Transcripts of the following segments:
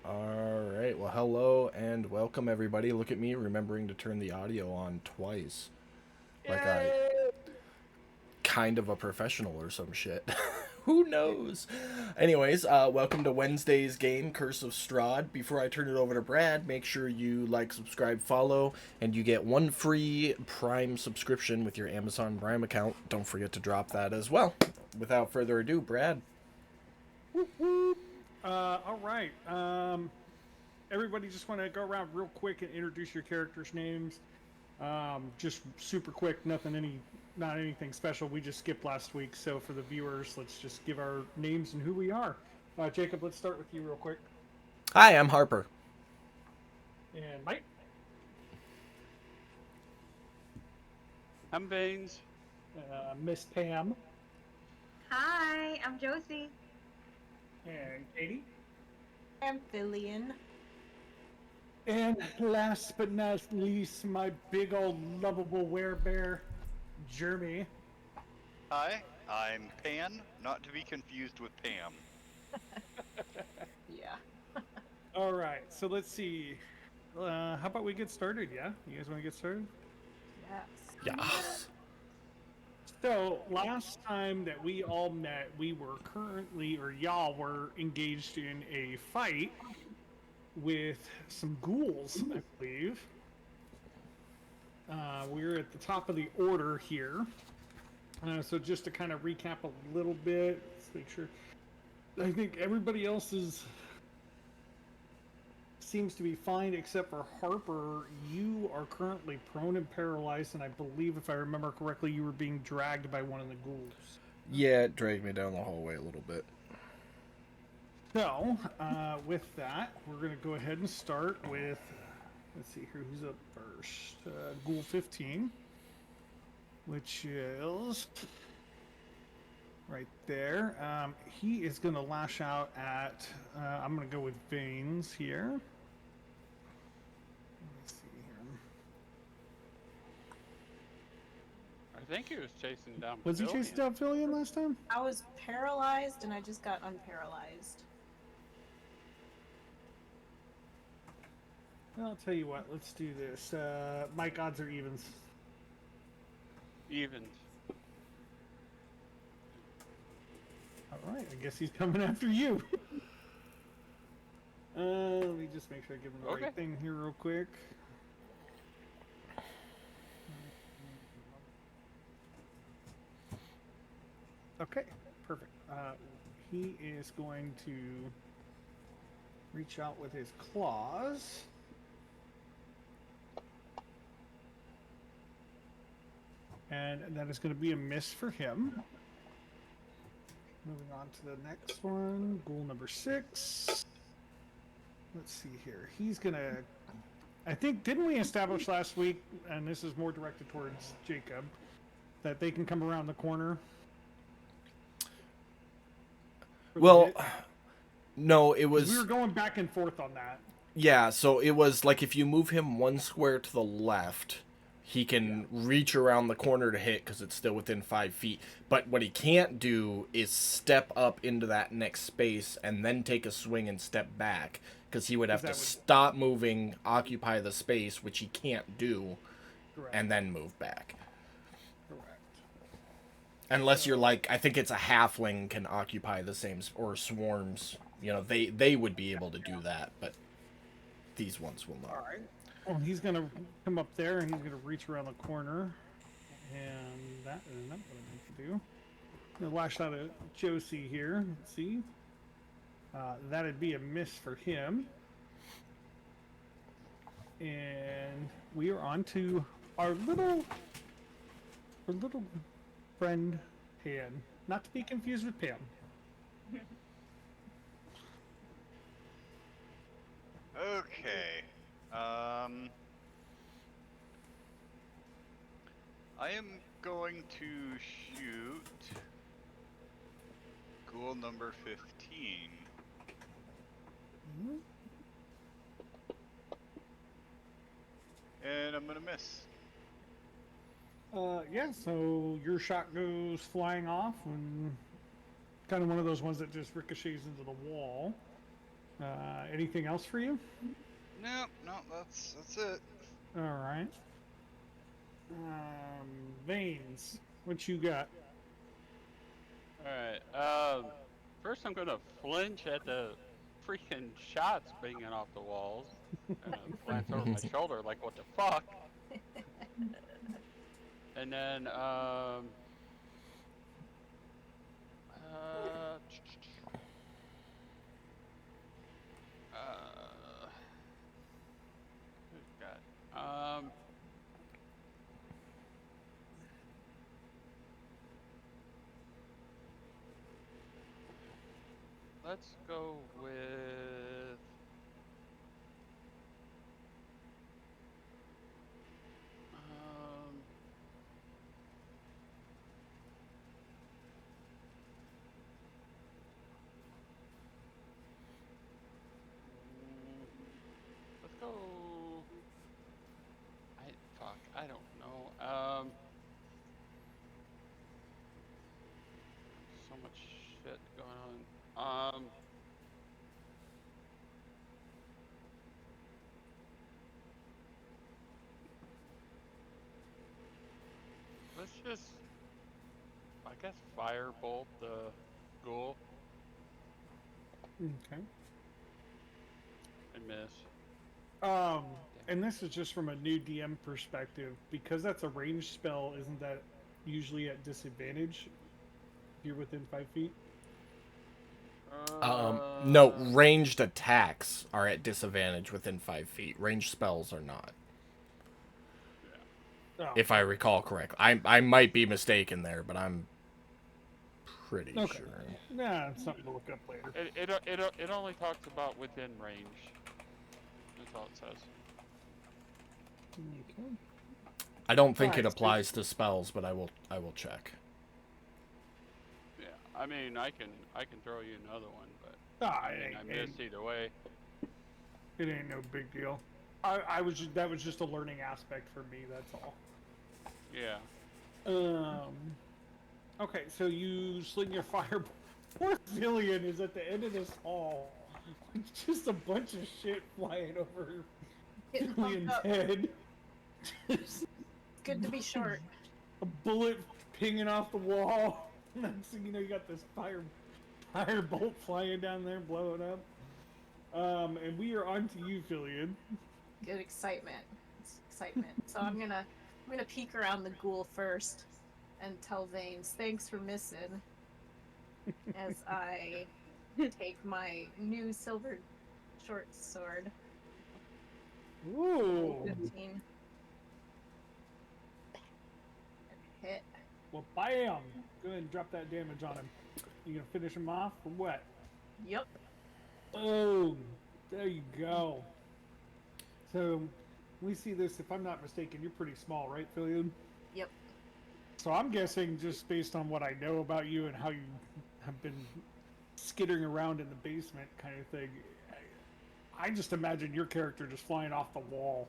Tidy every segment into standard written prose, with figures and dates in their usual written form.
All right. Well, hello and welcome everybody. Look at me remembering to turn the audio on twice. Like I Yay! kind of a professional or some shit. Who knows? Anyways, welcome to Wednesday's game, Curse of Strahd. Before I turn it over to Brad, make sure you like, subscribe, follow, and you get one free Prime subscription with your Amazon Prime account. Don't forget to drop that as well. Without further ado, Brad. Whoop, whoop. All right. Everybody just want to go around real quick and introduce your characters' names. Just super quick, not anything special. We just skipped last week, so for the viewers, let's just give our names and who we are. Jacob, let's start with you real quick. Hi, I'm Harper. And Mike. I'm Baines. Miss Pam. Hi, I'm Josie. And Katie. Amphibian. And last but not least, my big old lovable werebear, Jeremy. Hi, I'm Pan, not to be confused with Pam. Yeah. All right, so let's see. How about we get started? Yeah, you guys want to get started? Yes. Yes. So last time that we all met, we were y'all were engaged in a fight with some ghouls, I believe. We're at the top of the order here. So just to kind of recap a little bit, let's make sure. I think everybody else seems to be fine except for Harper. You are currently prone and paralyzed, and I believe, if I remember correctly, you were being dragged by one of the ghouls. Yeah, it dragged me down the hallway a little bit. So, with that, we're going to go ahead and start with, let's see here, who's up first? Ghoul 15, which is right there. He is going to lash out at, I'm going to go with Veins here. Let's see here. I think he was chasing down. Was he chasing down Fillion last time? I was paralyzed and I just got unparalyzed. I'll tell you what, let's do this. Mike, odds or evens? Evens. All right, I guess he's coming after you. Let me just make sure I give him the right thing here real quick. Okay, perfect. He is going to reach out with his claws. And that is going to be a miss for him. Moving on to the next one, ghoul number 6. Let's see here. He's going to... I think, didn't we establish last week, and this is more directed towards Jacob, that they can come around the corner? Well, no, it was... We were going back and forth on that. Yeah, so it was like if you move him one square to the left, he can reach around the corner to hit because it's still within 5 feet. But what he can't do is step up into that next space and then take a swing and step back because he would have to stop moving, occupy the space, which he can't do, and then move back. Correct. Unless you're like, I think it's a halfling can occupy the same, or swarms. You know, they would be able to do that, but these ones will not. All right. Well, he's going to come up there, and he's going to reach around the corner. And that is not what I meant to do. I'm going to lash out at Josie here. Let's see. That'd be a miss for him. And we are on to our little friend, Pan. Not to be confused with Pam. Okay. I am going to shoot ghoul number 15. Mm-hmm. And I'm gonna miss. Yeah, so your shot goes flying off, and kind of one of those ones that just ricochets into the wall. Anything else for you? No, that's it. All right. Veins. What you got? Alright, first I'm gonna flinch at the freaking shots banging off the walls. And glance over my shoulder like, what the fuck? And then, who's got, let's go with, let's go, I don't know, so much shit going on, let's just, I guess, firebolt the ghoul Okay. and miss. And this is just from a new DM perspective, because that's a ranged spell. Isn't that usually at disadvantage if you're within 5 feet? No, ranged attacks are at disadvantage within 5 feet. Ranged spells are not. Oh, If I recall correctly. I might be mistaken there, but I'm pretty okay. sure. Nah, it's something to look up later. It only talks about within range. That's all it says. Okay. I don't think Alright, it so- applies to spells, but I will check. Yeah, I mean, I can throw you another one, but Ah, I mean, I missed either way. It ain't no big deal. I was just, that was just a learning aspect for me. That's all. Yeah. Okay, so you sling your fireball. Poor Zillion is at the end of this hall. With just a bunch of shit flying over Getting pumped Zillion's up. head. Just Good to be short. a bullet pinging off the wall. Next thing you know, you got this fire bolt flying down there, blowing up. And we are on to you, Fillion. Good excitement. It's excitement. So I'm gonna peek around the ghoul first and tell Vanes, thanks for missing. As I take my new silver short sword. Ooh. 15. Hit. Well, bam! Go ahead and drop that damage on him. You gonna finish him off or what? Yep. Boom! There you go. So, we see this, if I'm not mistaken, you're pretty small, right, Fillion? Yep. So I'm guessing, just based on what I know about you and how you have been skittering around in the basement kind of thing, I just imagine your character just flying off the wall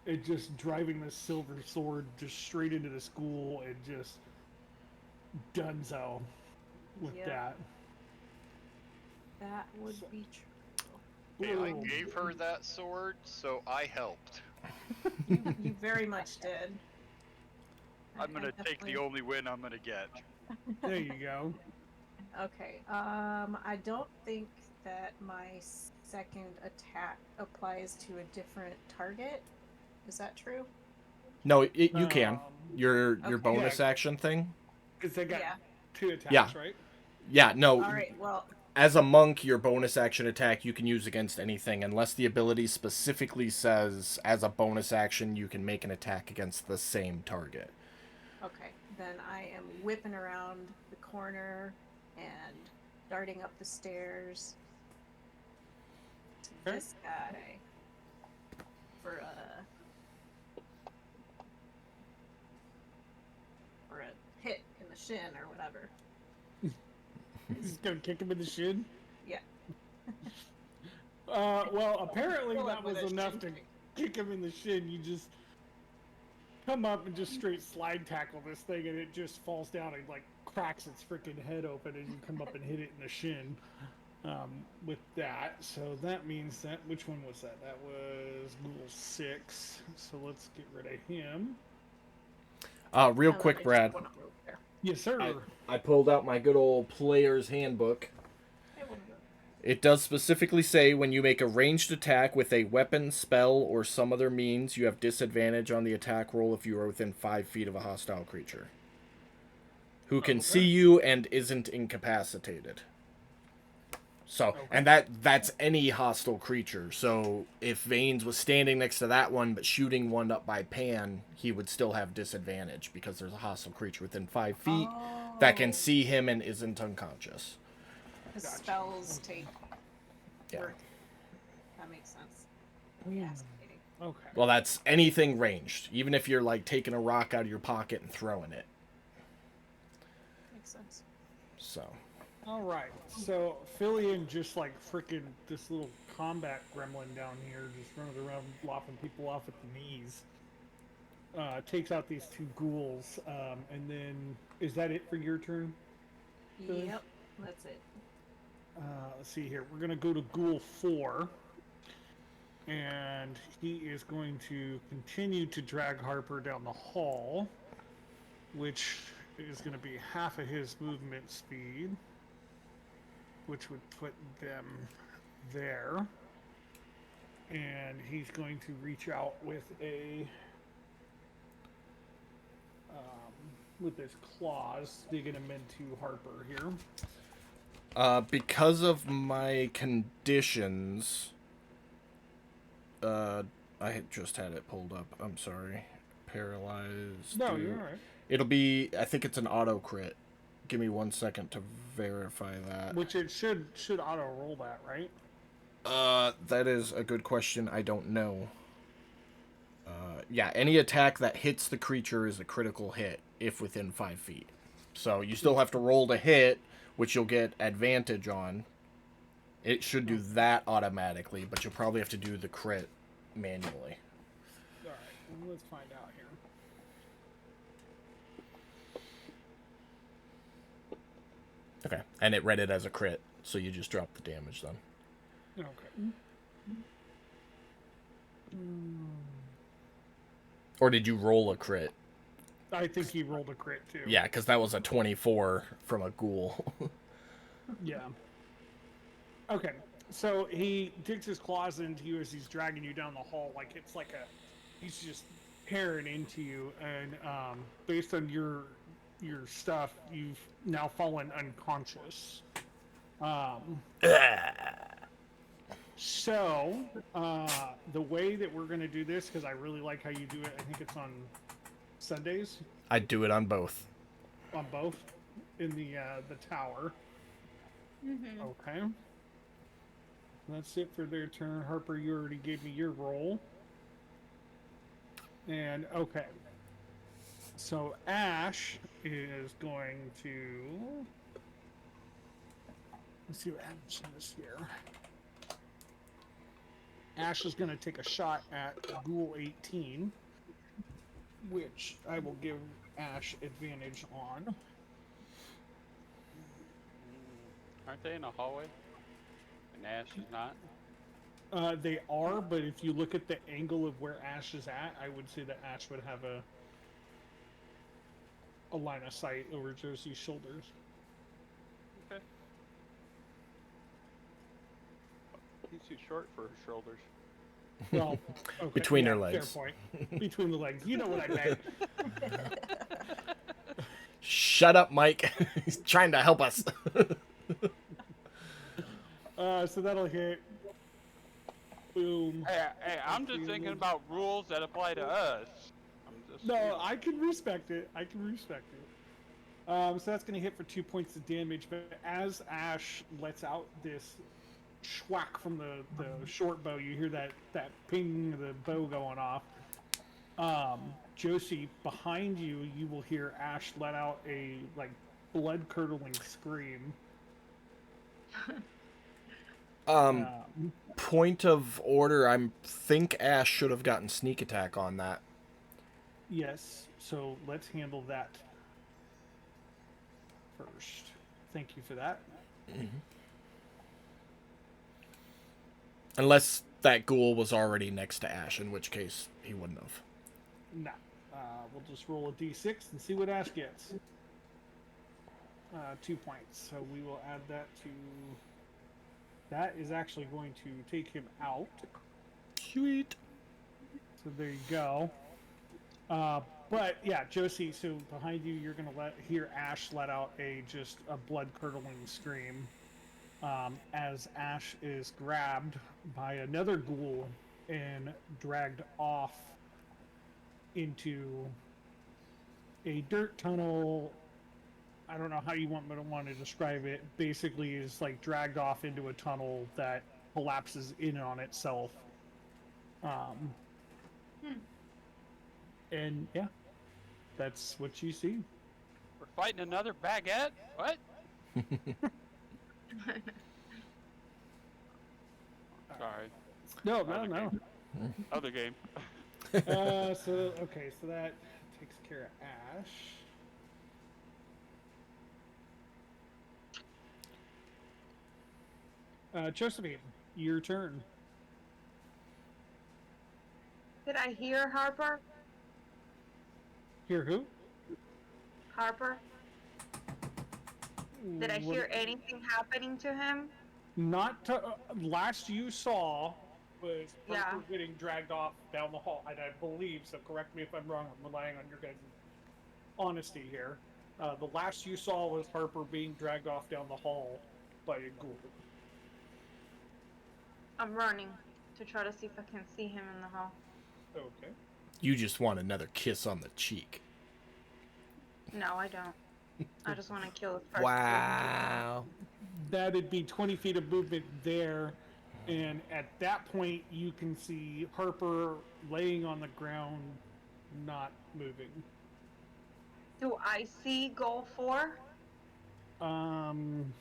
and just driving this silver sword just straight into the school and just donezo with Yep. that. That would be true. Hey, I Boom. gave her that sword, so I helped. You very much did. I'm gonna take the only win I'm gonna get. There you go. Okay. I don't think that my second attack applies to a different target. Is that true? No, you can. Your Okay. bonus Yeah. action thing. Because they got Yeah. 2 attacks, Yeah. right? Yeah, no. All right. Well, As a monk, your bonus action attack you can use against anything, unless the ability specifically says as a bonus action you can make an attack against the same target. okay. Then I am whipping around the corner and darting up the stairs to Okay. this guy for a hit in the shin or whatever. Just gonna kick him in the shin? Yeah. Well, apparently Kill him that with was a enough shin to kick. kick him in the shin. You just come up and just straight slide tackle this thing, and it just falls down and like cracks its freaking head open as you come up and hit it in the shin. with that. So that means that, which one was that? That was Ghoul 6. So let's get rid of him. Real I quick, just Brad. wanna move there. Yes, sir. I pulled out my good old player's handbook. I wanna move. It does specifically say when you make a ranged attack with a weapon, spell, or some other means, you have disadvantage on the attack roll if you are within 5 feet of a hostile creature who can see you and isn't incapacitated. So, and that's any hostile creature. So, if Vanes was standing next to that one but shooting one up by Pan, he would still have disadvantage because there's a hostile creature within 5 feet that can see him and isn't unconscious. The spells take Yeah. work. That makes sense. Fascinating. Okay. Well, that's anything ranged, even if you're like taking a rock out of your pocket and throwing it. Makes sense. So, All right. So Fillion just like freaking this little combat gremlin down here, just running around lopping people off at the knees. Takes out these two ghouls, and then is that it for your turn? Really? Yep, that's it. Let's see here. We're gonna go to Ghoul 4, and he is going to continue to drag Harper down the hall, which is going to be half of his movement speed, which would put them there. And he's going to reach out with a with his claws, digging him into Harper here. because of my conditions, I had just had it pulled up. I'm sorry. Paralyzed. No, you're all right. It'll be, I think it's an auto crit. Give me 1 second to verify that. Which it should auto roll that, right? That is a good question. I don't know. Yeah, any attack that hits the creature is a critical hit if within 5 feet. So you still have to roll to hit, which you'll get advantage on. It should do that automatically, but you'll probably have to do the crit manually. All right, well, let's find out here. Okay. And it read it as a crit, so you just drop the damage then. Okay. Or did you roll a crit? I think he rolled a crit too. Yeah, because that was a 24 from a ghoul. Yeah. Okay. So he digs his claws into you as he's dragging you down the hall, like it's like he's just tearing into you, and based on your stuff, you've now fallen unconscious. So the way that we're gonna do this, because I really like how you do it, I think it's on Sundays. I'd do it on both. On both, in the tower. Mm-hmm. Okay. That's it for their turn. Harper, you already gave me your roll. And okay. So Ash is going to. Let's see what happens this year. Ash is going to take a shot at Ghoul 18, which I will give Ash advantage on. Aren't they in a hallway? And Ash is not? They are, but if you look at the angle of where Ash is at, I would say that Ash would have a line of sight over Josie's shoulders. Okay. He's too short for her shoulders. Well, okay, Between yeah, her legs. Fair point. Between the legs. You know what I meant. Shut up, Mike. He's trying to help us. So that'll hit. Boom. Hey, I'm just thinking about rules that apply to us. No, I can respect it. So that's going to hit for 2 points of damage. But as Ash lets out this schwack from the short bow, you hear that ping of the bow going off. Josie, behind you, you will hear Ash let out a blood-curdling scream. Point of order, I think Ash should have gotten sneak attack on that. Yes, so let's handle that first. Thank you for that. Unless that ghoul was already next to Ash, in which case he wouldn't have. No. We'll just roll a d6 and see what Ash gets. 2 points. So we will add that to... That is actually going to take him out. Sweet. So there you go. But yeah, Josie, so behind you, you're going to hear Ash let out a blood-curdling scream. As Ash is grabbed by another ghoul and dragged off into a dirt tunnel. I don't know how you want to describe it. Basically, is like dragged off into a tunnel that collapses in on itself. And yeah, that's what you see. We're fighting another baguette? What? Sorry. No. Other game. So that takes care of Ash. Josephine, your turn. Did I hear Harper? Hear who? Harper? Did I hear anything happening to him? Not to, last you saw was Yeah. Harper getting dragged off down the hall, and I believe, so correct me if I'm wrong, I'm relying on your guys' honesty here. The last you saw was Harper being dragged off down the hall by a ghoul. I'm running to try to see if I can see him in the hall. Okay. You just want another kiss on the cheek. No, I don't. I just want to kill the first. Wow. That'd be 20 feet of movement there, and at that point you can see Harper laying on the ground, not moving. Do I see goal 4 Um,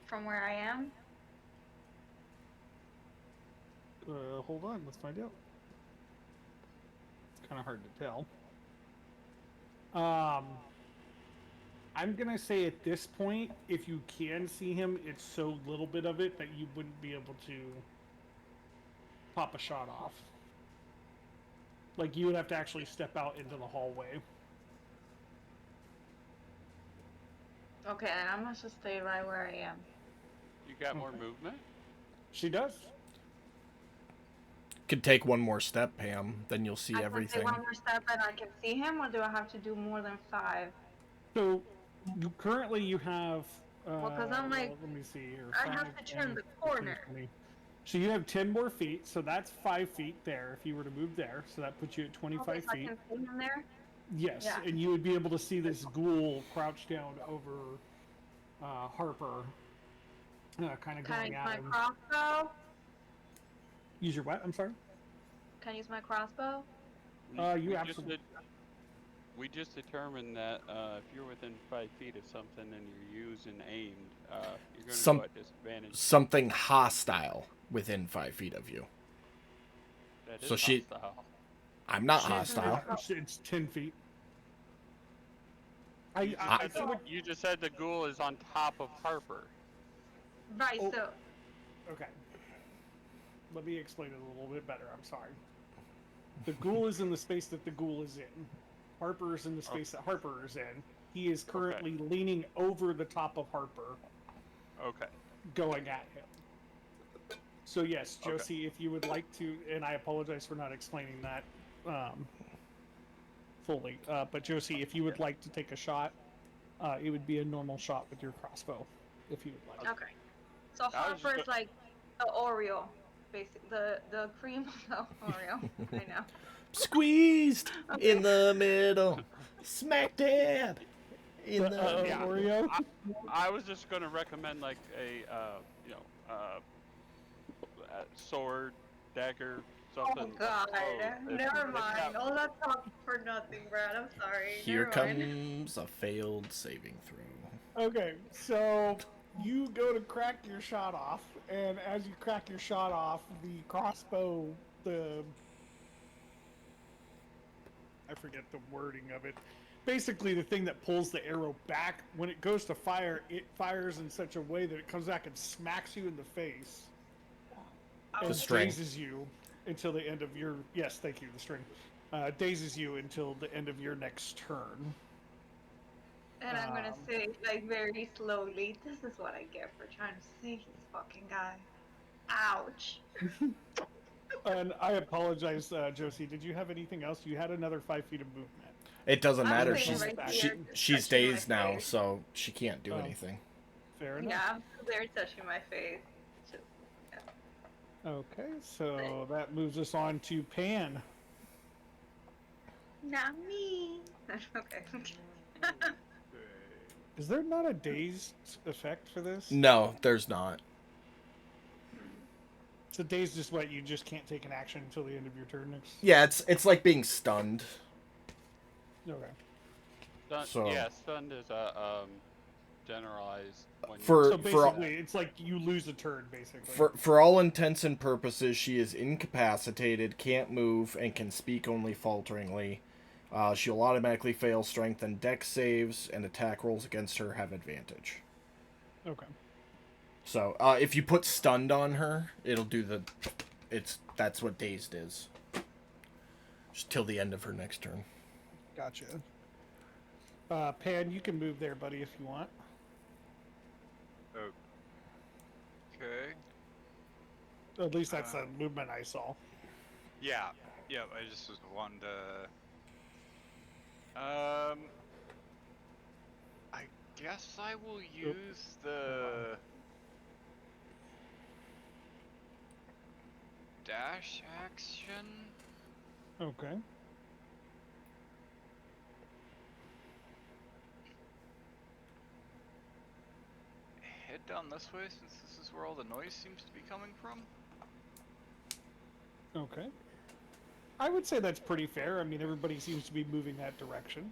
from where I am? hold on, let's find out. It's kind of hard to tell. I'm gonna say at this point, if you can see him, it's so little bit of it that you wouldn't be able to pop a shot off. Like, you would have to actually step out into the hallway. Okay, then I'm gonna just stay right where I am. You got more movement? She does. Could take one more step, Pam, then you'll see I can everything. take one more step and I can see him, or do I have to do more than 5? So, currently you have... Well, 'cause I'm like, let me see here. I have 5, to turn 10, the 15, corner. 20. So you have 10 more feet, so that's 5 feet there if you were to move there. So that puts you at 25 Okay, so I feet. can see him there? Yes, Yeah. and you would be able to see this ghoul crouched down over Harper, kind of Can I going use at my him. crossbow? Use your what? I'm sorry? Can I use my crossbow? You absolutely... We just determined that if you're within 5 feet of something and you're using aimed, you're going to go at disadvantage. Something hostile within 5 feet of you. That is So she- hostile. I'm not hostile. It's 10 feet. You just said the ghoul is on top of Harper. Right, Oh. so Okay. Let me explain it a little bit better. I'm sorry. The ghoul is in the space that the ghoul is in. Harper is in the space that Harper is in. He is currently leaning over the top of Harper, Okay. going at him. So yes, Josie, if you would like to, and I apologize for not explaining that fully, but Josie, if you would like to take a shot, it would be a normal shot with your crossbow, if you would like. okay. So I was just Harper's like the Oreo, basically the cream of the Oreo. I know. Squeezed in the middle, smack dab in the yeah. Oreo. I was just going to recommend like a sword, dagger, Oh something. God! Never If mind. not- All that talk for nothing, Brad. I'm sorry. Here Never mind. comes a failed saving throw. Okay, so you go to crack your shot off, and as you crack your shot off, the crossbow, I forget the wording of it. Basically, the thing that pulls the arrow back, when it goes to fire, it fires in such a way that it comes back and smacks you in the face. and string. dazes you until the end of your. Yes, thank you. The string dazes you until the end of your next turn. And I'm gonna say, like, very slowly, this is what I get for trying to save this fucking guy. Ouch. And I apologize, Josie. Did you have anything else? You had another 5 feet of movement. It doesn't I'm matter. sitting She's right she- here, just she's touching my dazed now, face. so she can't do Oh. anything. Fair enough. Yeah, I'm still there touching my face. Just, yeah. Okay, so that moves us on to Pan. Not me. Okay. Is there not a dazed effect for this? No, there's not. So dazed is what, you just can't take an action until the end of your turn next? Yeah, it's like being stunned. Okay. So- Yeah, stunned is a generalized. When For- So for- basically, it's like you lose a turn, basically. For all intents and purposes, she is incapacitated, can't move, and can speak only falteringly. She'll automatically fail strength and dex saves, and attack rolls against her have advantage. Okay. So, if you put stunned on her, it'll do the... That's what dazed is. Just till the end of her next turn. Gotcha. Pan, you can move there, buddy, if you want. Okay. At least that's the movement I saw. Yeah. Yeah. I just was wanting to. I guess I will use the dash action. Okay. Head down this way since this is where all the noise seems to be coming from. Okay. I would say that's pretty fair. I mean, everybody seems to be moving that direction.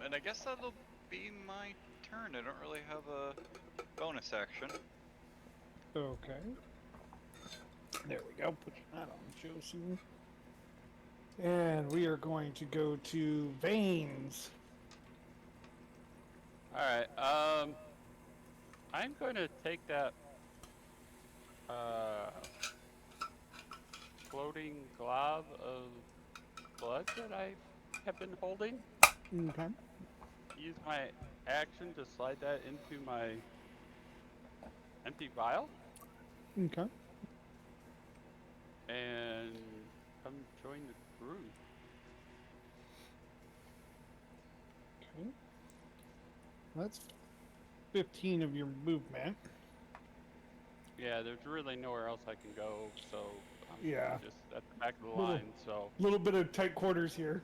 And I guess that'll be my turn. I don't really have a bonus action. Okay. There we go. Put that on Josie. And we are going to go to Veins. Alright, I'm going to take that, floating glob of blood that I have been holding, Okay. use my action to slide that into my empty vial, Okay. and come join the group. Okay. That's 15 of your movement. Yeah, there's really nowhere else I can go, so I'm Yeah. just at the back of the Little- line, so... A little bit of tight quarters here.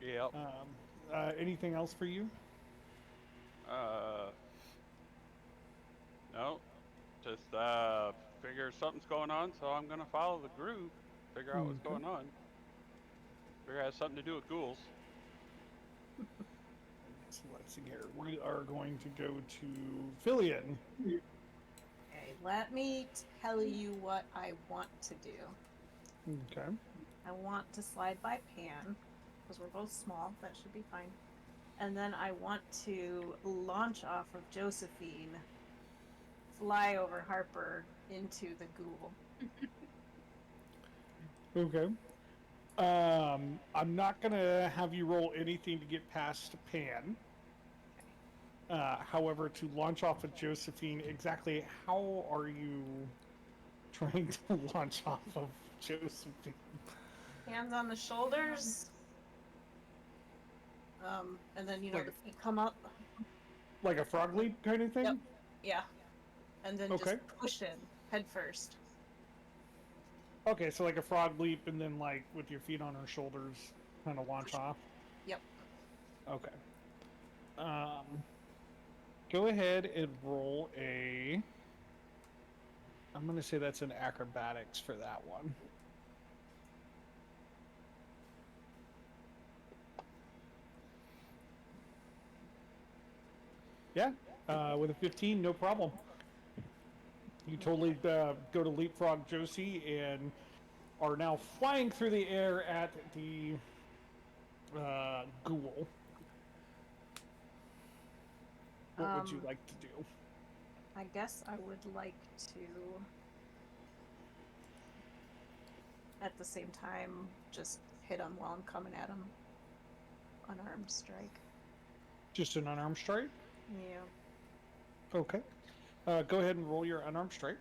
Yep. Anything else for you? No. Just, figure something's going on, so I'm gonna follow the group, figure out what's Okay. going on. Figure it has something to do with ghouls. So let's see here. We are going to go to Filian. Okay, let me tell you what I want to do. Okay. I want to slide by Pan, because we're both small, that should be fine. And then I want to launch off of Josephine, fly over Harper into the ghoul. Okay. I'm not gonna have you roll anything to get past Pan. However, to launch off of Josephine, exactly how are you trying to launch off of Josephine? Hands on the shoulders. And then, you know, the feet come up. Like a frog leap kind of thing? Yep. Yeah. And then Okay. just push in, head first. Okay, so like a frog leap and then like with your feet on her shoulders kind of launch off? Yep. Okay. Go ahead and roll a... I'm going to say that's an acrobatics for that one. Yeah, with a 15, no problem. You totally go to leapfrog Josie and are now flying through the air at the ghoul. What would you like to do? I guess I would like to, at the same time, just hit him while I'm coming at him. Unarmed strike. Just an unarmed strike? Yeah. Okay. Go ahead and roll your unarmed strike.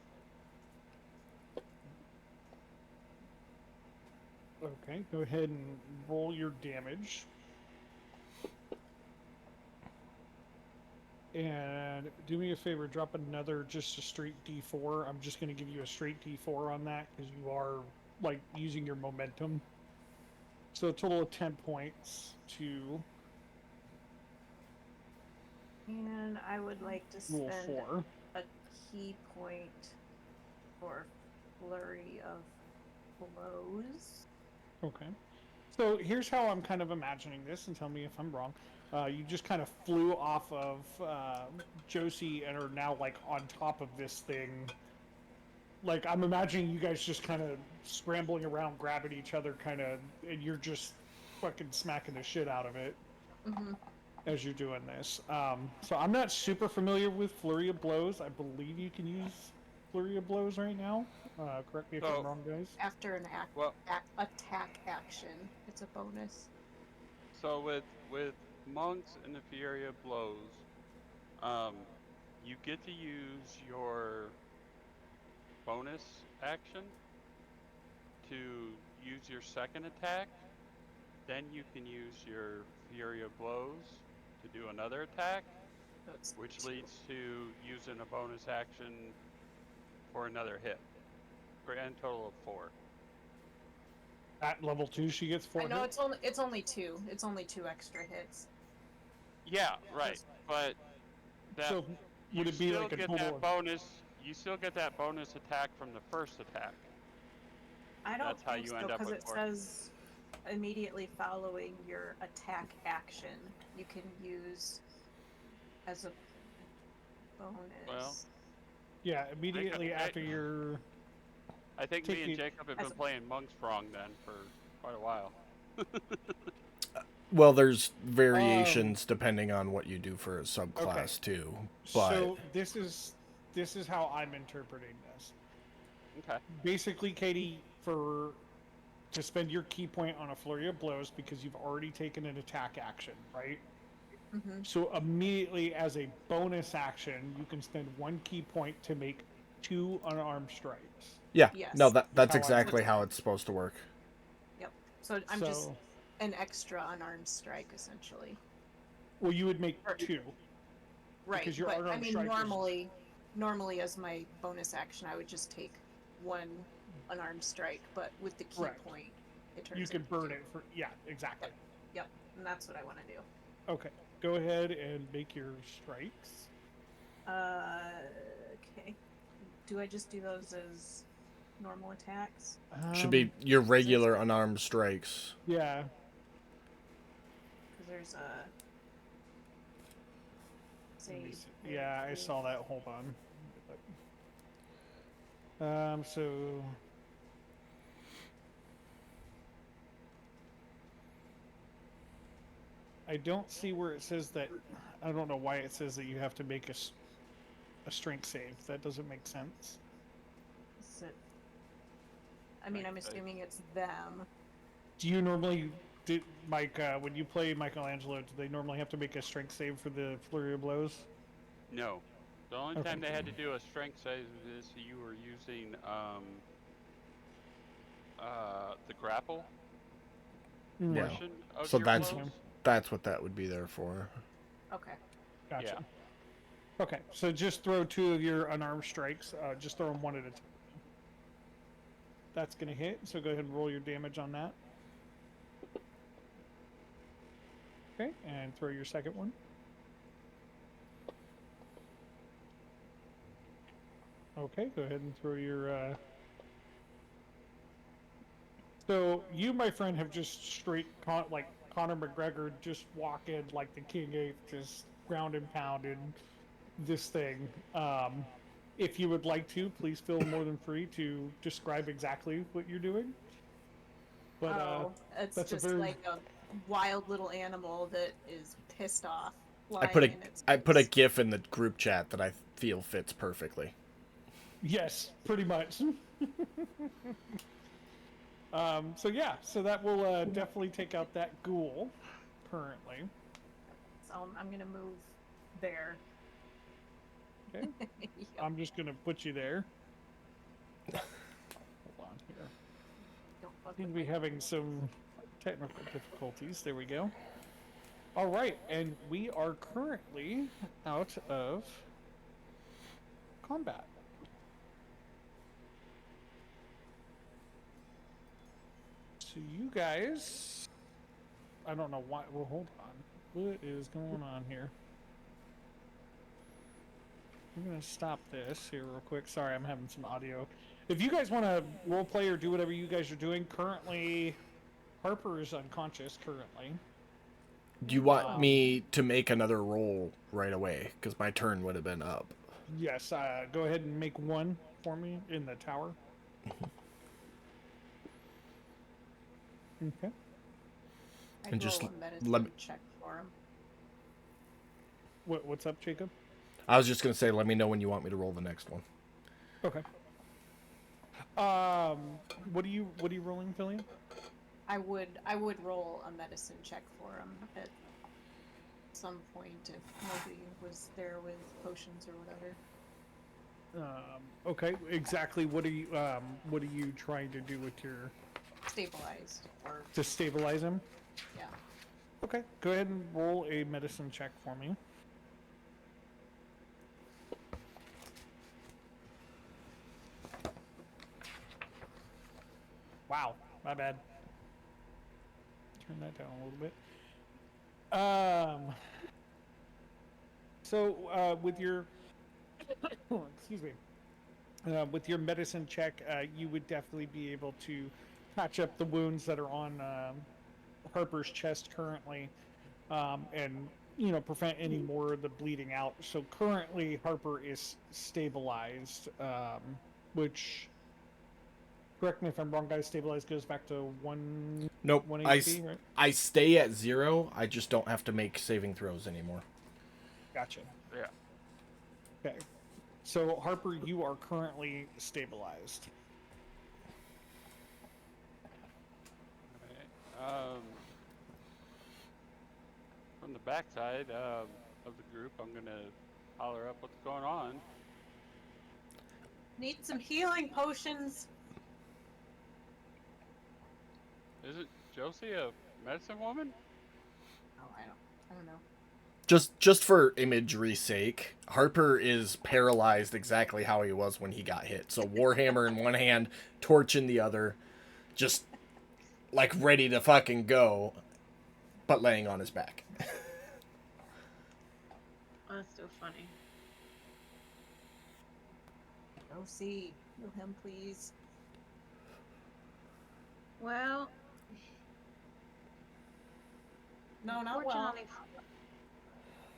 Okay, go ahead and roll your damage. And do me a favor, drop another, just a straight D4. I'm just going to give you a straight D4 on that because you are, like, using your momentum. So a total of 10 points to And I would like to roll spend 4. a key point for flurry of blows. Okay. So here's how I'm kind of imagining this, and tell me if I'm wrong. You just kind of flew off of Josie and are now like on top of this thing. Like I'm imagining you guys just kind of scrambling around, grabbing each other, kind of, and you're just fucking smacking the shit out of it Mm-hmm. as you're doing this. So I'm not super familiar with flurry of blows. I believe you can use flurry of blows right now. Correct me if I'm wrong, guys. After an Well, attack action, it's a bonus. so with monks and the Fury of Blows, you get to use your bonus action to use your second attack. Then you can use your Fury of Blows to do another attack, So it's which 2. leads to using a bonus action for another hit. For a grand total of 4. At level 2, she gets 4 I know hits. it's only 2. It's only 2 extra hits. Yeah, right. But that So you would it be still like a get total that of... bonus. You still get that bonus attack from the first attack. I don't That's how think you so, end up because with it 4. says immediately following your attack action, you can use as a bonus. Well, Yeah, immediately after your... I think me and Take Jacob have as been a- playing monks wrong then for quite a while. Well, there's variations depending on what you do for a subclass too. But So this is how I'm interpreting this. Okay. Basically, Katie, to spend your key point on a flurry of blows because you've already taken an attack action, right? Mhm. So immediately as a bonus action, you can spend 1 key point to make 2 unarmed strikes. yeah, Yes. no, that's How I exactly interpret how it's supposed to work. Yep. So I'm So, just an extra unarmed strike, essentially. well, you would make 2. Right. Because your But I unarmed mean, strike is... normally as my bonus action, I would just take 1 unarmed strike. But with the key Correct. point, it turns. You can into burn 2. it for... Yeah, exactly. Yep. And that's what I want to do. Okay, go ahead and make your strikes. Okay. Do I just do those as normal attacks? Should be your regular unarmed strikes. Yeah. Because there's a. Let me Say. see. Yeah, I saw that. Hold on. So I don't see where it says that. I don't know why it says that you have to make a strength save. That doesn't make sense. Is it? I mean, I'm assuming it's them. Do you normally, Mike, when you play Michelangelo, do they normally have to make a strength save for the flurry of blows? No. The only Okay. time they had to do a strength save is you were using the grapple Yeah. portion of So your that's blows. that's what that would be there for. Okay. Gotcha. Yeah. Okay, so just throw 2 of your unarmed strikes. Just throw them 1 at a time. That's going to hit, so go ahead and roll your damage on that. Okay, and throw your second one. Okay, go ahead and throw your... So, you, my friend, have just straight, like Conor McGregor, just walking like the King Ape, just ground and pounded this thing. If you would like to, please feel more than free to describe exactly what you're doing. But it's that's just a very... like a wild little animal that is pissed off. lying put a in its I put a place. GIF in the group chat that I feel fits perfectly. Yes, pretty much. So yeah, so that will definitely take out that ghoul currently. So I'm gonna move there. Okay. Yep. I'm just gonna put you there. Hold on here. Don't fuck Seem with to be my having some technical difficulties. There we go. All right, and we are currently out of combat. So you guys, I don't know why. Well, hold on. What is going on here? I'm gonna stop this here real quick. Sorry, I'm having some audio. If you guys want to role play or do whatever you guys are doing, currently, Harper is unconscious currently. Do you want me to make another roll right away? Because my turn would have been up. Yes, go ahead and make one for me in the tower. Okay. I'd And roll just a medicine let me, check for him. What's up, Jacob? I was just gonna say, let me know when you want me to roll the next one. Okay. What are you rolling, Fillion? I would roll a medicine check for him at some point if nobody was there with potions or whatever. Okay. Exactly. What are you trying to do with your Stabilized or to stabilize him? yeah. Okay. Go ahead and roll a medicine check for me. Wow, my bad. Turn that down a little bit. So with your excuse me, with your medicine check, you would definitely be able to patch up the wounds that are on Harper's chest currently, and prevent any more of the bleeding out. So currently, Harper is stabilized, which. Correct me if I'm wrong, guys. Stabilized goes back to Nope. 1 HP, right? I stay at 0. I just don't have to make saving throws anymore. Gotcha. Yeah. Okay. So Harper, you are currently stabilized. Alright. From the backside of the group, I'm gonna holler up what's going on. Need some healing potions. Isn't Josie a medicine woman? Oh, I don't know. Just for imagery's sake, Harper is paralyzed exactly how he was when he got hit. So Warhammer in one hand, torch in the other, just like ready to fucking go, but laying on his back. Oh, that's so funny. Go see. Heal him, please. Well, No, not well.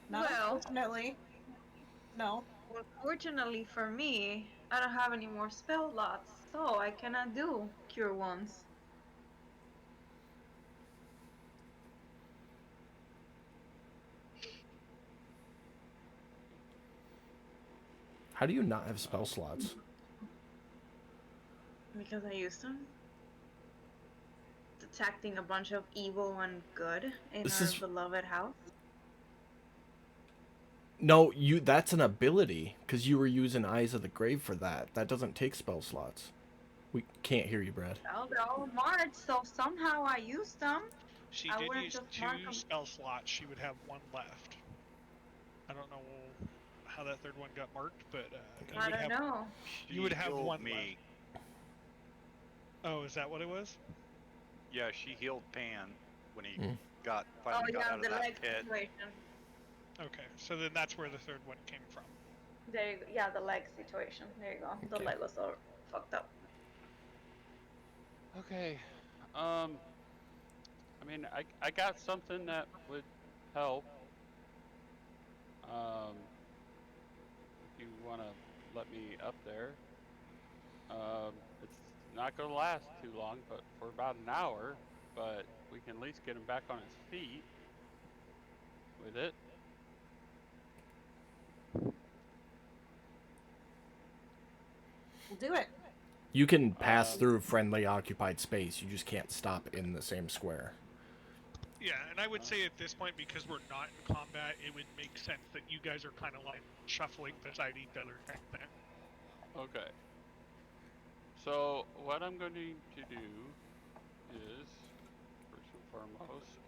Not well, unfortunately. No. unfortunately for me, I don't have any more spell slots, so I cannot do cure wounds. How do you not have spell slots? Because I used them. Detecting a bunch of evil and good in This our is beloved house. No, that's an ability because you were using Eyes of the Grave for that. That doesn't take spell slots. We can't hear you, Brad. Well, they're all marked, so somehow I used them. She I did wouldn't use just mark two them. spell slots. She would have one left. I don't know how that third one got marked, but I don't know. You would have healed one me. left. Oh, is that what it was? Yeah, she healed Pan when he Mm. finally got yeah, out the of that leg pit. situation. Okay, so then that's where the third one came from. There you go. Yeah, the leg situation. There you go. The Okay. leg was all fucked up. Okay. I mean, I got something that would help. If you want to let me up there. It's not going to last too long, but for about an hour. But we can at least get him back on his feet with it. We'll do it. You can pass Um, through friendly occupied space. You just can't stop in the same square. Yeah, and I would say at this point, because we're not in combat, it would make sense that you guys are kind of like shuffling beside each other kind of thing. Okay. So what I'm going to do is, first and foremost,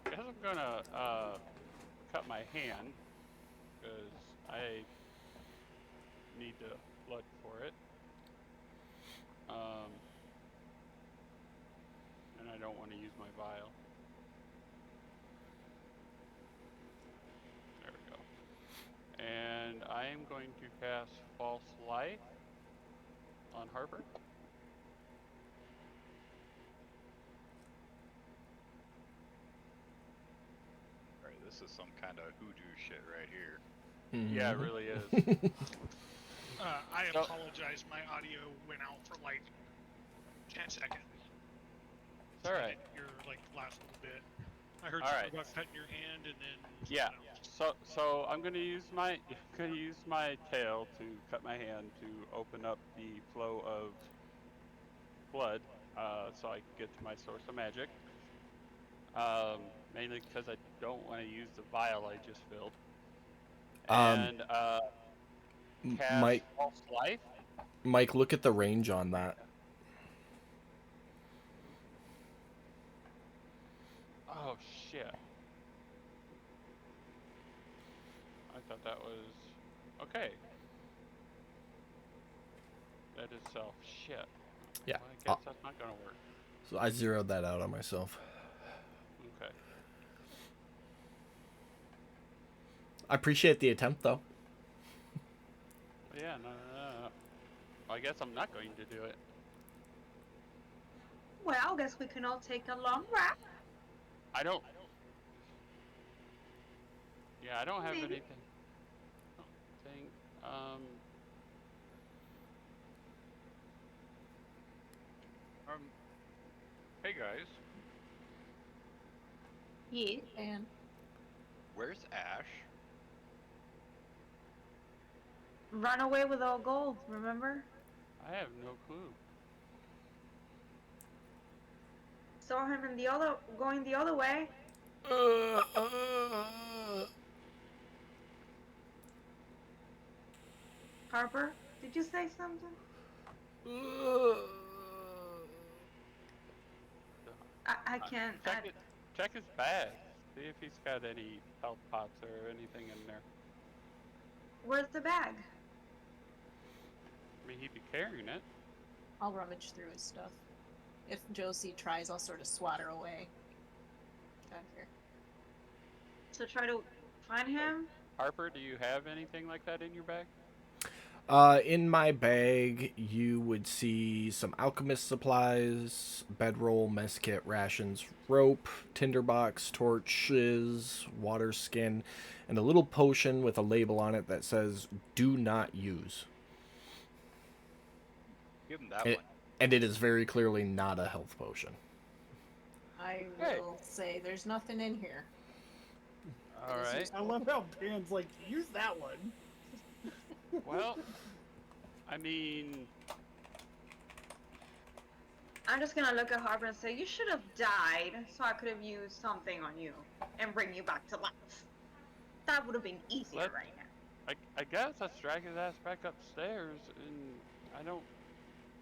I guess I'm gonna cut my hand because I need the blood for it. Um, and I don't want to use my vial. There we go. And I am going to cast False Light on Harper. Alright, this is some kind of hoodoo shit right here. Yeah, it really is. I So- apologize. My audio went out for like 10 seconds. It's all right. Your like last little bit. I heard All something right. about cutting your hand and then Yeah. something else. So I'm gonna use my tail to cut my hand to open up the flow of blood, so I can get to my source of magic. Mainly because I don't want to use the vial I just filled. And cast Mike, False Life. Mike, look at the range on that. Oh shit! I thought that was okay. That is self shit. Yeah. Well, I guess that's not gonna work. So I zeroed that out on myself. Okay. I appreciate the attempt, though. Yeah, no. I guess I'm not going to do it. Well, I guess we can all take a long rest. I don't. Yeah, I don't have Maybe. anything. I don't think. Hey guys, Yeah. And where's Ash? Run away with all gold, remember? I have no clue. Saw him in going the other way. Harper, did you say something? I can't. Check his bag. See if he's got any health pots or anything in there. Where's the bag? I mean, he'd be carrying it. I'll rummage through his stuff. If Josie tries, I'll sort of swat her away. Down here. So try to find him? Harper, do you have anything like that in your bag? In my bag, you would see some alchemist supplies, bedroll, mess kit, rations, rope, tinderbox, torches, water skin, and a little potion with a label on it that says, "Do not use." Give him that It- one. And it is very clearly not a health potion. I Hey. will say there's nothing in here. All This right. is- I love how Pan's like, use that one. Well, I mean, I'm just gonna look at Harper and say, you should have died so I could have used something on you and bring you back to life. That would have been easier Let- right now. I guess let's drag his ass back upstairs, and I don't.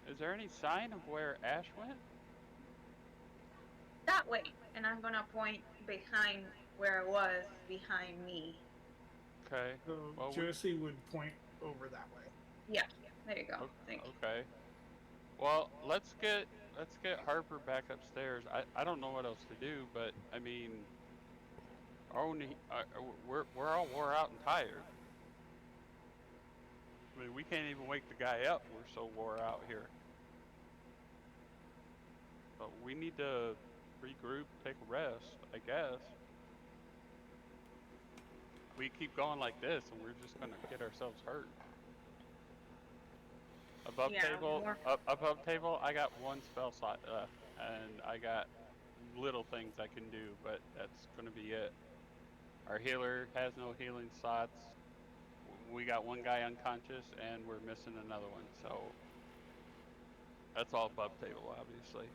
Is there any sign of where Ash went? That way. And I'm gonna point behind where it was, behind me. Okay. So Well, Josie would point over that way. Yeah, there you go. Thank you. Okay. Well, let's get Harper back upstairs. I don't know what else to do, but I mean, we're all wore out and tired. I mean, we can't even wake the guy up. We're so wore out here. But we need to regroup, take a rest, I guess. We keep going like this, and we're just gonna get ourselves hurt. Above Yeah, table, more- above table, I got one spell slot left, and I got little things I can do, but that's gonna be it. Our healer has no healing slots. we got one guy unconscious and we're missing another one. So that's all above table, obviously.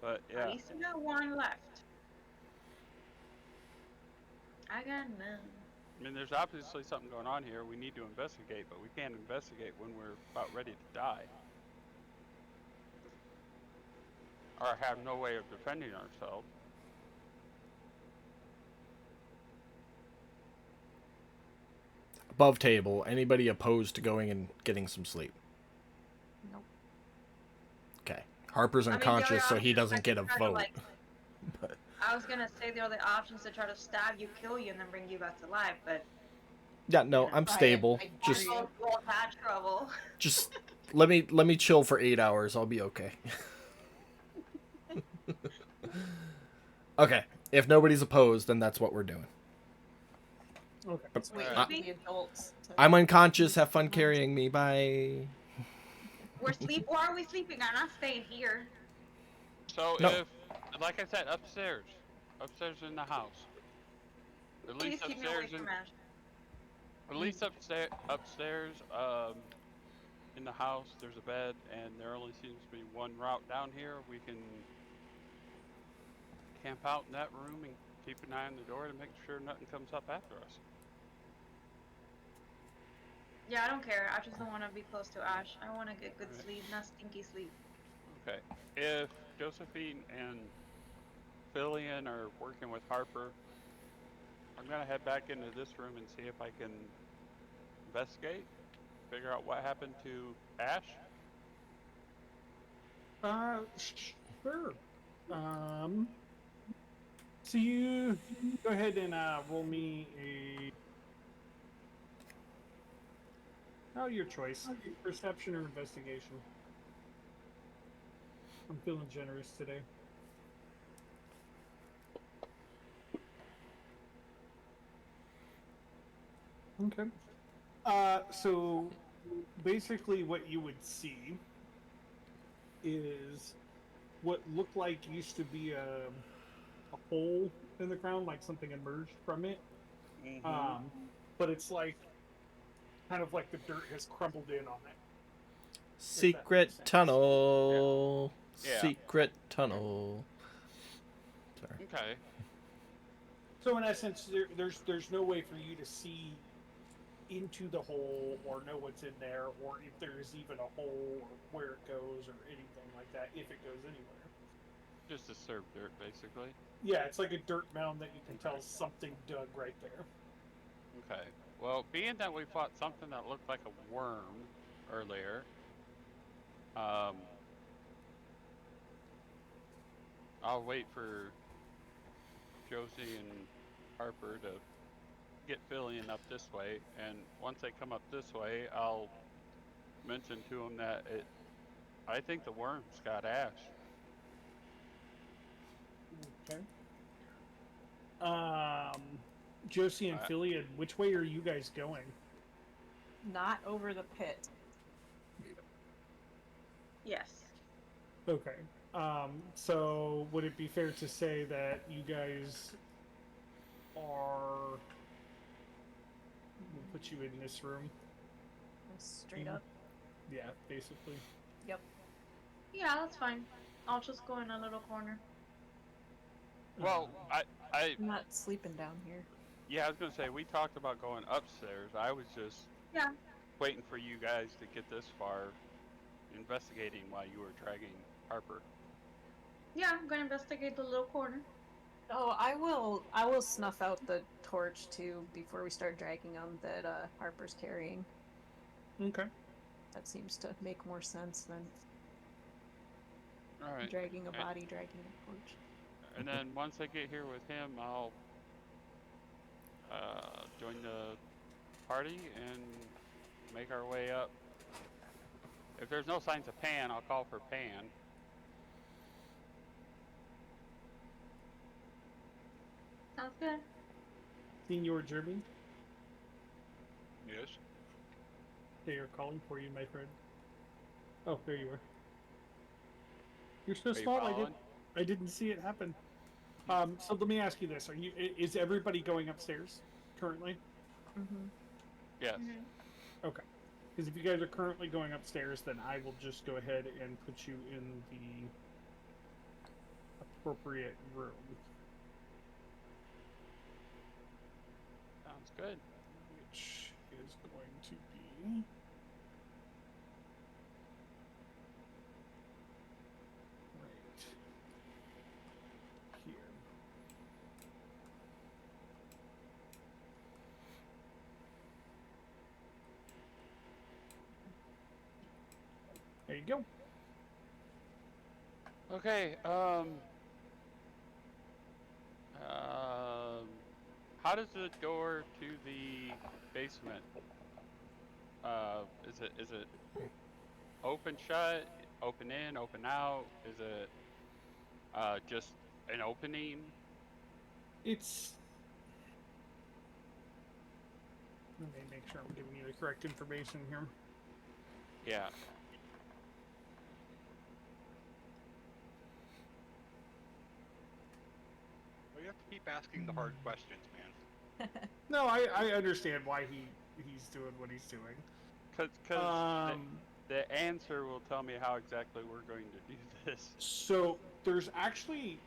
But At yeah, least we got one left. I got none. I mean, there's obviously something going on here. We need to investigate, but we can't investigate when we're about ready to die. Or have no way of defending ourselves. Above table. Anybody opposed to going and getting some sleep? Nope. Okay. Harper's I mean, the unconscious, other so he option is doesn't I get a could try to, vote. like, But I was gonna say the other option is to try to stab you, kill you, and then bring you back to life, but yeah, no, you know. I'm Right, stable. I Just hear you. We'll have trouble. just let me chill for 8 hours. I'll be okay. Okay. If nobody's opposed, then that's what we're doing. Okay. Just waiting Alright. for the adults. I'm unconscious. Have fun carrying me. Bye. Why are we sleeping? I'm not staying here. So No. if, like I said, upstairs in the house, at Please least keep me away upstairs in, from Ash. at least upstairs, in the house, there's a bed, and there only seems to be one route down here. We can camp out in that room and keep an eye on the door to make sure nothing comes up after us. Yeah, I don't care. I just don't want to be close to Ash. I want to get good Alright. sleep, not stinky sleep. Okay. If Josephine and Fillion are working with Harper, I'm gonna head back into this room and see if I can investigate, figure out what happened to Ash. Sure. So you go ahead and roll me a. Oh, your choice. Perception or investigation. I'm feeling generous today. Okay. So basically, what you would see is what looked like used to be a hole in the ground, like something emerged from it. Mm-hmm. But it's like kind of like the dirt has crumbled in on it. Secret tunnel. Yeah. Secret tunnel. Sorry. Okay. So in essence, there's no way for you to see into the hole or know what's in there, or if there's even a hole or where it goes or anything like that, if it goes anywhere. Just to serve dirt, basically. Yeah, it's like a dirt mound that you can tell something dug right there. Okay. Well, being that we fought something that looked like a worm earlier, I'll wait for Josie and Harper to get Fillion up this way, and once they come up this way, I'll mention to them that I think the worm's got Ash. Okay. Josie and Fillion, which way are you guys going? Not over the pit. Yes. Okay. So would it be fair to say that you guys are? We'll put you in this room. Straight up. Yeah, basically. Yep. Yeah, that's fine. I'll just go in a little corner. Well, I'm not sleeping down here. yeah, I was gonna say we talked about going upstairs. I was just waiting for you guys to get this far, investigating while you were dragging Harper. Yeah, I'm gonna investigate the little corner. Oh, I will snuff out the torch too before we start dragging them that Harper's carrying. Okay. That seems to make more sense than All right. dragging a body, dragging a torch. And then once I get here with him, I'll join the party and make our way up. If there's no signs of Pan, I'll call for Pan. Sounds good. Senor Jeremy, Yes. they are calling for you, my friend. Oh, there you are. You're so Are you small. following? I didn't see it happen. So let me ask you this: is everybody going upstairs currently? Mm-hmm. Yes. Okay. Because if you guys are currently going upstairs, then I will just go ahead and put you in the appropriate room. Sounds good. Which is going to be... right here. There you go. Okay. How does the door to the basement? Is it open shut, open in, open out? Is it just an opening? It's... Let me make sure I'm giving you the correct information here. Yeah. Well, you have to keep asking the hard questions, man. No, I understand why he's doing what he's doing. Because the answer will tell me how exactly we're going to do this. So there's actually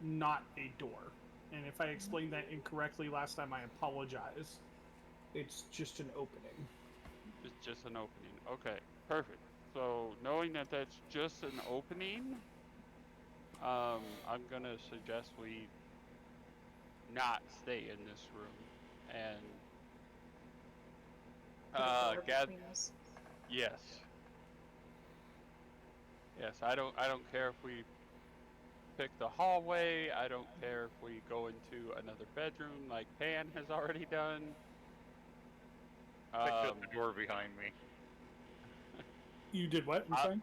not a door. And if I explained that incorrectly last time, I apologize. It's just an opening. It's just an opening. Okay, perfect. So knowing that that's just an opening, I'm gonna suggest we not stay in this room and Put a door gather. between us. Yes. Yes. I don't care if we pick the hallway. I don't care if we go into another bedroom like Pan has already done. I shut the door behind me. You did what? I'm sorry?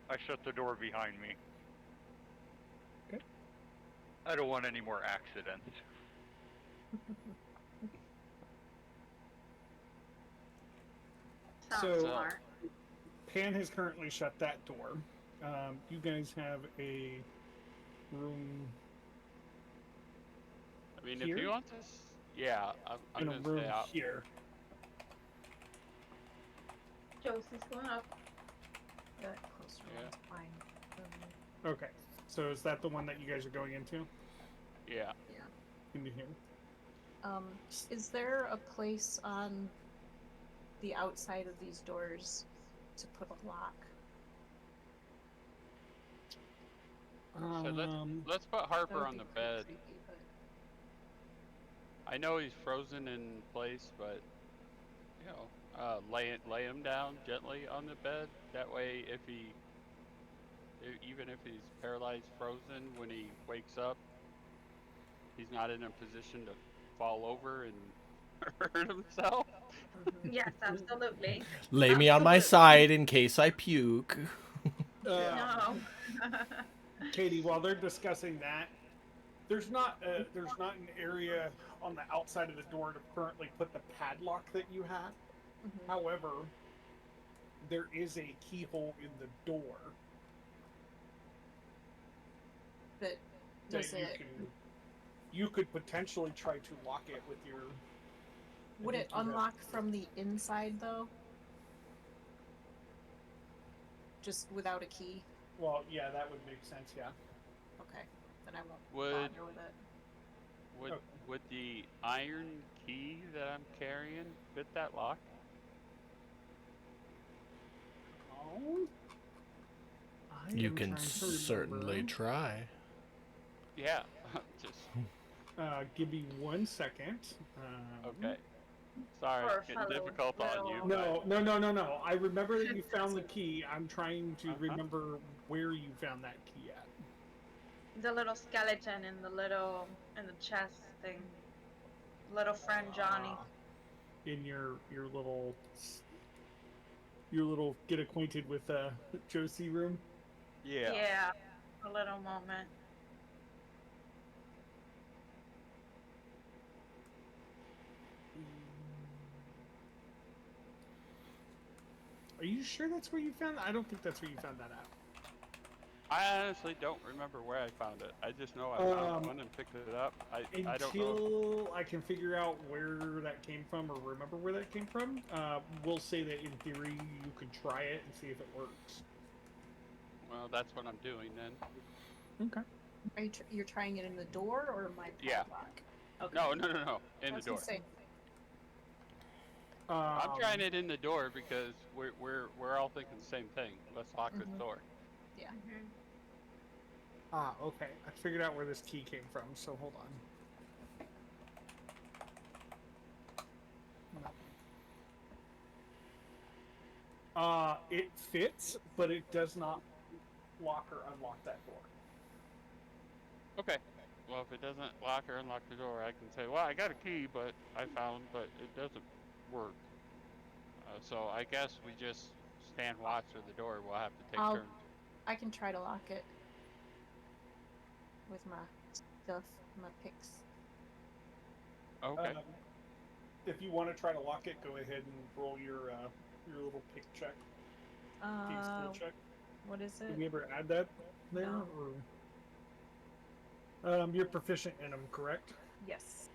I shut the door behind me. Okay. I don't want any more accidents. Sounds So- smart. Pan has currently shut that door. You guys have a room I mean, here? if you want to, yeah, I'm and a gonna room stay out. here. Josie's going up. That closer Yeah. one's fine. Okay. So is that the one that you guys are going into? Yeah. Yeah. Into here? Is there a place on the outside of these doors to put a lock? So let's put That Harper would on be the pretty bed. creepy, but I know he's frozen in place, but you know, lay him down gently on the bed. That way, even if he's paralyzed, frozen, when he wakes up, he's not in a position to fall over and hurt himself. Yes, absolutely. Lay me on my Absolutely. side in case I puke. No. Katie, while they're discussing that, there's not an area on the outside of the door to currently put the padlock that you have. However, there is a keyhole in the door that that does it. you could potentially try to lock it with your. Would it unlock from the inside though? Just without a key? Well, yeah, that would make sense. Yeah. Okay, then I won't Would bother with it. would the iron key that I'm carrying fit that lock? Oh. You can certainly try. Yeah. Just Give me 1 second. okay. Sorry, Poor it's getting fellow difficult on you. little- No. I remember that you found the key. I'm trying to Uh-huh. remember where you found that key at. The little skeleton in the chest thing. Little friend Johnny. In your little get acquainted with Josie room. Yeah. Yeah, a little moment. Are you sure that's where you found that? I don't think that's where you found that out. I honestly don't remember where I found it. I just know I found one and picked it up. I don't know. Until I can figure out where that came from or remember where that came from, we'll say that in theory you could try it and see if it works. Well, that's what I'm doing then. Okay. Are you you're trying it in the door or my Yeah. padlock? Okay. No. In I the was gonna door. say, I'm trying it in the door because we're all thinking the same thing. Let's lock this Mhm. door. yeah. Okay. I figured out where this key came from, so hold on. It fits, but it does not lock or unlock that door. Okay. Well, if it doesn't lock or unlock the door, I can say, well, I got a key, but it doesn't work. So I guess we just stand watch of the door. We'll have to take turns. I can try to lock it with my stuff, my picks. Okay. If you want to try to lock it, go ahead and roll your little pick check. Pick skill check. What is Did it? we ever add that there? No. Or you're proficient in them, correct? Yes.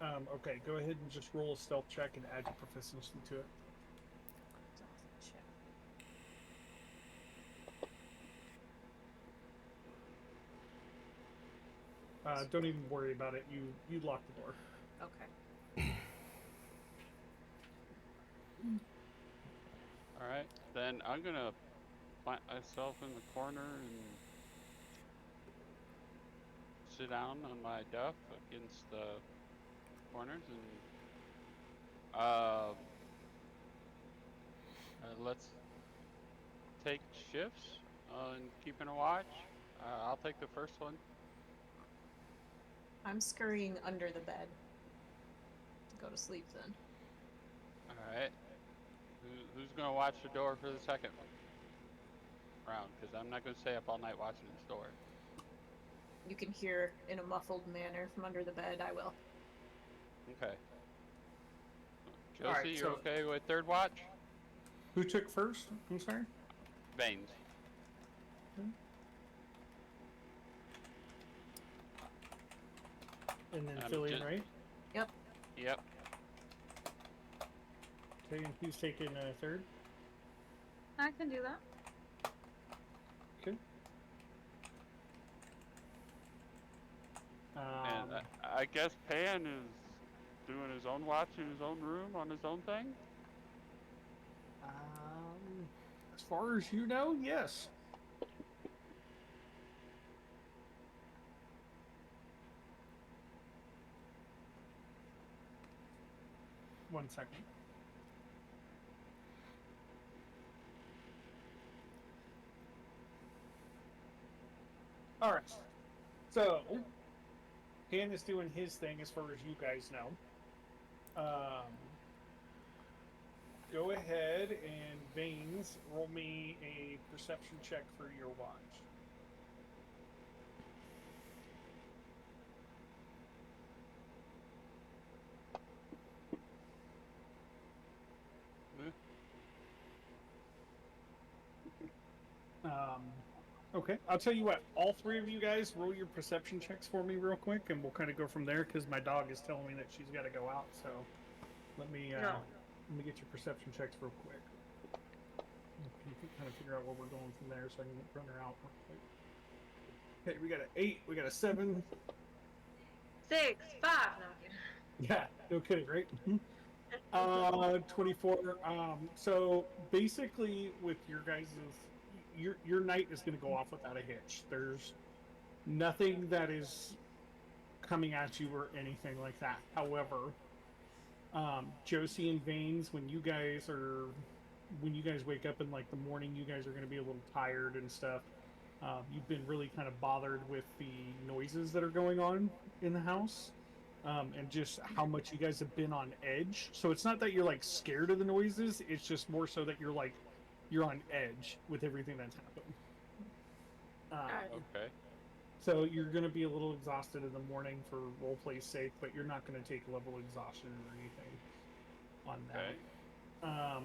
Okay, go ahead and just roll a stealth check and add your proficiency to it. Check. Don't even worry about it. You lock the door. Okay. All right. Then I'm gonna plant myself in the corner and sit down on my duff against the corners and let's take shifts and keeping a watch. I'll take the first one. I'm scurrying under the bed to go to sleep then. All right. Who's gonna watch the door for the second round? Because I'm not gonna stay up all night watching this door. You can hear in a muffled manner from under the bed. I will. Okay. Josie, Alright, you so- okay with third watch? Who took first? I'm sorry. Veins. And then I'm fill in, just- right? Yep. Yep. Okay, and who's taking third? I can do that. Okay. And I guess Pan is doing his own watch in his own room on his own thing? As far as you know, yes. One second. All right. So, Han is doing his thing as far as you guys know. Go ahead and Veins, roll me a perception check for your watch. Okay, I'll tell you what. All three of you guys roll your perception checks for me real quick, and we'll kind of go from there. Because my dog is telling me that she's got to go out. So let me get your perception checks real quick. Kind of figure out where we're going from there, so I can run her out real quick. Okay, we got an 8. We got a 7. 6, 5. No, I'm kidding. Yeah, no kidding, right? 24. So basically, with your guys' your night is going to go off without a hitch. There's nothing that is coming at you or anything like that. However, Josie and Veins, when you guys wake up in like the morning, you guys are going to be a little tired and stuff. You've been really kind of bothered with the noises that are going on in the house. And just how much you guys have been on edge. So it's not that you're like scared of the noises, it's just more so that you're on edge with everything that's happened. Okay. So you're going to be a little exhausted in the morning for roleplay's sake, but you're not going to take level exhaustion or anything on that. Okay.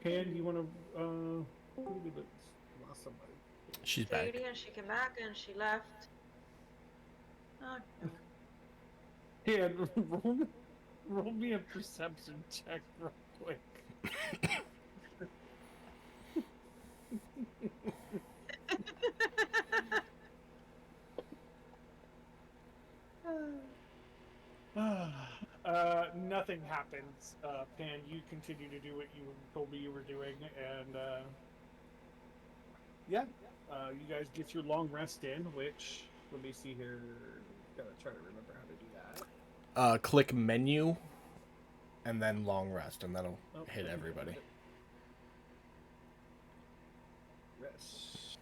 Pan, do you want to? Who did it? Lost somebody. She's back. lady and she came back and she left. Oh no. Yeah, roll me a perception check real quick. Nothing happens. Pan, you continue to do what you told me you were doing, and yeah, you guys get your long rest in. Which, let me see here. Gotta try to remember how to do that. Click menu, and then long rest, and that'll Oh, hit everybody. Rest.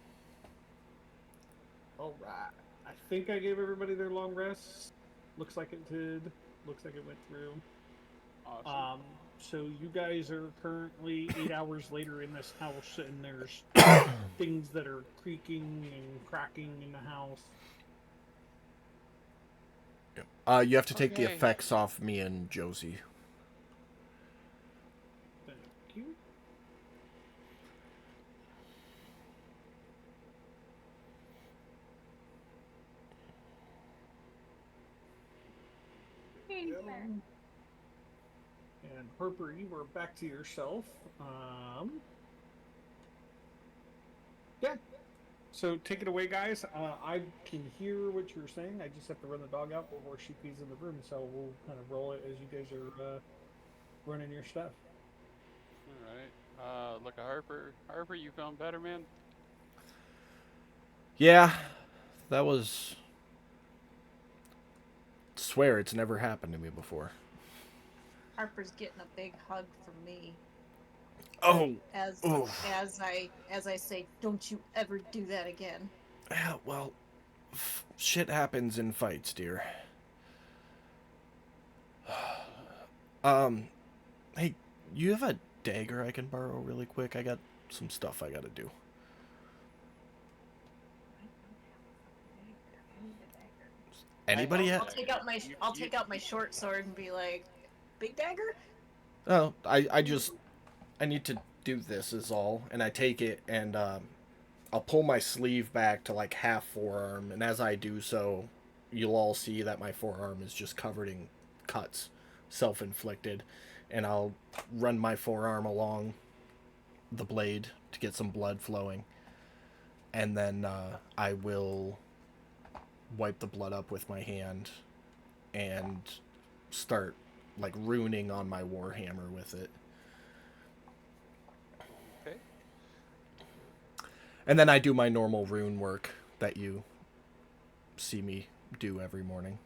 All right. I think I gave everybody their long rest. Looks like it did. Looks like it went through. Awesome. So you guys are currently 8 hours later in this house, and there's things that are creaking and cracking in the house. You have to take the Okay. effects off me and Josie. Thank you. And Harper, you were back to yourself. Yeah. So take it away, guys. I can hear what you're saying. I just have to run the dog out before she pees in the room. So we'll kind of roll it as you guys are running your stuff. All right. Look at Harper. Harper, you feeling better, man? Yeah, that was... Swear it's never happened to me before. Harper's getting a big hug from me. Oh, As I say, don't you ever do that again. yeah, well, shit happens in fights, dear. Hey, you have a dagger I can borrow really quick? I got some stuff I gotta do. Anybody have yet? I'll take out my short sword and be like, big dagger? Oh, I need to do this is all. And I take it and I'll pull my sleeve back to like half forearm. And as I do so, you'll all see that my forearm is just covered in cuts, self-inflicted. And I'll run my forearm along the blade to get some blood flowing. And then I will wipe the blood up with my hand and start like runing on my warhammer with it. Okay. And then I do my normal rune work that you see me do every morning.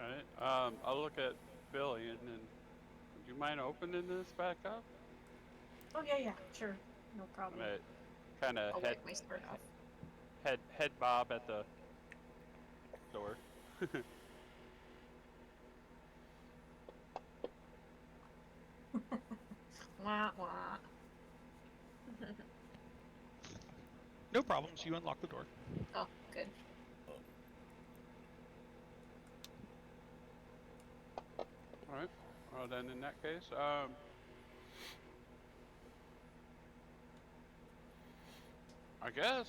All right. I'll look at Billy and then. Would you mind opening this back up? Oh yeah, sure. No I'm problem. gonna kind of I'll wipe my skirt off. head bob at the door. Wah, wah. No problems. You unlock the door. Oh, good. All right. Well then, in that case, I guess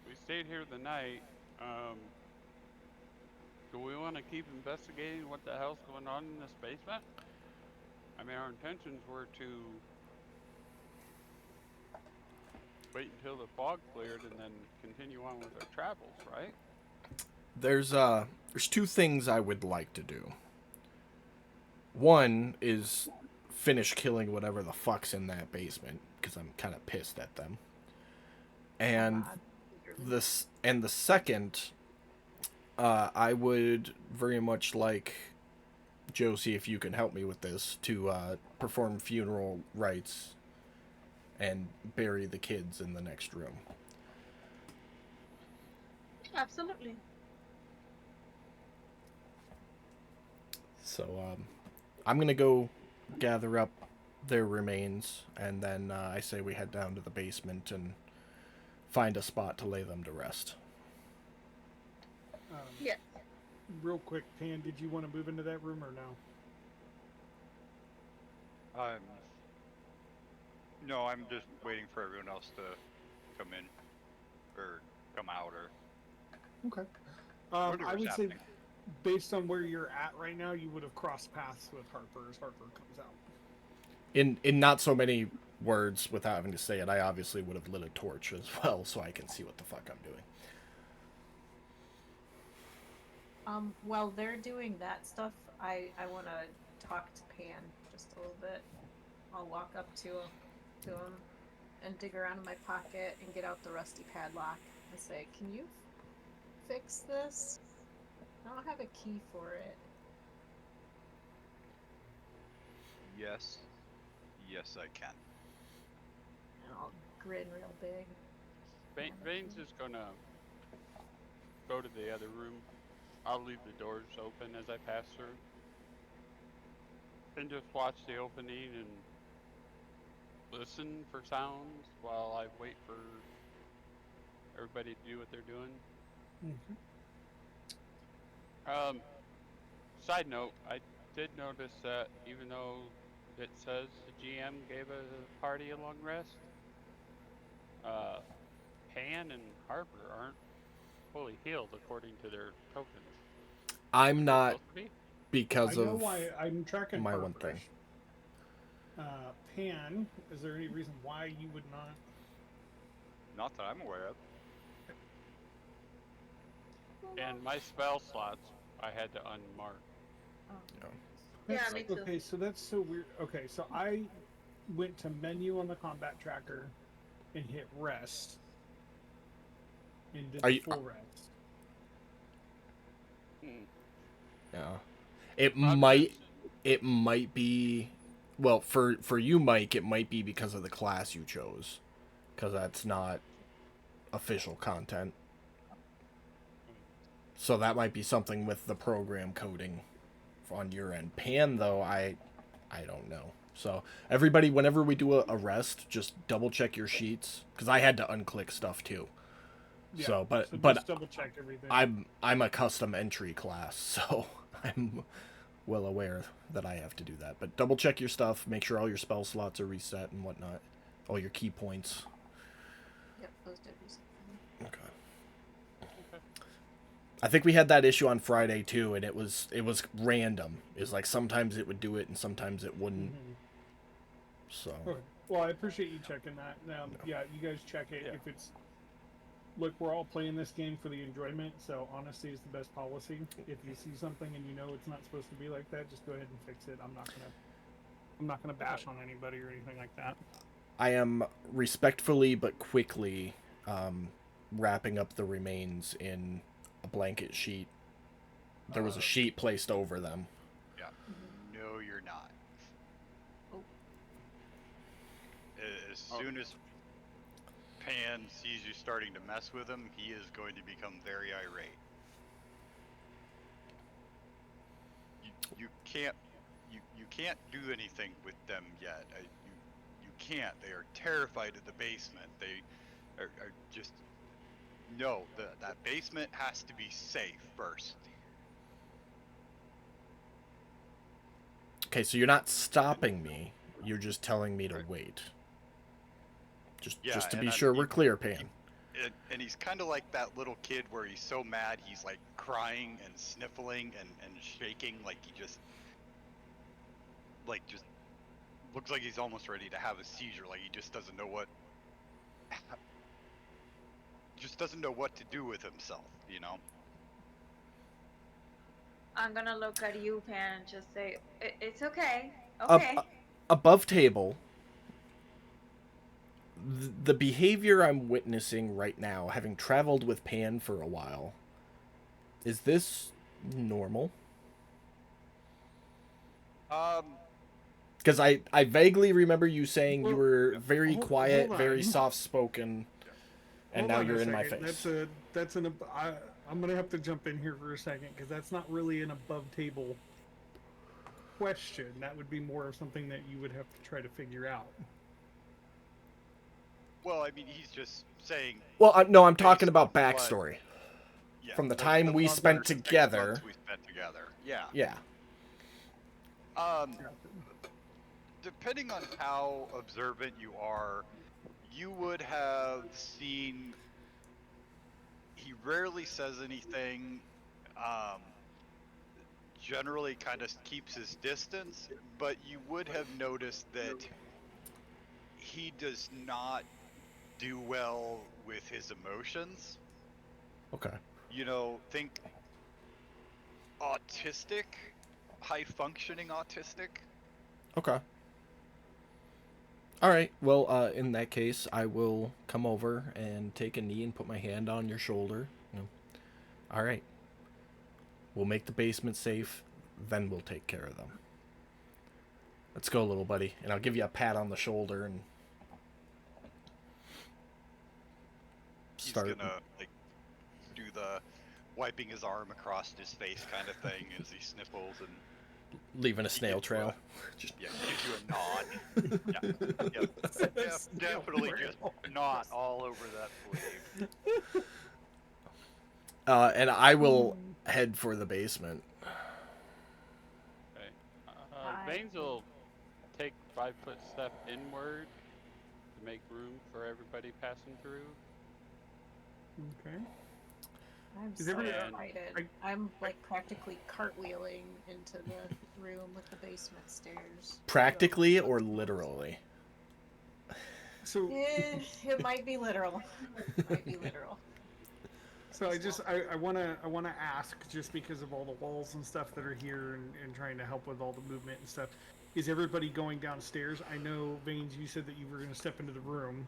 we stayed here the night. Do we want to keep investigating what the hell's going on in this basement? I mean, our intentions were to wait until the fog cleared and then continue on with our travels, right? There's two things I would like to do. One is finish killing whatever the fuck's in that basement because I'm kind of pissed at them. And the second, I would very much like Josie, if you can help me with this, to perform funeral rites and bury the kids in the next room. Absolutely. So I'm gonna go gather up their remains, and then I say we head down to the basement and find a spot to lay them to rest. Yeah. Real quick, Pan, did you want to move into that room or no? No, I'm just waiting for everyone else to come in or come out or Okay. I whatever's would say, happening. based on where you're at right now, you would have crossed paths with Harper as Harper comes out. In not so many words, without having to say it, I obviously would have lit a torch as well, so I can see what the fuck I'm doing. While they're doing that stuff, I want to talk to Pan just a little bit. I'll walk up to him and dig around in my pocket and get out the rusty padlock and say, "Can you fix this? I don't have a key for it." Yes. Yes, I can. And I'll grin real big. Vane's is gonna go to the other room. I'll leave the doors open as I pass through. And just watch the opening and listen for sounds while I wait for everybody to do what they're doing. Side note, I did notice that even though it says the GM gave a party a long rest, Pan and Harper aren't fully healed according to their tokens. I'm They're not supposed to be. because I know of why I'm tracking my Harper. one thing. Pan, is there any reason why you would not? Not that I'm aware of. And my spell slots, I had to unmark. Yeah, That's- me too. Okay, so that's so weird. Okay, so I went to menu on the combat tracker and hit rest and did Are the you- full rest. Yeah. It I'm might just- it might be well for you, Mike, it might be because of the class you chose. Because that's not official content. So that might be something with the program coding on your end. Pan though, I don't know. So everybody, whenever we do a rest, just double check your sheets because I had to unclick stuff too. Yeah, So, but just double check everything. I'm a custom entry class, so I'm well aware that I have to do that. But double check your stuff, make sure all your spell slots are reset and whatnot, all your key points. Yep, those did reset. Okay. I think we had that issue on Friday too, and it was random. It's like sometimes it would do it and sometimes it wouldn't. Mhm. So. Okay. Well, I appreciate you checking that. Yeah, you guys check it Yeah. if it's. Look, we're all playing this game for the enjoyment, so honesty is the best policy. If you see something and you know it's not supposed to be like that, just go ahead and fix it. I'm not gonna bash on anybody or anything like that. I am respectfully but quickly wrapping up the remains in a blanket sheet. There was a sheet placed over them. Yeah. No, you're not. Oh. As soon as Pan sees you starting to mess with him, he is going to become very irate. You can't do anything with them yet. You can't. They are terrified of the basement. They are just no. That basement has to be safe first. Okay, so you're not stopping me. You're just telling me to Right. wait. Just Yeah, to and be I'm- sure we're clear, Pan. And he's kind of like that little kid where he's so mad he's like crying and sniffling and shaking, like he just looks like he's almost ready to have a seizure, like he just doesn't know what to do with himself, you know. I'm gonna look at you, Pan, and just say, "It's okay. Up, Okay." above table, the behavior I'm witnessing right now, having traveled with Pan for a while, is this normal? Because I vaguely remember you saying you Well, were very hold quiet, on. very soft-spoken, and Hold now on you're a in my second. face. I'm gonna have to jump in here for a second because that's not really an above table question. That would be more of something that you would have to try to figure out. Well, I mean, he's just saying. Well, no, I'm based talking about on what- backstory. Yeah, From the time we month spent or 6 together. months we spent together. Yeah. Yeah. depending on how observant you are, you would have seen he rarely says anything. Um, Generally, kind of keeps his distance, but you would have noticed that he does not do well with his emotions. Okay. You know, think autistic, high functioning autistic. Okay. All right. Well, in that case, I will come over and take a knee and put my hand on your shoulder. All right. We'll make the basement safe, then we'll take care of them. Let's go, little buddy. And I'll give you a pat on the shoulder and He's start. gonna like do the wiping his arm across his face kind of thing as he sniffles and Leaving a he snail gives you trail. Just gives you a nod. Yeah, definitely just not all over that sleeve. And I will head for the basement. Okay. I- Veins will take 5-foot step inward to make room for everybody passing through. Okay. I'm Is so everybody- excited. I'm like practically cartwheeling into the room with the basement stairs. Practically or literally? So, It might be literal. Might be literal. so I wanna ask, just because of all the walls and stuff that are here and trying to help with all the movement and stuff. Is everybody going downstairs? I know, Veins, you said that you were gonna step into the room.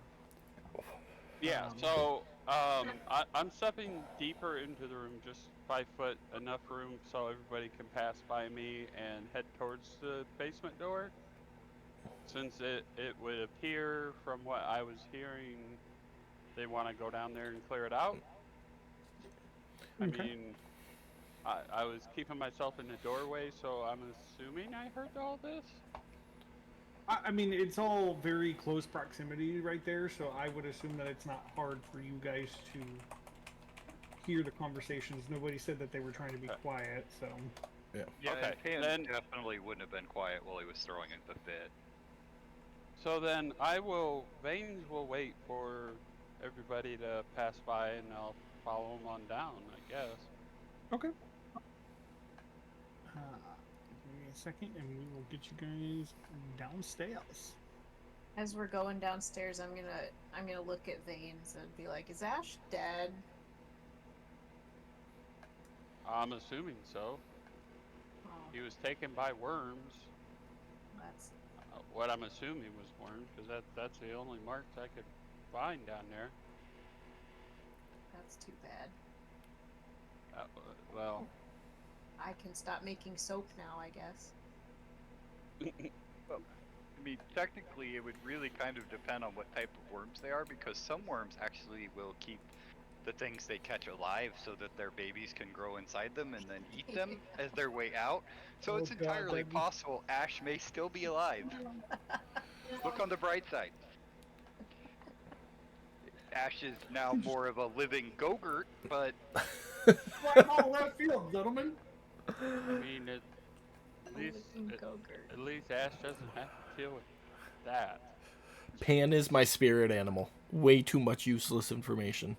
Yeah, so I'm stepping deeper into the room, just 5 foot, enough room so everybody can pass by me and head towards the basement door. Since it would appear from what I was hearing, they want to go down there and clear it out. I Okay. mean, I was keeping myself in the doorway, so I'm assuming I heard all this. I mean, it's all very close proximity right there, so I would assume that it's not hard for you guys to hear the conversations. Nobody said that they were trying to be quiet, so. Yeah, Okay, and then- definitely wouldn't have been quiet while he was throwing it the fit. So then Veins will wait for everybody to pass by and I'll follow them on down, I guess. Okay. Give me a second, and we will get you guys downstairs. As we're going downstairs, I'm gonna look at Veins and be like, "Is Ash dead?" I'm assuming so. Oh, He was taken by worms. that's What I'm assuming was worms, because that's the only marks I could find down there. too bad. Well, I can stop making soap now, I guess. Well, I mean, technically, it would really kind of depend on what type of worms they are, because some worms actually will keep the things they catch alive so that their babies can grow inside them and then eat them as their way out. So Oh, it's God, entirely that'd be- possible Ash may still be alive. Look on the bright side. Ash is now more of a living Go-Gurt, but Right on left field, gentlemen. I mean, at least Ash doesn't have to deal with that. Pan is my spirit animal. Way too much useless information.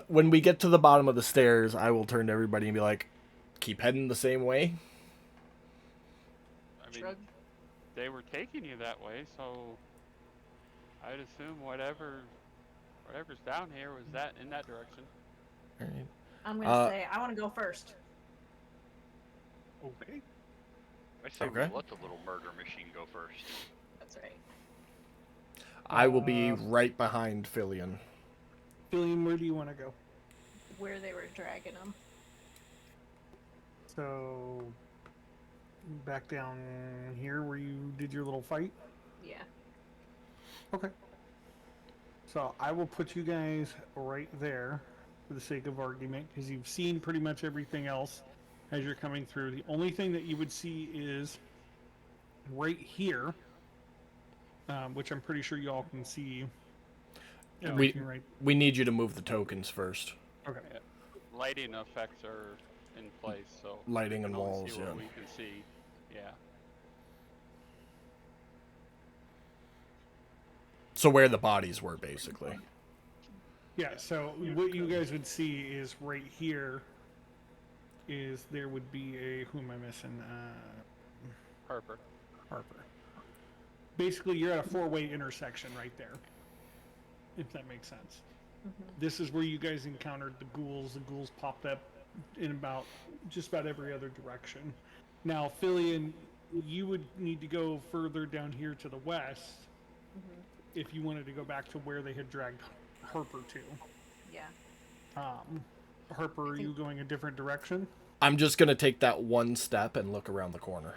When we get to the bottom of the stairs, I will turn to everybody and be like, keep heading the same way. I mean, Shrug. they were taking you that way, so I'd assume whatever's down here was that in that direction. All right. I'm gonna say I want to go first. Okay. I say Okay. we let the little murder machine go first. That's right. I will be right behind Fillion. Billion, where do you want to go? Where they were dragging him. So, back down here where you did your little fight? Yeah. Okay. So, I will put you guys right there for the sake of argument, because you've seen pretty much everything else as you're coming through. The only thing that you would see is right here, which I'm pretty sure you all can see. Everything right. We need you to move the tokens first. Okay. Lighting effects are in place, so Lighting we and can only walls, see what yeah. we can see. Yeah. So where the bodies were, basically. Yeah, so what you guys would see is right here is there would be a, who am I missing? Harper. Harper. Basically, you're at a four-way intersection right there, if that makes sense. This is where you guys encountered the ghouls. The ghouls popped up in just about every other direction. Now, Fillion, you would need to go further down here to the west if you wanted to go back to where they had dragged Harper to. Yeah. Harper, are you going a different direction? I'm just going to take that one step and look around the corner.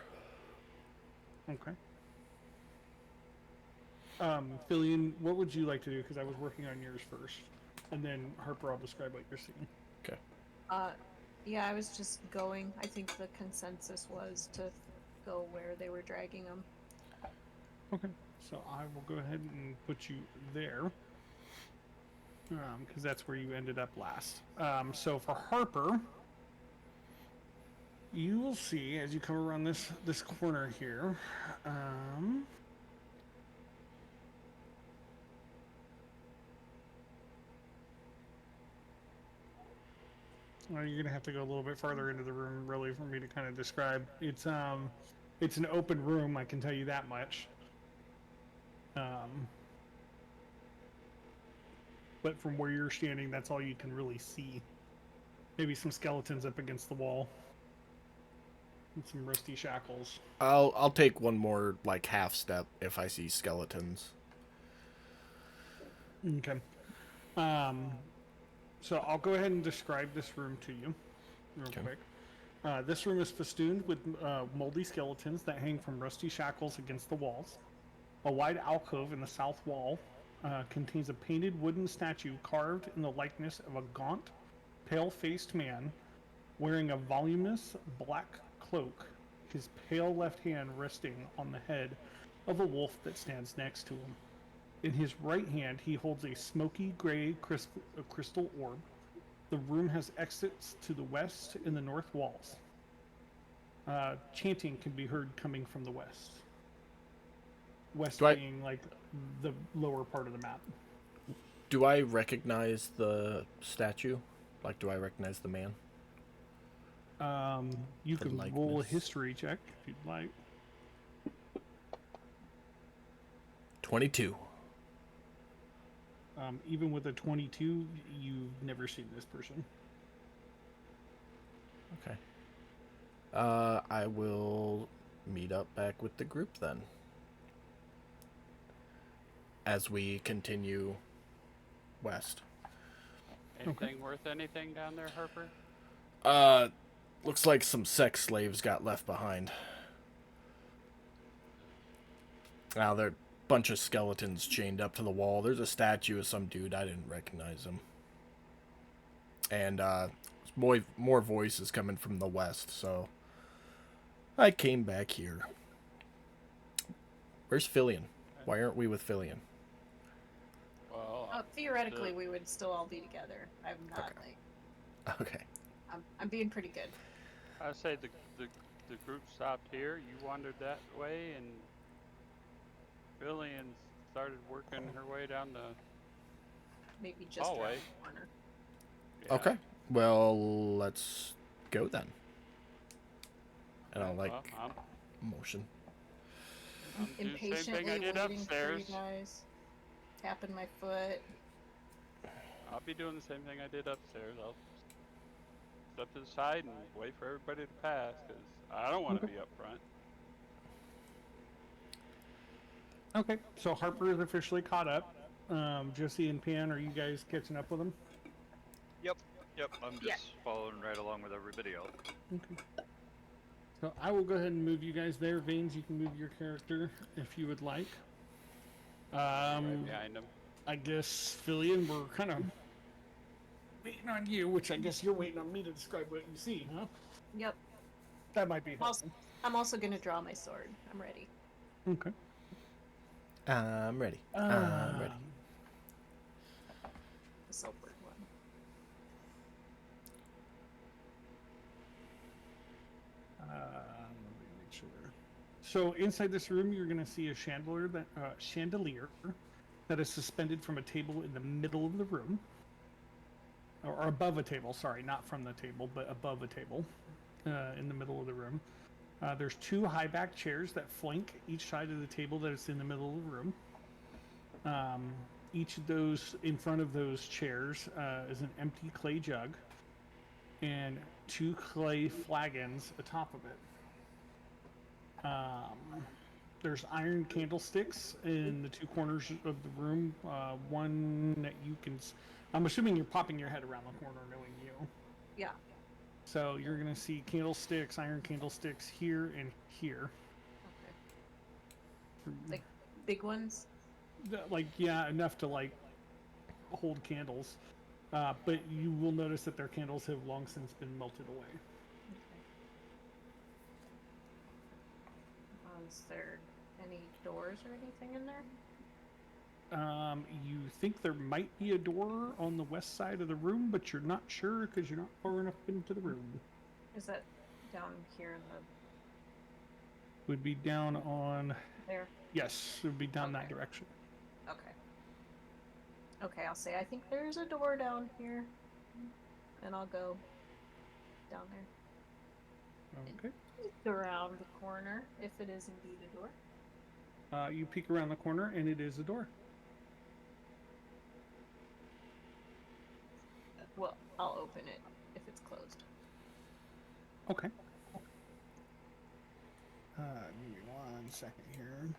Okay. Fillion, what would you like to do? Because I was working on yours first. And then Harper, I'll describe what you're seeing. Okay. Yeah, I was just going. I think the consensus was to go where they were dragging them. Okay. So I will go ahead and put you there. Because that's where you ended up last. So for Harper, you will see as you come around this corner here. Well, you're gonna have to go a little bit farther into the room, really, for me to kind of describe. It's an open room, I can tell you that much. But from where you're standing, that's all you can really see. Maybe some skeletons up against the wall. And some rusty shackles. I'll take one more like half step if I see skeletons. Okay. So I'll go ahead and describe this room to you real quick. This room is festooned with moldy skeletons that hang from rusty shackles against the walls. A wide alcove in the south wall contains a painted wooden statue carved in the likeness of a gaunt, pale-faced man wearing a voluminous black cloak, his pale left hand resting on the head of a wolf that stands next to him. In his right hand, he holds a smoky gray crystal orb. The room has exits to the west and the north walls. Chanting can be heard coming from the west. West being like the lower part of the map. Do I recognize the statue? Like, do I recognize the man? You can roll a history check if you'd like. 22. Even with a 22, you've never seen this person. Okay. I will meet up back with the group then. As we continue west. Anything worth anything down there, Harper? Looks like some sex slaves got left behind. Now they're a bunch of skeletons chained up to the wall. There's a statue of some dude. I didn't recognize him. And more voices coming from the west, so I came back here. Where's Fillion? Why aren't we with Fillion? Well, theoretically, we would still all be together. I'm not Okay. I'm being pretty good. I say the group stopped here. You wandered that way, and Fillion started working her way down the maybe just around hallway. the corner. Yeah. Okay. Well, let's go then. And I'll motion. I'm do the same thing I Impatiently did waiting for upstairs. you guys. Tapping my foot. I'll be doing the same thing I did upstairs. I'll step to the side and wait for everybody to pass, because I don't want to be up front. Okay, so Harper is officially caught up. Josie and Pan, are you guys catching up with him? Yep, I'm just following right along with everybody else. Okay. So I will go ahead and move you guys there. Veins, you can move your character if you would like. Right behind him. I guess, Fillion, we're kind of waiting on you, which I guess you're waiting on me to describe what you see, huh? Yep. That might be helpful. I'm also gonna draw my sword. I'm ready. Okay. I'm ready. I'm ready. The silver one. Let me make sure. So inside this room, you're going to see a chandelier that is suspended from a table in the middle of the room, or above a table. Sorry, not from the table, but above a table in the middle of the room. There's 2 high-back chairs that flank each side of the table that is in the middle of the room. Each of those, in front of those chairs, is an empty clay jug and 2 clay flagons atop of it. There's iron candlesticks in the 2 corners of the room. One that you can... I'm assuming you're popping your head around the corner knowing you. Yeah. So you're going to see candlesticks, iron candlesticks here and here. Okay. Like big ones? Like, yeah, enough to, like, hold candles. But you will notice that their candles have long since been melted away. Okay. Is there any doors or anything in there? You think there might be a door on the west side of the room, but you're not sure because you're not far enough into the room. Is that down here in the... Would be down on... there? Yes, it would be down that Okay. direction. Okay. Okay, I'll say I think there's a door down here. And I'll go down there. Okay. Peek around the corner, if it is indeed a door. You peek around the corner, and it is a door. Well, I'll open it if it's closed. Okay. Give me 1 second here.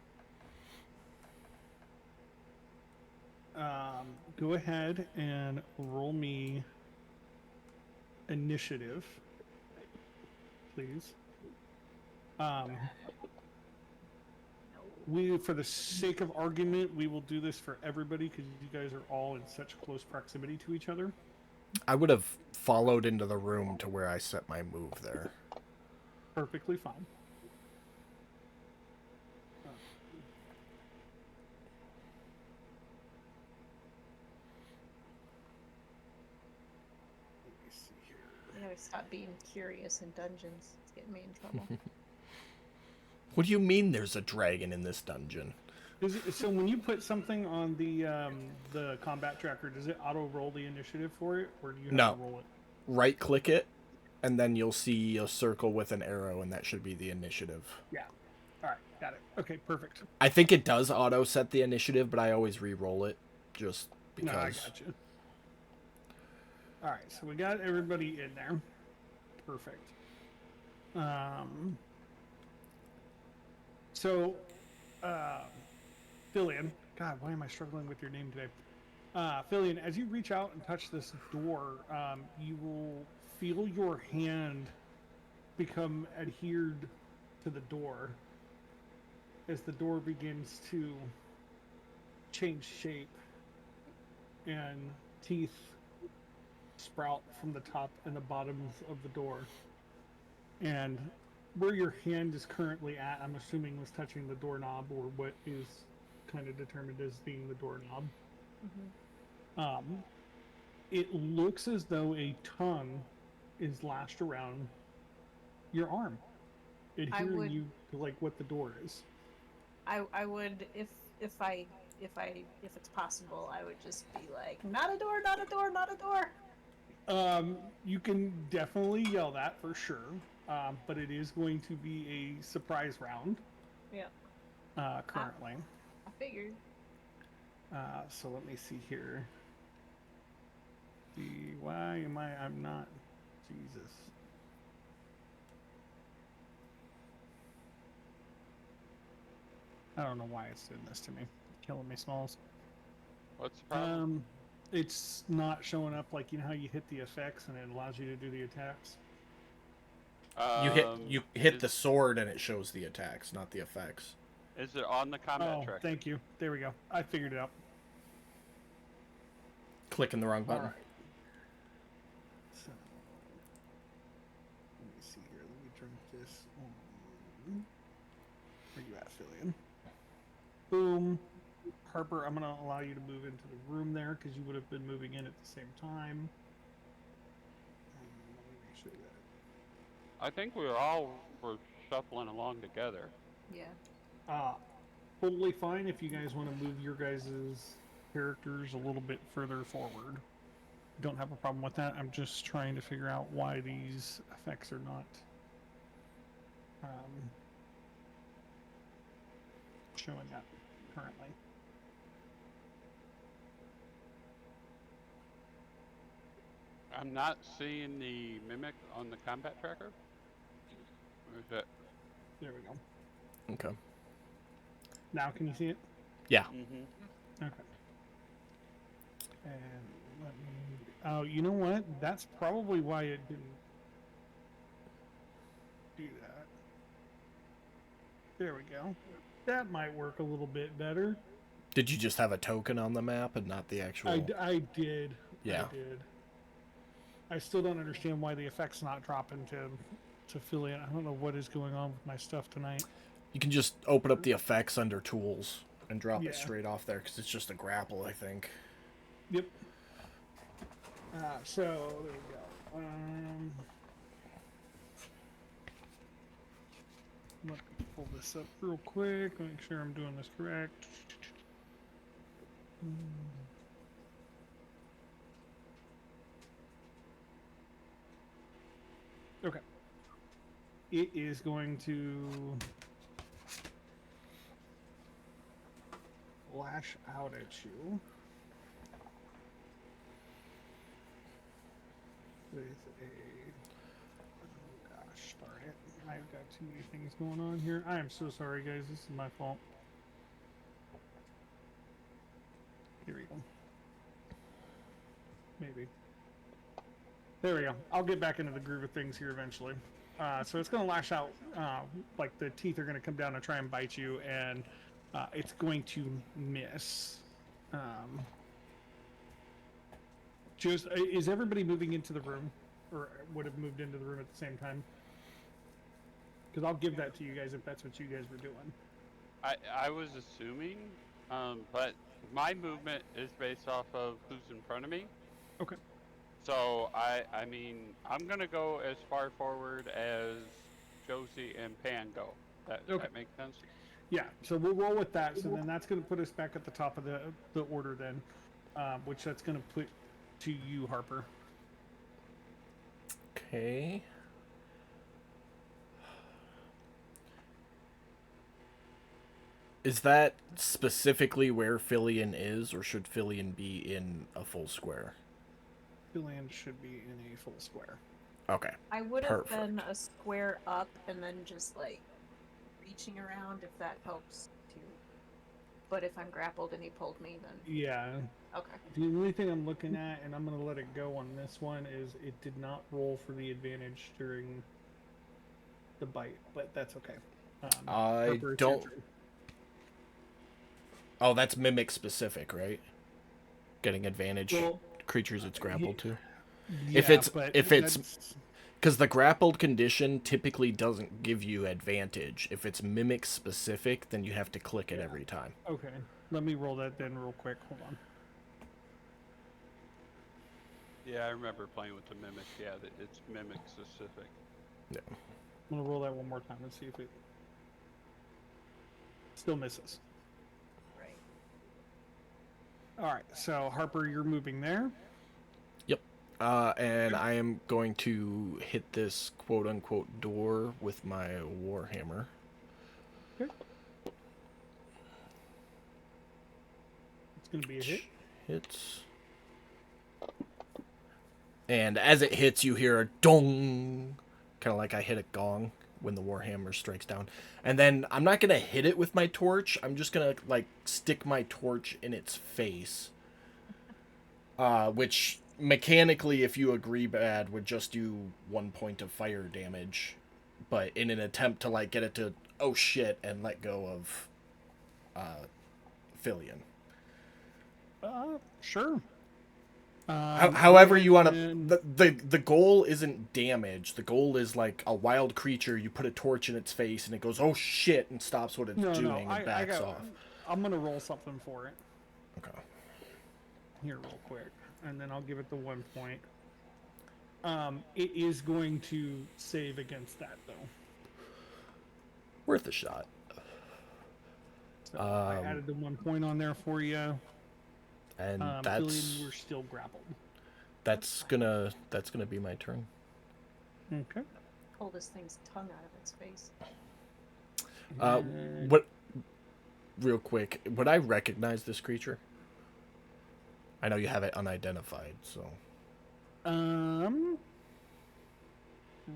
Go ahead and roll me initiative, please. For the sake of argument, we will do this for everybody because you guys are all in such close proximity to each other. I would have followed into the room to where I set my move there. Perfectly fine. Let me see here. I gotta stop being curious in dungeons. It's getting me in trouble. What do you mean there's a dragon in this dungeon? So when you put something on the combat tracker, does it auto roll the initiative for it, or do you have to roll it? Right click it, and then you'll see a circle with an arrow, and that should be the initiative. Yeah. All right, got it. Okay, perfect. I think it does auto set the initiative, but I always re-roll it just because. No, I got you. All right, so we got everybody in there. Perfect. So, Fillion, God, why am I struggling with your name today? Fillion, as you reach out and touch this door, you will feel your hand become adhered to the door as the door begins to change shape and teeth sprout from the top and the bottoms of the door. And where your hand is currently at, I'm assuming was touching the doorknob, or what is kind of determined as being the doorknob. Mm-hmm. It looks as though a tongue is lashed around your arm, adhering you to like what the door is. I would, if it's possible, I would just be like, not a door, not a door, not a door. You can definitely yell that for sure, but it is going to be a surprise round. Yeah. Currently. I figured. So let me see here. Why am I'm not... Jesus. I don't know why it's doing this to me. Killing me, Smalls. What's the problem? It's not showing up like, you know how you hit the effects and it allows you to do the attacks? You hit the sword and it shows the attacks, not the effects. Is it on the combat tracker? Thank you. There we go. I figured it out. Clicking the wrong button. All right. So, let me see here. Let me drink this on. Where you at, Fillion? Boom. Harper, I'm going to allow you to move into the room there because you would have been moving in at the same time. Let me make sure that. I think we all were shuffling along together. Yeah. Totally fine if you guys want to move your guys' characters a little bit further forward. Don't have a problem with that. I'm just trying to figure out why these effects are not showing up currently. I'm not seeing the mimic on the combat tracker. Or is it? There we go. Okay. Now can you see it? Yeah. Mm-hmm. Okay. And let me. Oh, you know what? That's probably why it didn't do that. There we go. That might work a little bit better. Did you just have a token on the map and not the actual? I did. Yeah. I did. I still don't understand why the effect's not dropping to affiliate. I don't know what is going on with my stuff tonight. You can just open up the effects under tools and drop Yeah. it straight off there because it's just a grapple, I think. Yep. So there we go. Let me pull this up real quick. Make sure I'm doing this correct. Okay. It is going to lash out at you with a. Oh gosh, darn it. I've got too many things going on here. I am so sorry, guys. This is my fault. Here we go. Maybe. There we go. I'll get back into the groove of things here eventually. So it's going to lash out, like the teeth are going to come down and try and bite you, and it's going to miss. Just is everybody moving into the room, or would have moved into the room at the same time? Because I'll give that to you guys if that's what you guys were doing. I was assuming, but my movement is based off of who's in front of me. Okay. So I mean, I'm gonna go as far forward as Josie and Pan go. That makes sense. Yeah. So we'll roll with that. So then that's going to put us back at the top of the order then, which that's going to put to you, Harper. Okay. Is that specifically where Fillion is, or should Fillion be in a full square? Fillion should be in a full square. Okay. I would have been a square up and then just like reaching around if that helps too. But if I'm grappled and he pulled me, then yeah. Okay. The only thing I'm looking at, and I'm going to let it go on this one, is it did not roll for the advantage during the bite, but that's okay. I Harper, don't. Oh, that's mimic specific, right? Getting advantage creatures it's grappled to. Yeah, if it's because the grappled condition typically doesn't give you advantage. If it's mimic specific, then you have to click it every time. Okay, let me roll that then real quick. Hold on. Yeah, I remember playing with the mimic. Yeah, it's mimic specific. Yeah. I'm gonna roll that one more time and see if it still misses. Right. All right, so Harper, you're moving there. Yep. And I am going to hit this quote-unquote door with my warhammer. Okay. It's gonna be a hit. Hits. And as it hits, you hear a dong, kind of like I hit a gong when the warhammer strikes down. And then I'm not gonna hit it with my torch. I'm just gonna like stick my torch in its face, which mechanically, if you agree, bad, would just do 1 point of fire damage. But in an attempt to like get it to oh shit and let go of Fillion. Sure. However you want to, the goal isn't damage. The goal is like a wild creature. You put a torch in its face and it goes, oh shit, and stops what it's doing and backs off. I'm gonna roll something for it. Okay. Here, real quick, and then I'll give it the 1 point. It is going to save against that though. Worth a shot. So I added the 1 point on there for you. And Fillion, you were still grappled. that's gonna be my turn. Okay. Pull this thing's tongue out of its face. What? Real quick, would I recognize this creature? I know you have it unidentified, so.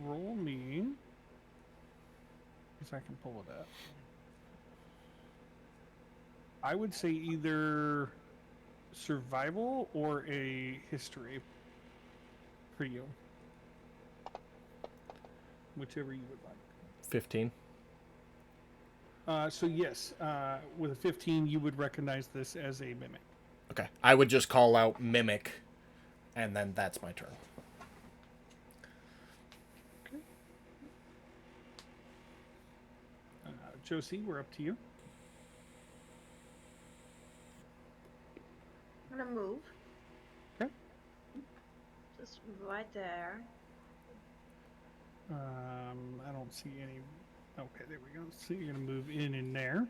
Roll me. If I can pull it up. I would say either survival or a history for you. Whichever you would like. 15. So yes, with a 15, you would recognize this as a mimic. Okay. I would just call out mimic, and then that's my turn. Okay. Josie, we're up to you. I'm gonna move. Okay. Just right there. I don't see any. Okay, there we go. So you're gonna move in there.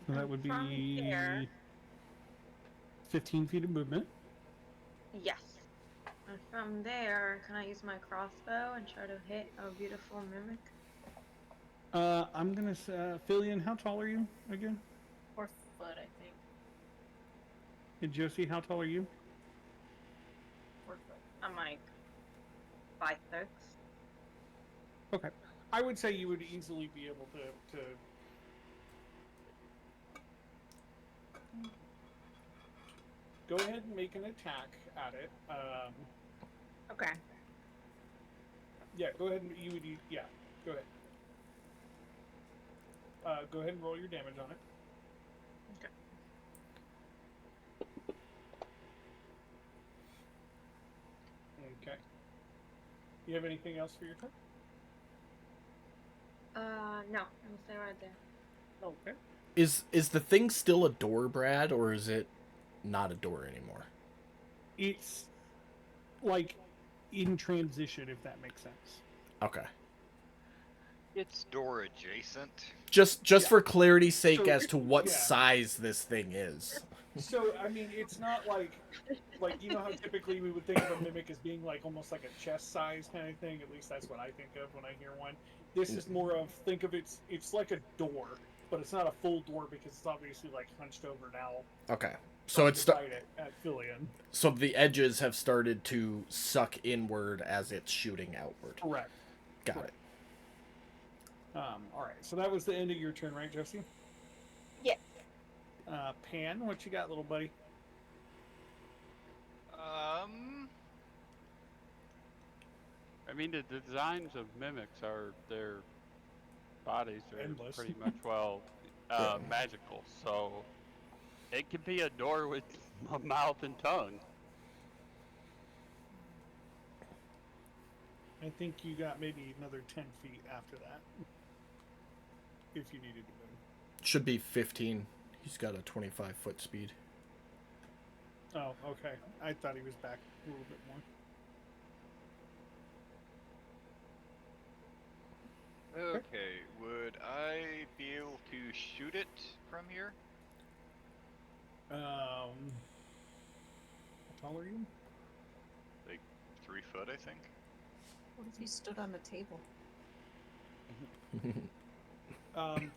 So that would From be here. 15 feet of movement. Yes. And from there, can I use my crossbow and try to hit a beautiful mimic? I'm gonna say, Fillion, how tall are you again? 4 foot, I think. And Josie, how tall are you? 4 foot. I'm like 5'6". Okay. I would say you would easily be able to go ahead and make an attack at it. Okay. Yeah, go ahead and yeah, go ahead. Go ahead and roll your damage on it. Okay. Okay. You have anything else for your turn? No. I'm gonna stay right there. Okay. Is the thing still a door, Brad, or is it not a door anymore? It's like in transition, if that makes sense. Okay. It's door adjacent. Just Yeah. for clarity's sake So, as to what yeah. size this thing is. So, I mean, it's not like you know how typically we would think of a mimic as being like almost like a chest size kind of thing. At least that's what I think of when I hear one. This is more of, think of it's like a door, but it's not a full door because it's obviously like hunched over now. Okay. So it's beside it at Fillion. so the edges have started to suck inward as it's shooting outward. Correct. Got Correct. it. All right. So that was the end of your turn, right, Josie? Yes. Pan, what you got, little buddy? I mean, the designs of mimics are their bodies are Endless. pretty much magical. So it could be a door with a mouth and tongue. I think you got maybe another 10 feet after that, if you needed to move. Should be 15. He's got a 25-foot speed. Oh, okay. I thought he was back a little bit more. Okay, would I be able to shoot it from here? How tall are you? Like 3 foot, I think. What if you stood on the table?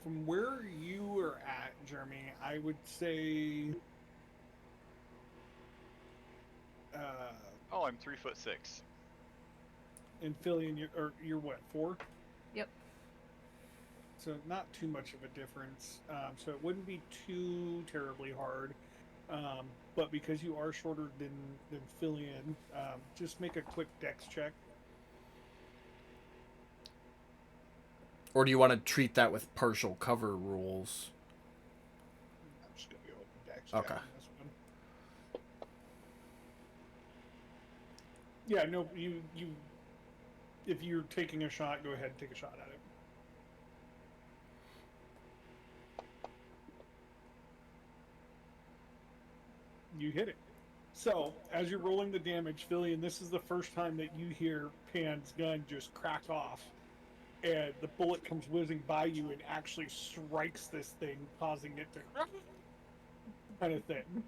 From where you are at, Jeremy, I would say. Oh, I'm 3'6". In Fillion, you're what, 4? Yep. So not too much of a difference. So it wouldn't be too terribly hard. But because you are shorter than Fillion, just make a quick dex check. Or do you want to treat that with partial cover rules? I'm just gonna go with dex check Okay. on this one. Yeah, no, you. If you're taking a shot, go ahead and take a shot at it. You hit it. So, as you're rolling the damage, Fillion, this is the first time that you hear Pan's gun just crack off. and the bullet comes whizzing by you and actually strikes this thing, causing it to kind of thing.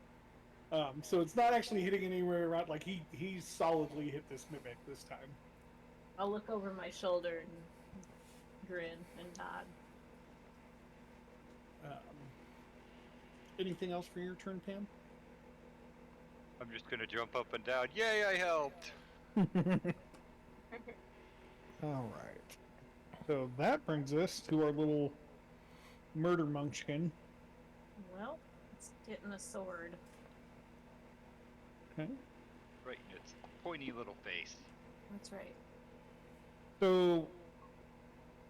So it's not actually hitting anywhere around. Like he solidly hit this mimic this time. I'll look over my shoulder and grin and nod. Anything else for your turn, Pam? I'm just gonna jump up and down. Yay, I helped! All right. So that brings us to our little murder munchkin. Well, it's getting a sword. Okay. Right in its pointy little face. That's right. So,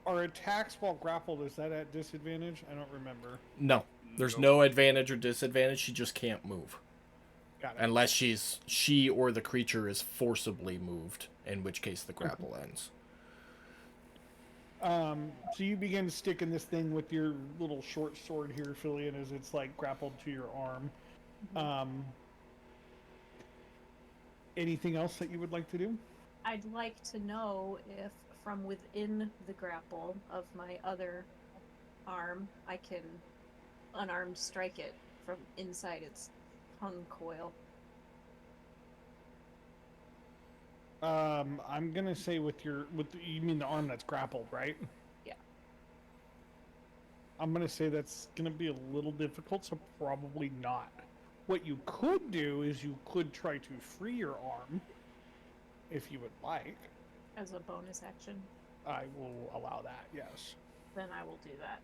our attacks while grappled, is that at disadvantage? I don't remember. No, there's Nope. no advantage or disadvantage. She just can't move. Got it. Unless she or the creature is forcibly moved, in which case the grapple ends. So you begin sticking this thing with your little short sword here, Fillion, as it's like grappled to your arm. Anything else that you would like to do? I'd like to know if from within the grapple of my other arm, I can unarmed strike it from inside its tongue coil. I'm gonna say you mean the arm that's grappled, right? Yeah. I'm gonna say that's gonna be a little difficult, so probably not. What you could do is you could try to free your arm, if you would like. As a bonus action, I will allow that, yes. then I will do that.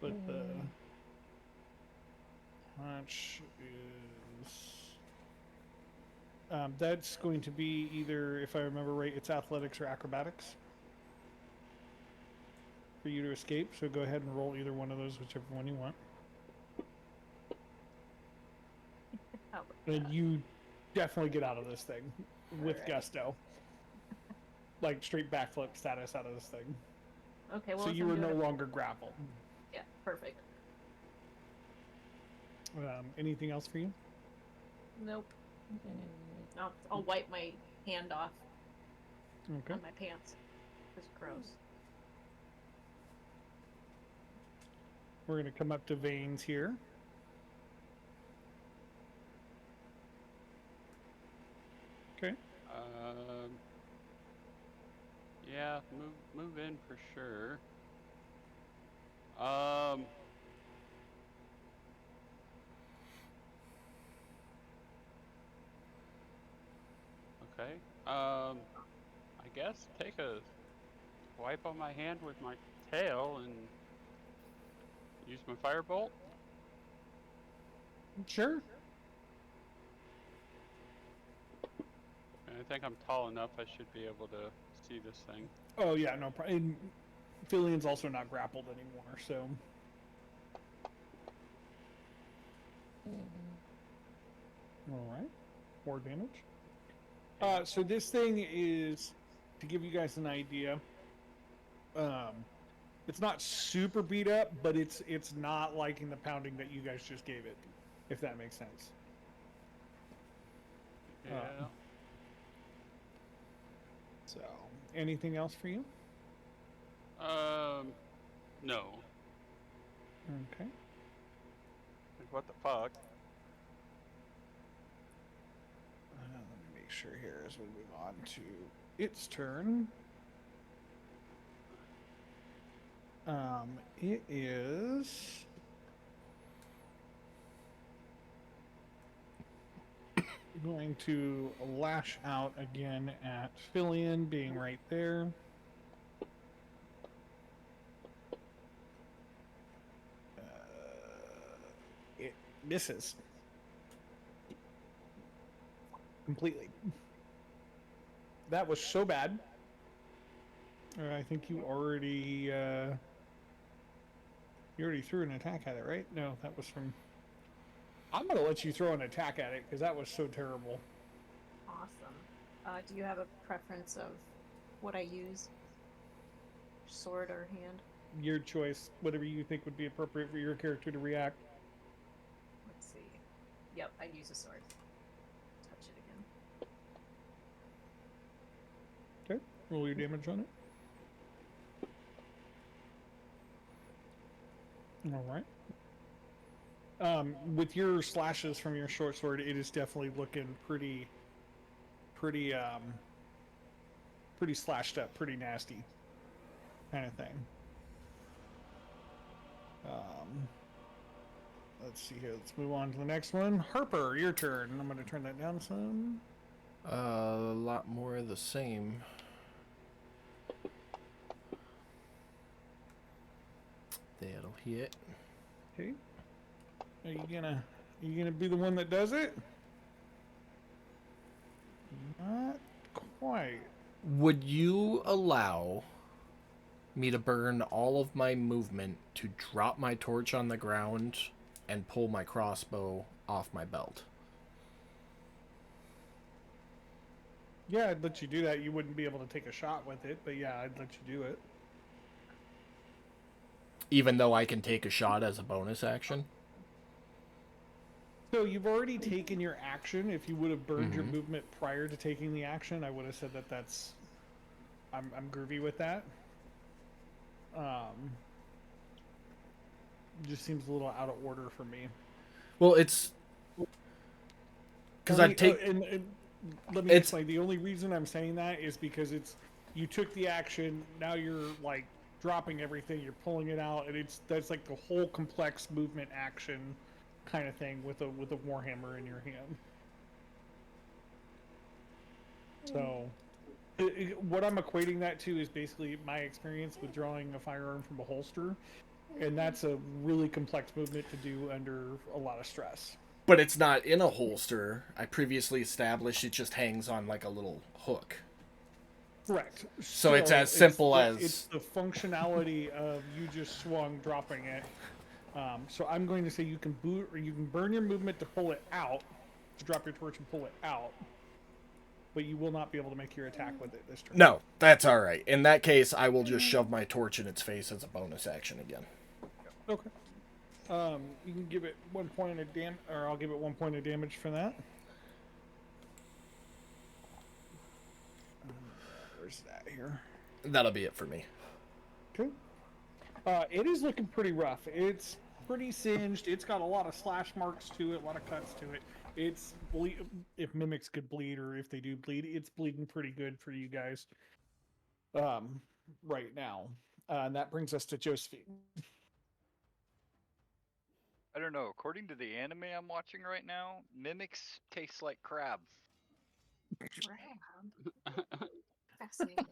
But the punch is that's going to be either, if I remember right, it's athletics or acrobatics for you to escape. So go ahead and roll either one of those, whichever one you want. How about And that? you definitely get out of this thing with Alright. gusto. Like straight backflip status out of this thing. Okay, well, So if you I'm were no doing longer grappled. Yeah, perfect. Anything else for you? Nope. I'll wipe my hand off Okay. on my pants. It's gross. We're going to come up to Veins here. Okay. Yeah, move in for sure. Okay. I guess take a wipe on my hand with my tail and use my firebolt. Sure. And I think I'm tall enough. I should be able to see this thing. Oh, yeah, no problem. Fillion's also not grappled anymore, so. Alright. 4 damage. So this thing is, to give you guys an idea, it's not super beat up, but it's not liking the pounding that you guys just gave it, if that makes sense. Yeah. So, anything else for you? No. Okay. Like, what the fuck? Let me make sure here as we move on to its turn. It is going to lash out again at Fillion, being right there. It misses completely. That was so bad. I think you already threw an attack at it, right? No, that was from. I'm gonna let you throw an attack at it because that was so terrible. Awesome. Do you have a preference of what I use? Sword or hand? Your choice, whatever you think would be appropriate for your character to react. Let's see. Yep, I'd use a sword. Touch it again. Okay, roll your damage on it. All right. With your slashes from your short sword, it is definitely looking pretty, pretty slashed up, pretty nasty, kind of thing. Let's see here. Let's move on to the next one. Harper, your turn. I'm going to turn that down some. A lot more of the same. That'll hit. Okay. Are you gonna be the one that does it? Not quite. Would you allow me to burn all of my movement to drop my torch on the ground and pull my crossbow off my belt? Yeah, I'd let you do that. You wouldn't be able to take a shot with it, but yeah, I'd let you do it. Even though I can take a shot as a bonus action? So you've already taken your action. If you would have burned your movement prior to taking the action, I would have said that that's... I'm groovy with that. Just seems a little out of order for me. Well, it's... Because I take... and let me explain. The only reason I'm saying that is because it's... You took the action, now you're, like, dropping everything, you're pulling it out, and that's like the whole complex movement action kind of thing with a warhammer in your hand. So what I'm equating that to is basically my experience with drawing a firearm from a holster, and that's a really complex movement to do under a lot of stress. But it's not in a holster. I previously established it just hangs on like a little hook. Correct. So it's as simple as... It's the functionality of you just swung, dropping it. So I'm going to say you can burn your movement to pull it out, to drop your torch and pull it out, but you will not be able to make your attack with it this turn. No, that's all right. In that case, I will just shove my torch in its face as a bonus action again. Okay. You can give it 1 point of damage, or I'll give it 1 point of damage for that. Where's that here? That'll be it for me. Okay. It is looking pretty rough. It's pretty singed. It's got a lot of slash marks to it, a lot of cuts to it. It's if mimics could bleed, or if they do bleed, it's bleeding pretty good for you guys. Right now, and that brings us to Josephine. I don't know. According to the anime I'm watching right now, mimics taste like crab. Fascinating.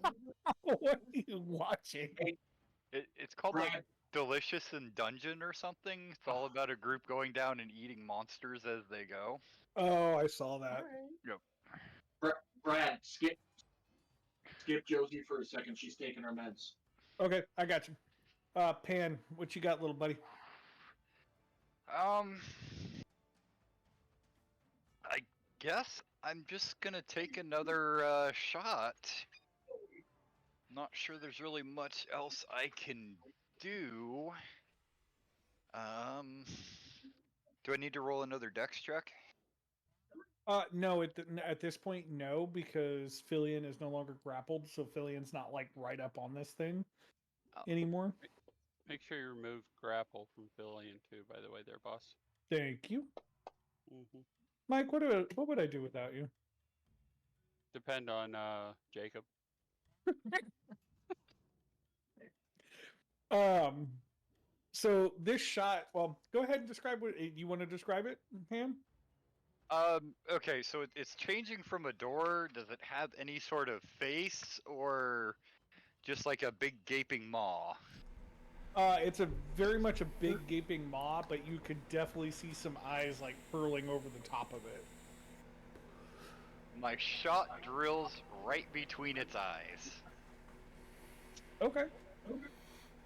What are you watching? It's called like Delicious in Dungeon or something. It's all about a group going down and eating monsters as they go. Oh, I saw that. Yep. Brad, skip Josie for a second. She's taking her meds. Okay, I got you. Pan, what you got, little buddy? I guess I'm just gonna take another shot. Not sure there's really much else I can do. Do I need to roll another dex check? No, at this point, no, because Filian is no longer grappled, so Filian's not like right up on this thing anymore. Make sure you remove grapple from Filian too, by the way, there, boss. Thank you. Mm-hmm. Mike, what would I do without you? Depend on Jacob. So this shot, well, go ahead and describe what you want to describe it, Pam. Okay, so it's changing from a door. Does it have any sort of face, or just like a big gaping maw? It's very much a big gaping maw, but you could definitely see some eyes like purling over the top of it. My shot drills right between its eyes. Okay.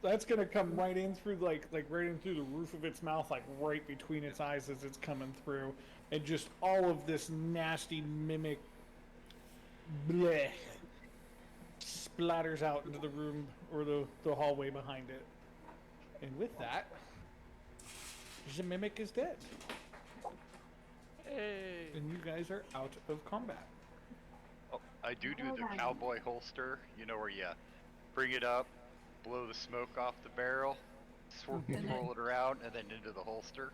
That's gonna come right in through like right in through the roof of its mouth, like right between its eyes as it's coming through, and just all of this nasty mimic bleh splatters out into the room or the hallway behind it. And with that, the mimic is dead. Hey. And you guys are out of combat. Oh, I do the cowboy holster. You know where you bring it up, blow the smoke off the barrel. Swirl it around and then into the holster.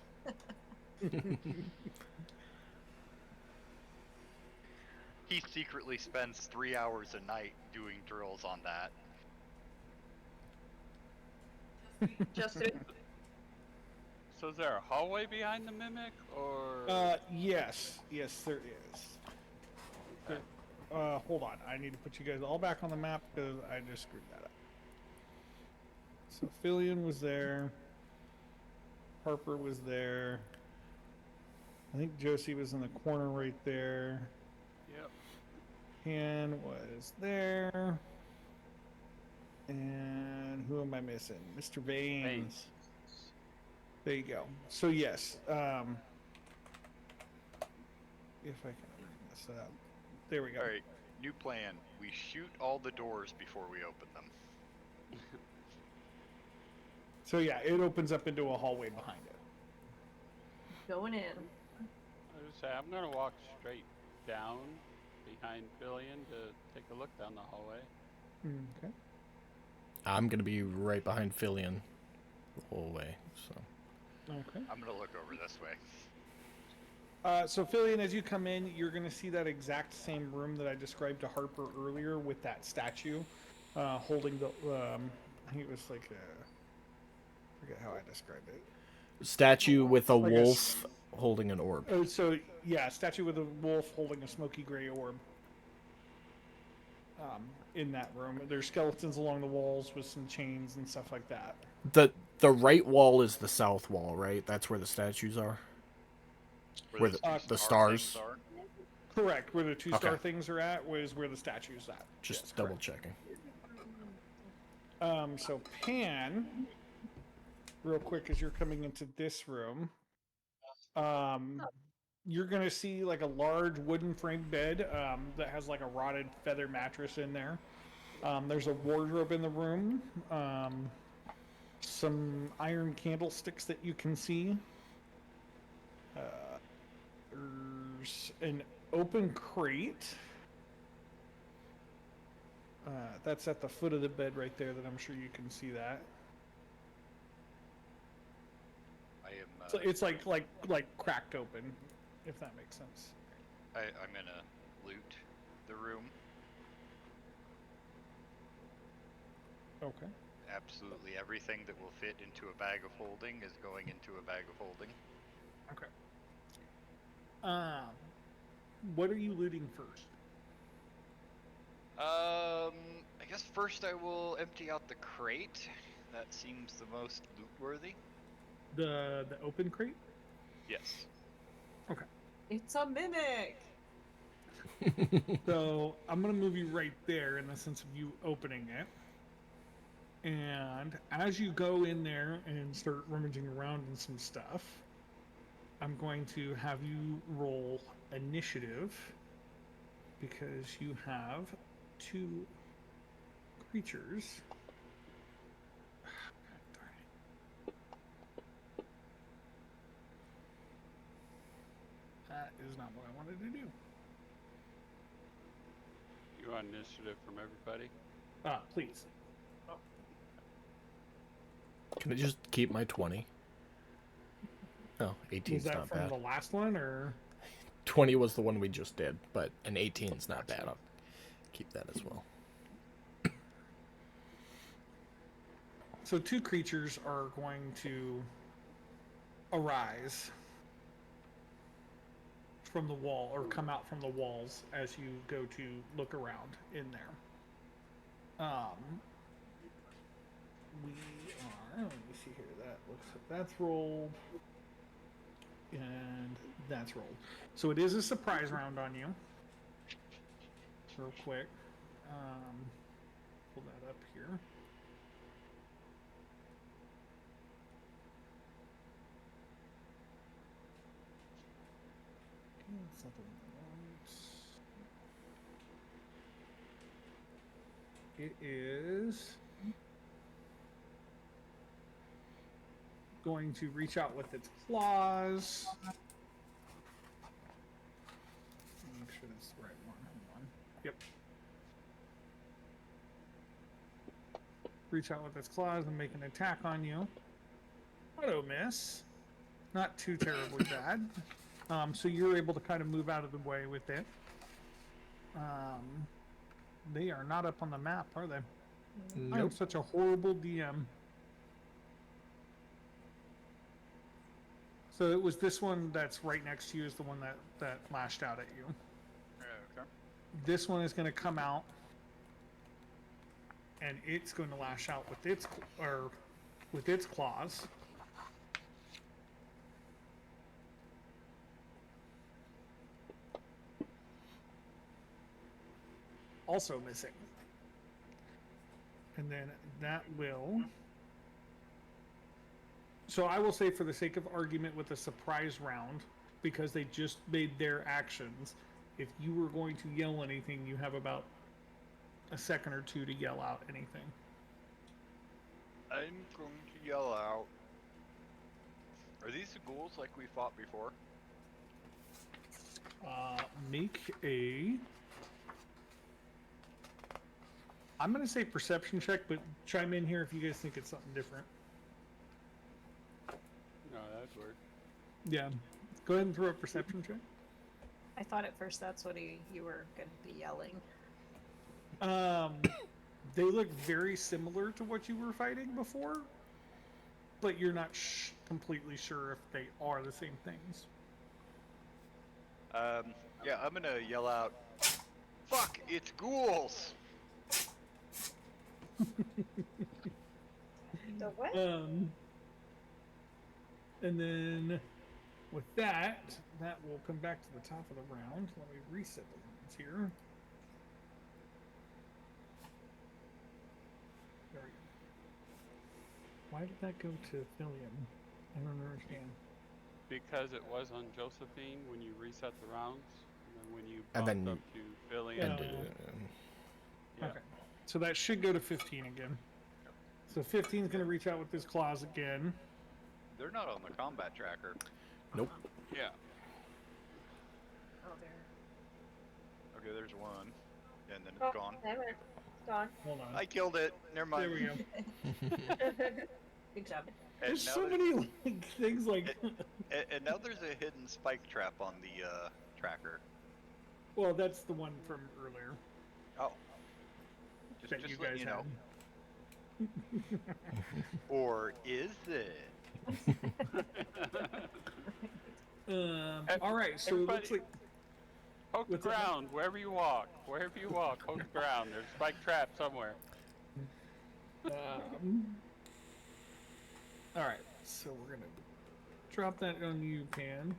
He secretly spends 3 hours a night doing drills on that. Just to So is there a hallway behind the mimic, or? Yes, there is. Okay. Hold on. I need to put you guys all back on the map because I just screwed that up. So Fillion was there. Harper was there. I think Josie was in the corner right there. Yep. Han was there. And who am I missing? Mr. Baines. Veins. There you go. So yes, if I can bring this up. There we go. Alright, new plan. We shoot all the doors before we open them. So yeah, it opens up into a hallway behind it. Going in. I was say I'm gonna walk straight down behind Billion to take a look down the hallway. Okay. I'm gonna be right behind Fillion the whole way. So. Okay. I'm gonna look over this way. So Fillion, as you come in, you're going to see that exact same room that I described to Harper earlier with that statue holding the. I think it was like I forget how I described it. Statue with a Like wolf holding an orb. Oh, so yeah, statue with a wolf holding a smoky gray orb. In that room, there's skeletons along the walls with some chains and stuff like that. The right wall is the south wall, right? That's where the statues are. Where the the star stars. things are. Correct. Where the two-star Okay. things are at was where the statue's at. Just Yes, double correct. checking. So Pan, real quick, as you're coming into this room, you're gonna see like a large wooden framed bed that has like a rotted feather mattress in there. There's a wardrobe in the room. Some iron candlesticks that you can see. There's an open crate. That's at the foot of the bed right there that I'm sure you can see that. I am. So it's like cracked open, if that makes sense. I'm gonna loot the room. Okay. Absolutely everything that will fit into a bag of holding is going into a bag of holding. Okay. What are you looting first? I guess first I will empty out the crate. That seems the most loot worthy. The open crate? Yes. Okay. It's a mimic. So I'm gonna move you right there in the sense of you opening it. And as you go in there and start rummaging around in some stuff, I'm going to have you roll initiative because you have 2 creatures. That is not what I wanted to do. You want initiative from everybody? Please. Can I just keep my 20? Oh, Was 18's that not from bad. the last one, or? 20 was the one we just did, but an 18's not bad. I'll keep that as well. So 2 creatures are going to arise from the wall, or come out from the walls as you go to look around in there. We are, let me see here, that looks like that's rolled, and that's rolled. So it is a surprise round on you. Real quick. Pull that up here. That's not the one I want. It is going to reach out with its claws. Make sure that's the right one. Hold on. Yep. Reach out with its claws and make an attack on you. auto miss. Not too terribly bad. So you're able to kind of move out of the way with it. They are not up on the map, are they? I am Nope. such a horrible DM. So it was this one that's right next to you is the one that lashed out at you. Okay. This one is going to come out, and it's going to lash out with its claws. Also missing. And then that will. So I will say, for the sake of argument, with a surprise round, because they just made their actions, if you were going to yell anything, you have about a second or two to yell out anything. I'm going to yell out. Are these the ghouls like we fought before? Make a. I'm going to say perception check, but chime in here if you guys think it's something different. No, that'd work. Yeah. Go ahead and throw a perception check. I thought at first that's what you were going to be yelling. They look very similar to what you were fighting before, but you're not completely sure if they are the same things. Yeah, I'm gonna yell out, "Fuck! It's ghouls!" The what? And then with that will come back to the top of the round. Let me reset the rounds here. There we go. Why did that go to Philium? I don't understand. Because it was on Josephine when you reset the rounds, and then when you And bumped then- up to Philly. Yeah. Yeah. Okay. So that should go to 15 again. So 15 is going to reach out with his claws again. They're not on the combat tracker. Nope. Yeah. Oh, there. Okay, there's one, and then Oh, it's gone. there it- It's gone. Hold on. I killed it. Never mind. There we go. Good job. And There's now so many like, things like. and now there's a hidden spike trap on the tracker. Well, that's the one from earlier Oh. that Just you let guys you know. had. Or is it? All right, so it looks like Poke the What's that? ground wherever you walk. Wherever you walk, poke the ground. There's a spike trap somewhere. all right, so we're gonna drop that on you, Pan.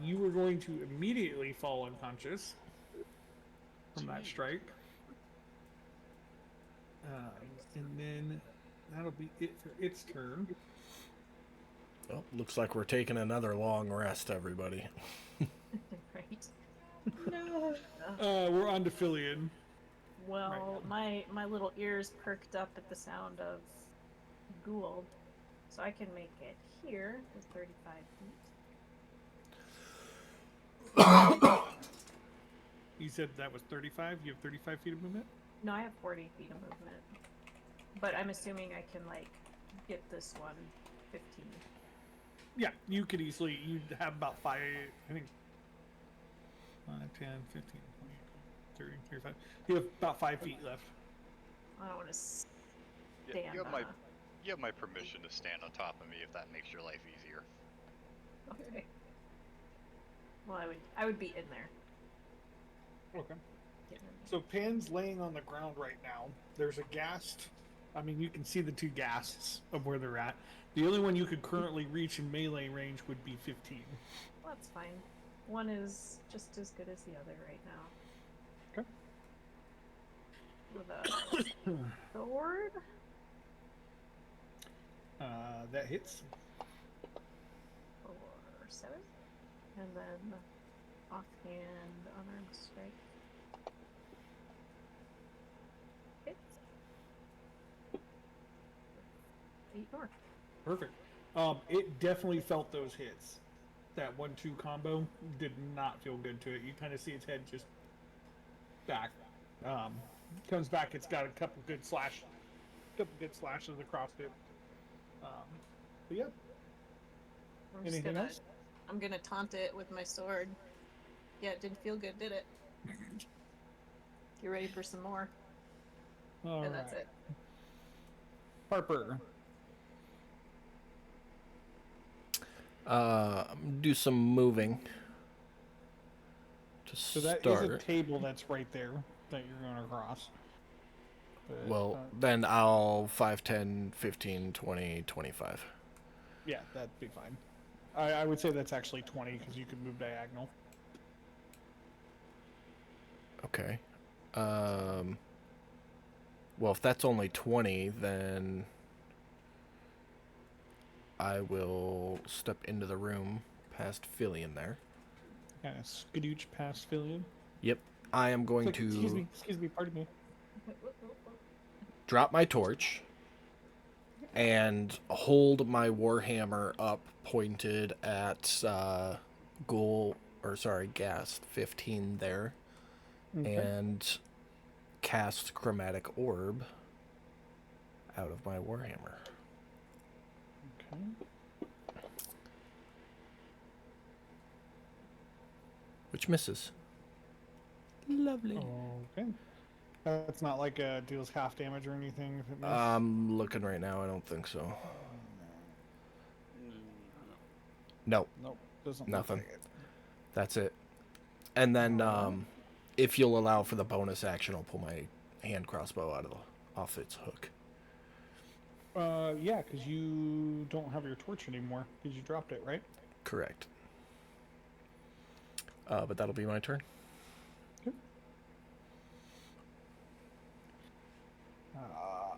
You were going to immediately fall unconscious from that strike. And then that'll be it for its turn. Well, looks like we're taking another long rest, everybody. Right. No. We're on to Philian. Well, my little ears perked up at the sound of ghoul, so I can make it here with 35 feet. You said that was 35? You have 35 feet of movement? No, I have 40 feet of movement, but I'm assuming I can like get this one 15. Yeah, you could easily. You'd have about 5, I think. 5, 10, 15, 20, 30, 35. You have about 5 feet left. I don't want to Yeah, stand. you have my permission to stand on top of me if that makes your life easier. Okay. Well, I would be in there. Okay. Getting in there. So Pan's laying on the ground right now. There's a ghast. I mean, you can see the 2 ghasts of where they're at. The only one you could currently reach in melee range would be 15. Well, that's fine. One is just as good as the other right now. Okay. With a sword. That hits. Or 7. And then offhand unarmed strike. Hits. 8 more. Perfect. It definitely felt those hits. That 1-2 combo did not feel good to it. You kind of see its head just back. Comes back. It's got a couple good slash couple good slashes across it. But yeah. I'm just Anything gonna, else? I'm gonna taunt it with my sword. Yeah, it didn't feel good, did it? Get ready for some more. All And that's right. it. Harper. Do some moving to So that start. is a table that's right there that you're going to cross. But, Well, then I'll 5, 10, 15, 20, 25. yeah, that'd be fine. I would say that's actually 20 because you could move diagonal. Okay. Well, if that's only 20, then I will step into the room past Fillion there. Kind of skadooch past Fillion. Yep. I am going to Excuse me, pardon me. drop my torch and hold my warhammer up pointed at Gas 15 there, Okay. and cast Chromatic Orb out of my warhammer. Okay. Which misses. Lovely. Okay. That's not like deals half damage or anything. If it misses. I'm looking right now. I don't think so. Mm, No, Nope. Doesn't nothing. look like it. That's it. And then, Alright. if you'll allow for the bonus action, I'll pull my hand crossbow off its hook. Yeah, because you don't have your torch anymore because you dropped it, right? Correct. But that'll be my turn.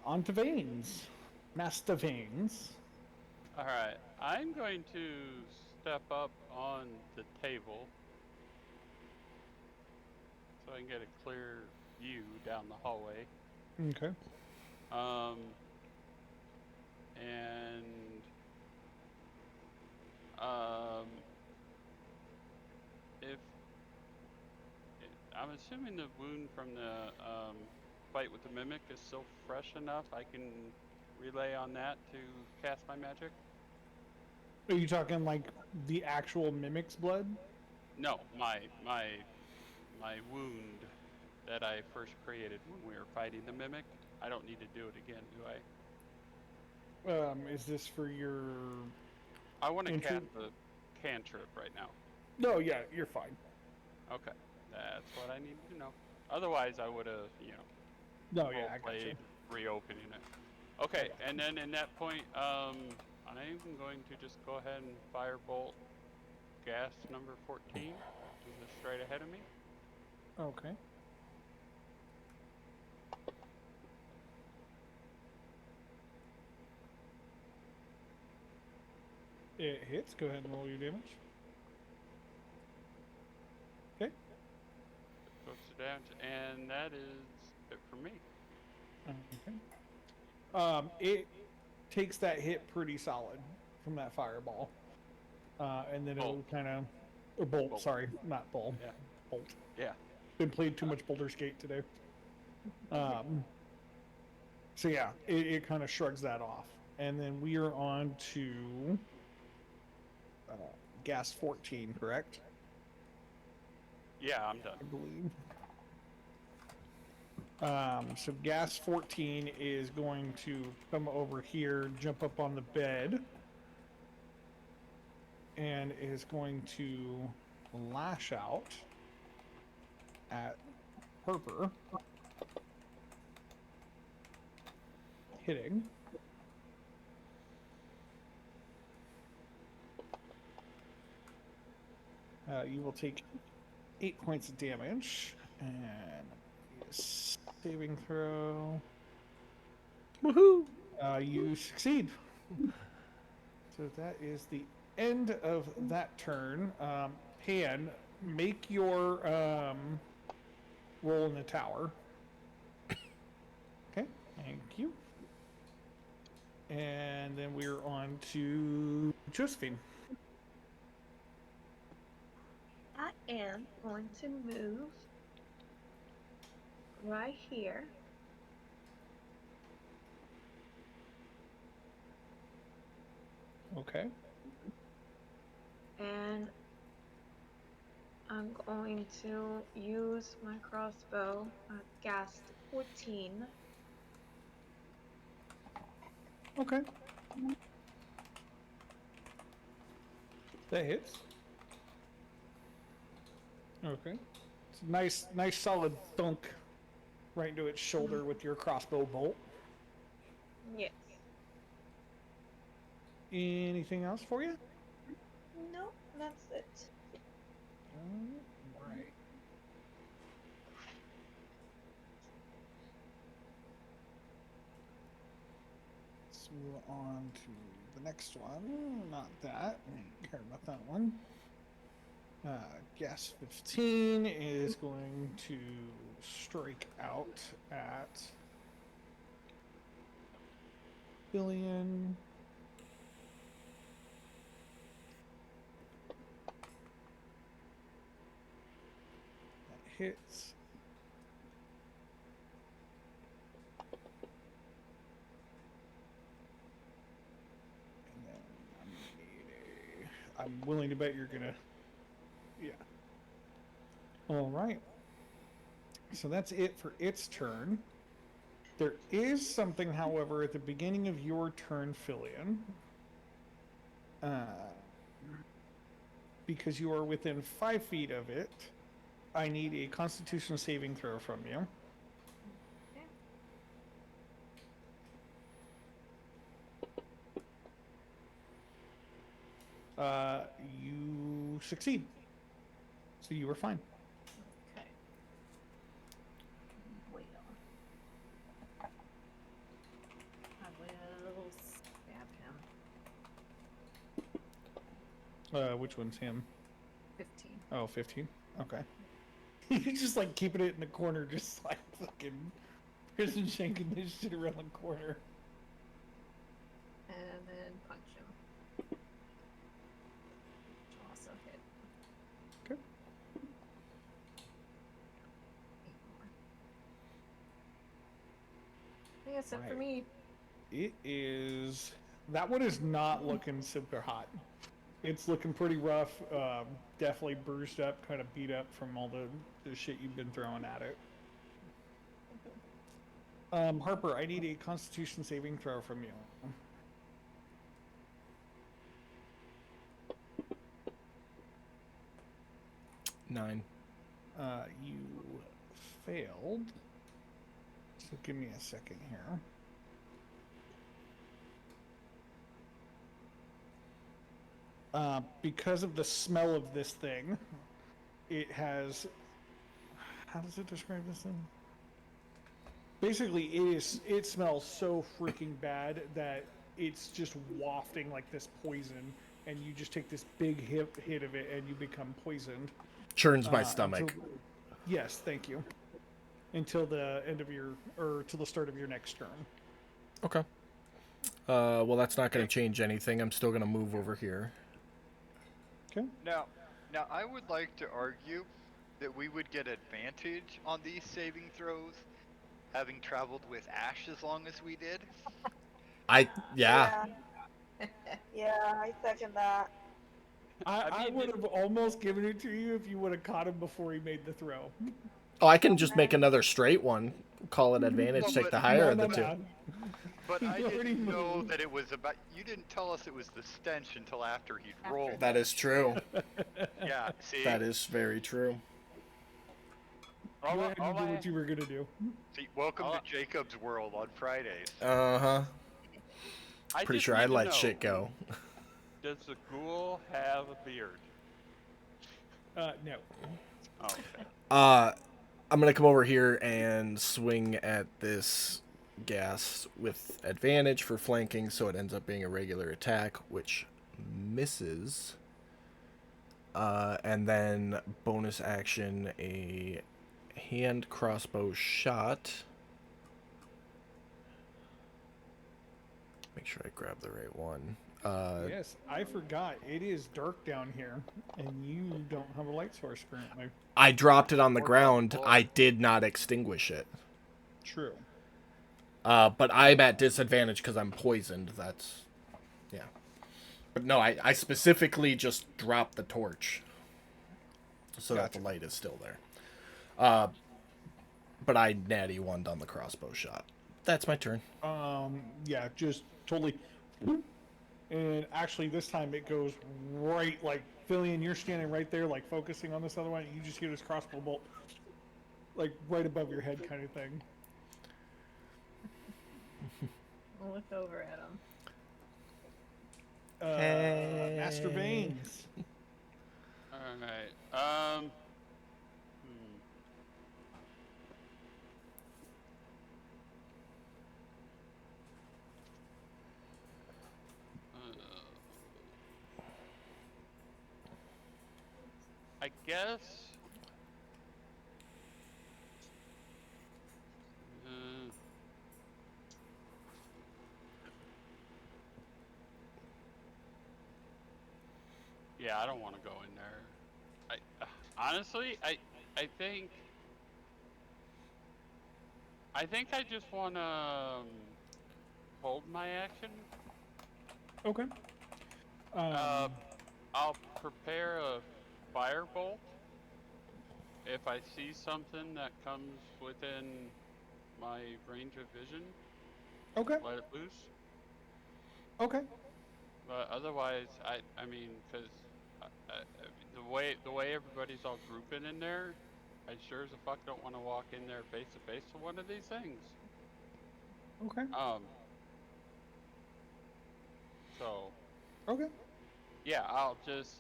On to Veins. Master Veins. all right, I'm going to step up on the table so I can get a clear view down the hallway. Okay. And if I'm assuming the wound from the fight with the mimic is still fresh enough, I can relay on that to cast my magic. Are you talking like the actual mimic's blood? No, my wound that I first created when we were fighting the mimic. I don't need to do it again, do I? Is this for your... I want to Entry- cast a cantrip right now. No, yeah, you're fine. Okay, that's what I need to know. Otherwise, I would have, No, yeah, I got played you. reopening it. Okay, and then in that point, I'm going to just go ahead and firebolt gas number 14, which is just straight ahead of me. Okay. It hits. Go ahead and roll your damage. Okay. Goes to damage, and that is it for me. Okay. It takes that hit pretty solid from that fireball. And then it'll kind of... Or bolt, sorry. Not ball. Yeah. Bolt. Yeah. Been played too much Baldur's Gate today. So yeah, it kind of shrugs that off. And then we are on to gas 14, correct? Yeah, I'm done. I believe. So gas 14 is going to come over here, jump up on the bed, and is going to lash out at Harper, hitting. You will take 8 points of damage, and saving throw. Woohoo! You succeed. So that is the end of that turn. Pan, make your roll in the tower. Okay, thank you. And then we're on to Josephine. I am going to move right here. Okay. And I'm going to use my crossbow at Gast 14. Okay. That hits. Okay. It's a nice solid thunk right into its shoulder with your crossbow bolt. Yes. Anything else for you? Nope, that's it. Right. Let's move on to the next one. Not that. I don't care about that one. Gas 15 is going to strike out at Billion. That hits. And then I'm gonna need a. I'm willing to bet you're gonna. Yeah. All right. So that's it for its turn. There is something, however, at the beginning of your turn, Filion. Because you are within 5 feet of it, I need a Constitution saving throw from you. You succeed. So you were fine. Okay. Wait on. I will stab him. Which one's him? 15. Oh, 15? Okay. You're just like keeping it in the corner, just like fucking prison shanking this shit around the corner. And then punch him. Which will also hit. Okay. 8 more. Yeah, except for Right. me. It is. That one is not looking super hot. It's looking pretty rough. Definitely bruised up, kind of beat up from all the shit you've been throwing at it. Harper, I need a Constitution saving throw from you. 9. You failed. So give me a second here. Because of the smell of this thing, it has. How does it describe this thing? Basically, it smells so freaking bad that it's just wafting like this poison, and you just take this big hit of it, and you become poisoned. Churns my stomach. Yes, thank you. Until the end of till the start of your next turn. Okay. Well, that's not going to change anything. I'm still going to move over here. Okay. Now, I would like to argue that we would get advantage on these saving throws, having traveled with Ash as long as we did. Yeah. Yeah, I second that. I would have almost given it to you if you would have caught him before he made the throw. Oh, I can just make another straight one. Call it advantage. Well, take the higher of the no. two. But I You already didn't know moved. that it was about. You didn't tell us it was the stench until after he'd rolled. That is true. Yeah, see. That is very true. Go ahead and do what you were gonna do. See, welcome to Jacob's world on Fridays. Uh-huh. I Pretty just sure need I'd to let know, shit go. Does the ghoul have a beard? No. Oh, okay. I'm going to come over here and swing at this gas with advantage for flanking, so it ends up being a regular attack, which misses. And then bonus action, a hand crossbow shot. Make sure I grab the right one. Yes, I forgot. It is dark down here, and you don't have a light source currently. I dropped it on the ground. I did not extinguish it. True. But I'm at disadvantage because I'm poisoned. That's... Yeah. But no, I specifically just dropped the torch so that Gotcha. the light is still there. But I natty one on the crossbow shot. That's my turn. Yeah, just totally. And actually, this time it goes right, like, Fillion, you're standing right there, like, focusing on this other one, and you just hear this crossbow bolt, like, right above your head kind of thing. I'll look over at him. Master Veins. Alright. I guess. Yeah, I don't want to go in there. Honestly, I think I just want to hold my action. Okay. I'll prepare a firebolt if I see something that comes within my range of vision. Okay. Let it loose. Okay. But otherwise, I mean, because the way everybody's all grouping in there, I sure as a fuck don't want to walk in there face to face with one of these things. Okay. So. Okay. Yeah, I'll just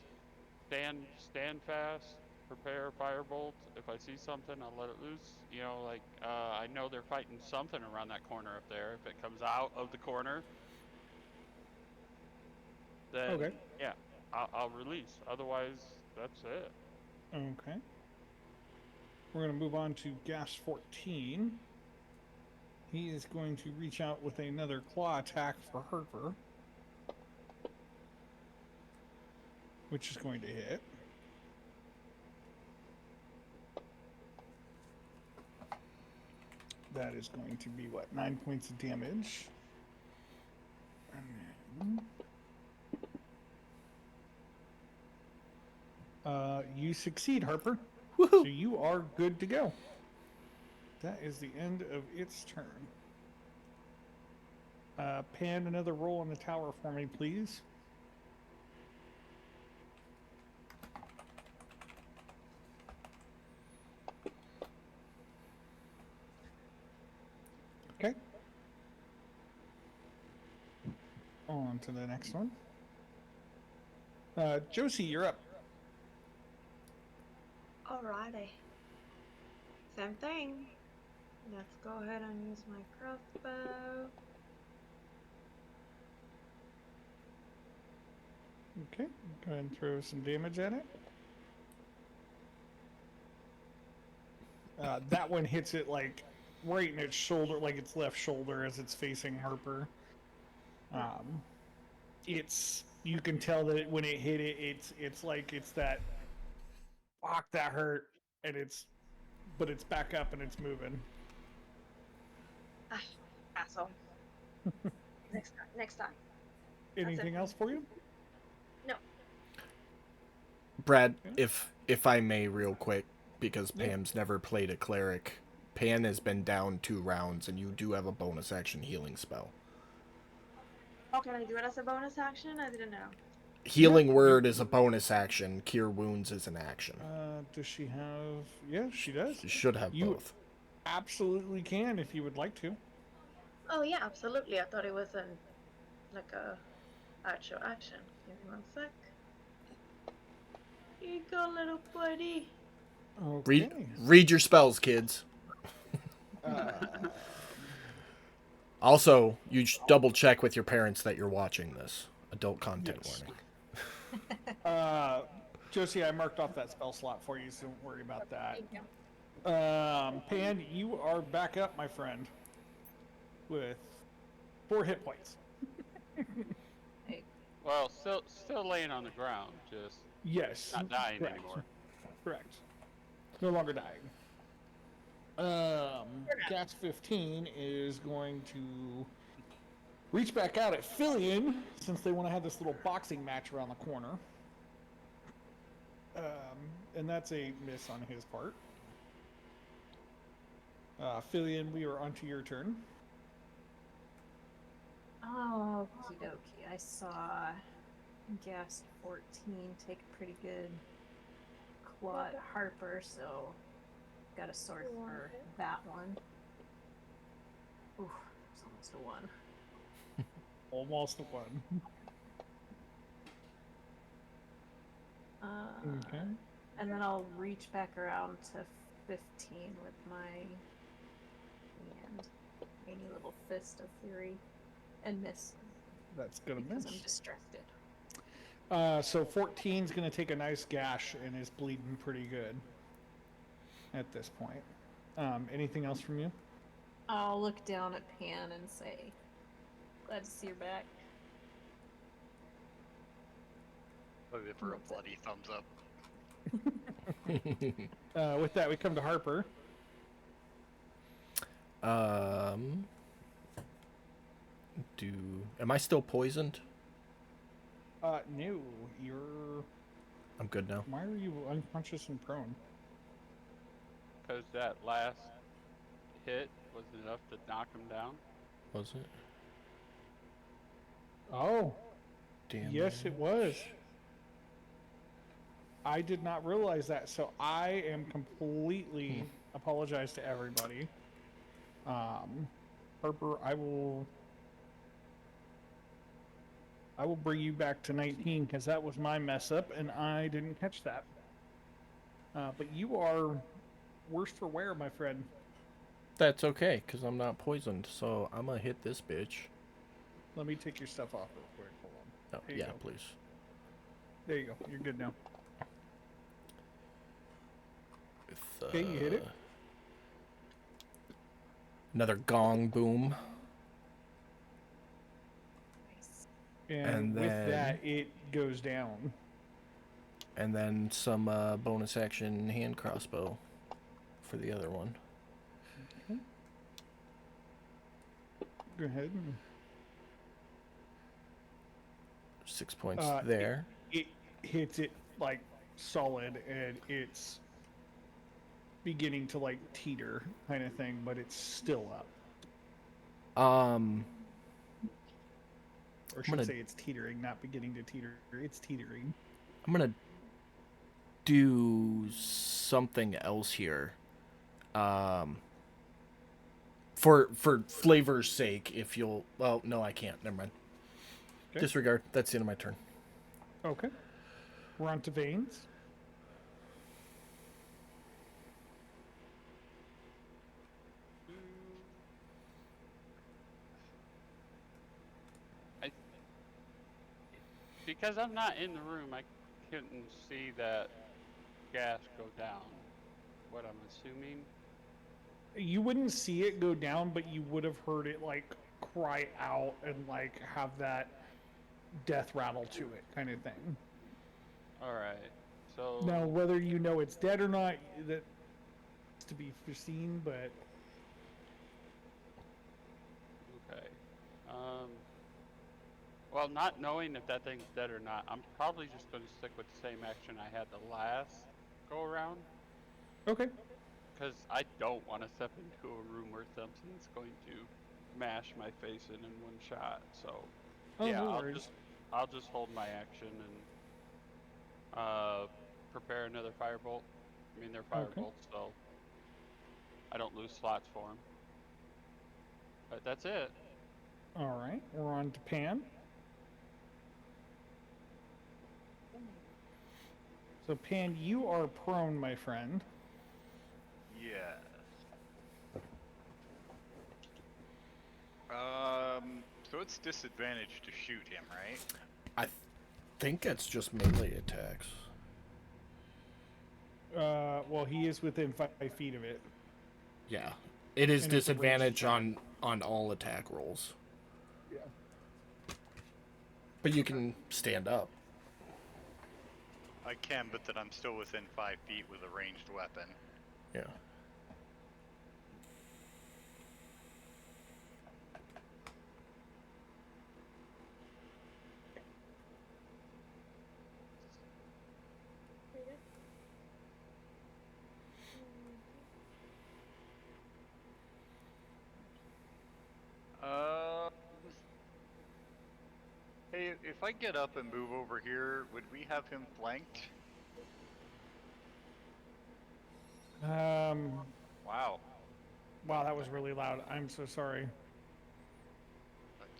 stand fast, prepare a firebolt. If I see something, I'll let it loose. You know, like I know they're fighting something around that corner up there. If it comes out of the corner, then Okay. yeah, I'll release. Otherwise, that's it. Okay. We're going to move on to Gas 14. He is going to reach out with another claw attack for Harper, which is going to hit. That is going to be, what, 9 points of damage. And then, you succeed, Harper. Woohoo! So you are good to go. That is the end of its turn. Pan, another roll on the tower for me, please. Okay. On to the next one. Josie, you're up. Alrighty. Same thing. Let's go ahead and use my crossbow. Okay, go ahead and throw some damage at it. That one hits it like right in its shoulder, like its left shoulder as it's facing Harper. You can tell that when it hit it, it's like it's that fuck that hurt, and but it's back up and it's moving. Ah, asshole. Next time. Anything else for you? No. Brad, if I may, real quick, because Pam's never played a cleric. Pan has been down 2 rounds, and you do have a bonus action healing spell. Oh, can I do it as a bonus action? I didn't know. Healing word is a bonus action. Cure wounds is an action. Does she have? Yeah, she does. You should have both. Absolutely can if you would like to. Oh yeah, absolutely. I thought it was like a actual action. Give me 1 sec. Here you go, little buddy. Okay. Read your spells, kids. Also, you double check with your parents that you're watching this. Adult content warning. Josie, I marked off that spell slot for you, so don't worry about that. Thank you. Pan, you are back up, my friend, with 4 hit points. Well, still laying on the ground, just Yes. not dying correct. anymore. Correct. No longer dying. Gas 15 is going to reach back out at Fillion, since they want to have this little boxing match around the corner. And that's a miss on his part. Fillion, we are onto your turn. Oh, okie dokie. I saw Gast 14 take a pretty good claw at Harper, so got a sword for that one. Ooh, it's almost a 1. Almost a 1. Okay. And then I'll reach back around to 15 with my hand. Tiny little fist of fury. And miss. That's gonna because miss. I'm distracted. So 14's gonna take a nice gash and is bleeding pretty good at this point. Anything else from you? I'll look down at Pan and say, glad to see you're back. I'll give her a bloody thumbs up. With that, we come to Harper. Am I still poisoned? No, you're... I'm good now. Why are you unconscious and prone? Because that last hit was enough to knock him down. Was it? Oh, Damn. yes, it was. I did not realize that, so I am completely apologize to everybody. Harper, I will bring you back to 19 because that was my mess up and I didn't catch that. But you are worse for wear, my friend. That's okay, because I'm not poisoned, so I'm gonna hit this bitch. Let me take your stuff off real quick. Hold on. Oh, There you yeah, go. please. There you go. You're good now. With, Okay, you hit it. Another gong boom. Nice. And with then- that, it goes down. And then some bonus action hand crossbow for the other one. Go ahead. 6 points Uh, there. It hits it like solid, and it's beginning to like teeter kind of thing, but it's still up. Or should I gonna- say it's teetering, not beginning to teeter. It's teetering. I'm gonna do something else here. For flavor's sake, if you'll... Well, no, I can't. Never mind. Okay. Disregard. That's the end of my turn. Okay. We're on to veins. Because I'm not in the room, I couldn't see that gas go down. What I'm assuming. You wouldn't see it go down, but you would have heard it like cry out and like have that death rattle to it kind of thing. Alright, so... Now, whether you know it's dead or not, that's to be foreseen, but... Okay. Well, not knowing if that thing's dead or not, I'm probably just going to stick with the same action I had the last go around. Okay. Because I don't want to step into a room where something's going to mash my face in one shot. So, Oh, yeah, no I'll worries. just hold my action and prepare another firebolt. I mean, they're firebolts, so I don't lose slots for them. But that's it. All right, we're on to Pan. So, Pan, you are prone, my friend. Yes. So it's disadvantage to shoot him, right? I think it's just melee attacks. Well, he is within 5 feet of it. Yeah. It is And it's a ranged disadvantage on all attack rolls. Yeah. But you can stand up. I can, but then I'm still within 5 feet with a ranged weapon. Yeah. if I get up and move over here, would we have him flanked? Wow. Wow, that was really loud. I'm so sorry.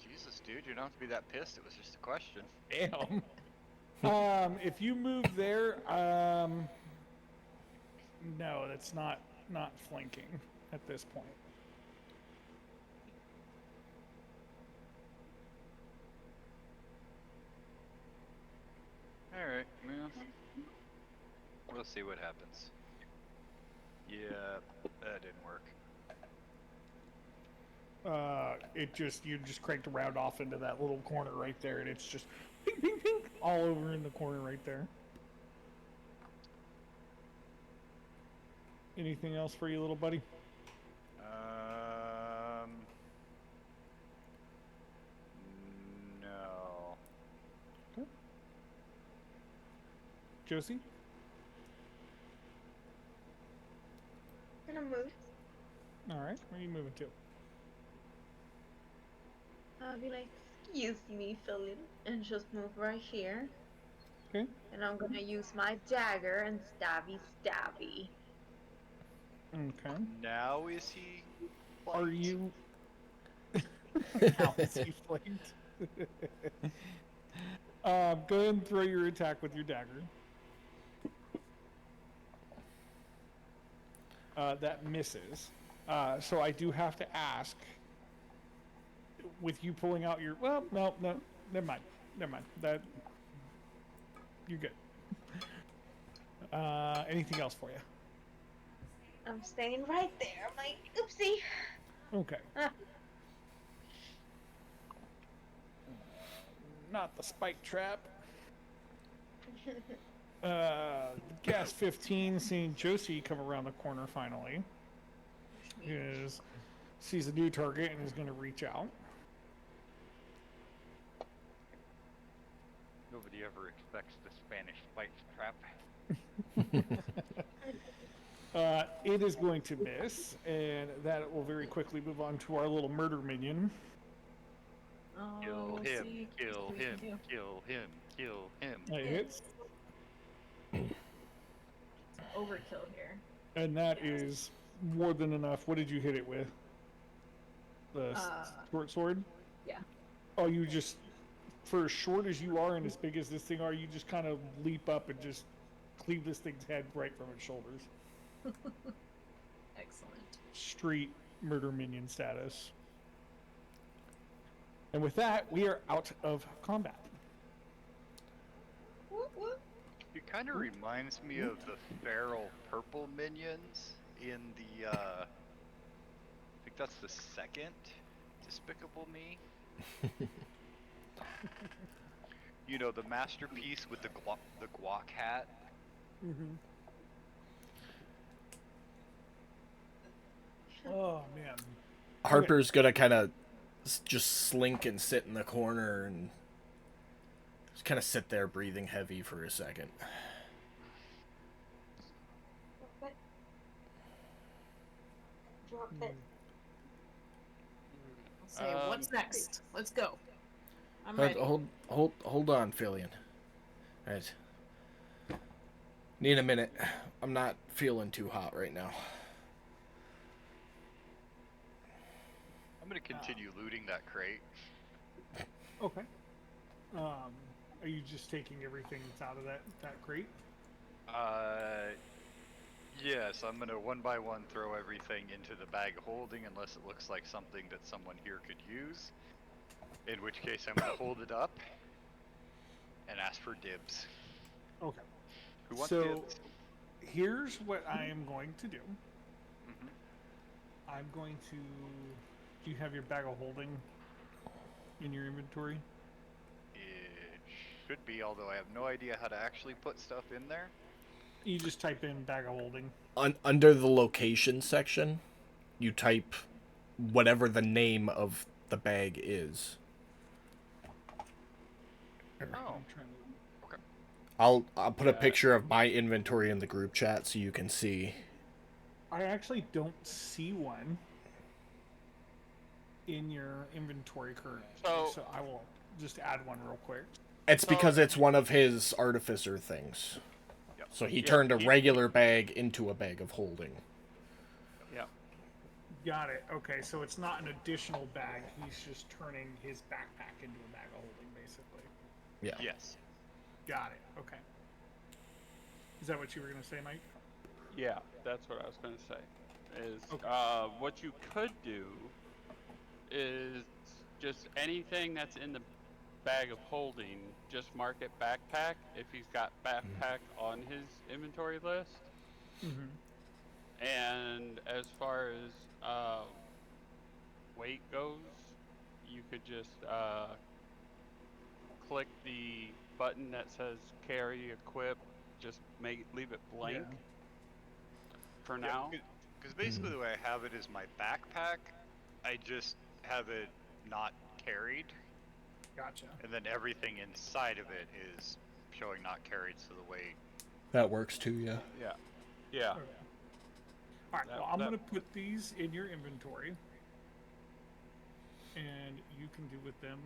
Jesus, dude, you don't have to be that pissed. It was just a question. Damn. If you move there, no, that's not flanking at this point. Alright, well, we'll see what happens. Yeah, that didn't work. You just cranked a round off into that little corner right there, and it's just ping, ping, ping, all over in the corner right there. Anything else for you, little buddy? No. Okay. Josie? Gonna move. All right, where are you moving to? I'll be like, excuse me, Philip, and just move right here. Okay. And I'm gonna use my dagger and stabby stabby. Okay. Now is he flanked? Are you... How is he flanked? Go ahead and throw your attack with your dagger. That misses. So I do have to ask, with you pulling out your... Well, no, never mind. That... You're good. Anything else for you? I'm staying right there. I'm like, oopsie. Okay. Not the spike trap. Gas 15, seeing Josie come around the corner finally, sees a new target and is going to reach out. Nobody ever expects the Spanish spike trap. It is going to miss, and that will very quickly move on to our little murder minion. Kill him, kill him, kill him, kill him. That hits. Overkill here. And that is more than enough. What did you hit it with? The short sword? Yeah. Oh, you just, for as short as you are and as big as this thing are, you just kind of leap up and just cleave this thing's head right from its shoulders. Excellent. Street murder minion status. And with that, we are out of combat. Whoop, whoop. It kind of reminds me of the feral purple minions in the, I think that's the second Despicable Me. You know, the masterpiece with the guac hat. Mm-hmm. Oh, man. Harper's gonna kind of just slink and sit in the corner and just kind of sit there breathing heavy for a second. Drop it. I'll say, what's next? Let's go. I'm ready. Hold on, Fillion. All right. Need a minute. I'm not feeling too hot right now. I'm gonna continue looting that crate. Okay. Are you just taking everything that's out of that crate? Yes, I'm gonna one by one throw everything into the bag of holding unless it looks like something that someone here could use. In which case I'm gonna hold it up and ask for dibs. Okay. Who wants So, dibs? here's what I am going to do. Mm-hmm. I'm going to... Do you have your bag of holding in your inventory? It should be, although I have no idea how to actually put stuff in there. You just type in bag of holding. Under the location section, you type whatever the name of the bag is. Oh. Okay. I'll put a picture of my inventory in the group chat so you can see. I actually don't see one in your inventory currently, so I will just add one real quick. It's because it's one of his artificer things. Yep. So he Yeah, turned a he- regular bag into a bag of holding. Yeah. Got it. Okay, so it's not an additional bag. He's just turning his backpack into a bag of holding, basically. Yeah. Yes. Got it. Okay. Is that what you were gonna say, Mike? Yeah, that's what I was going to say. Is Okay. what you could do is just anything that's in the bag of holding, just mark it backpack if he's got backpack on his inventory list. Mm-hmm. And as far as weight goes, you could just click the button that says carry equip, just leave it blank Yeah. for now. Because basically the way I have it is my backpack, I just have it not carried, Gotcha. and then everything inside of it is showing not carried, so the weight. That works too, yeah. Yeah. Yeah. Okay. All right. That- Well, I'm that- gonna put these in your inventory, and you can do with them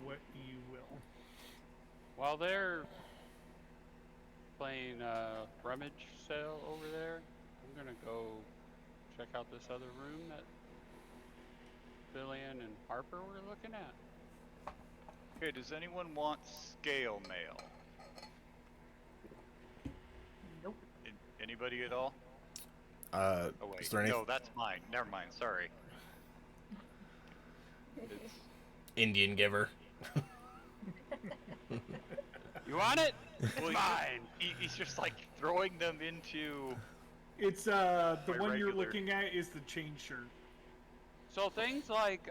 what you will. While they're playing rummage sale over there, I'm gonna go check out this other room that Billian and Harper were looking at. Okay, does anyone want scale mail? Nope. Anybody at all? Oh wait, is there any no, that's mine. Never mind. Sorry. It's, Indian giver? you want it? Well, Fine. he's just like throwing them into. It's the My one you're regular- looking at is the chain shirt. So things like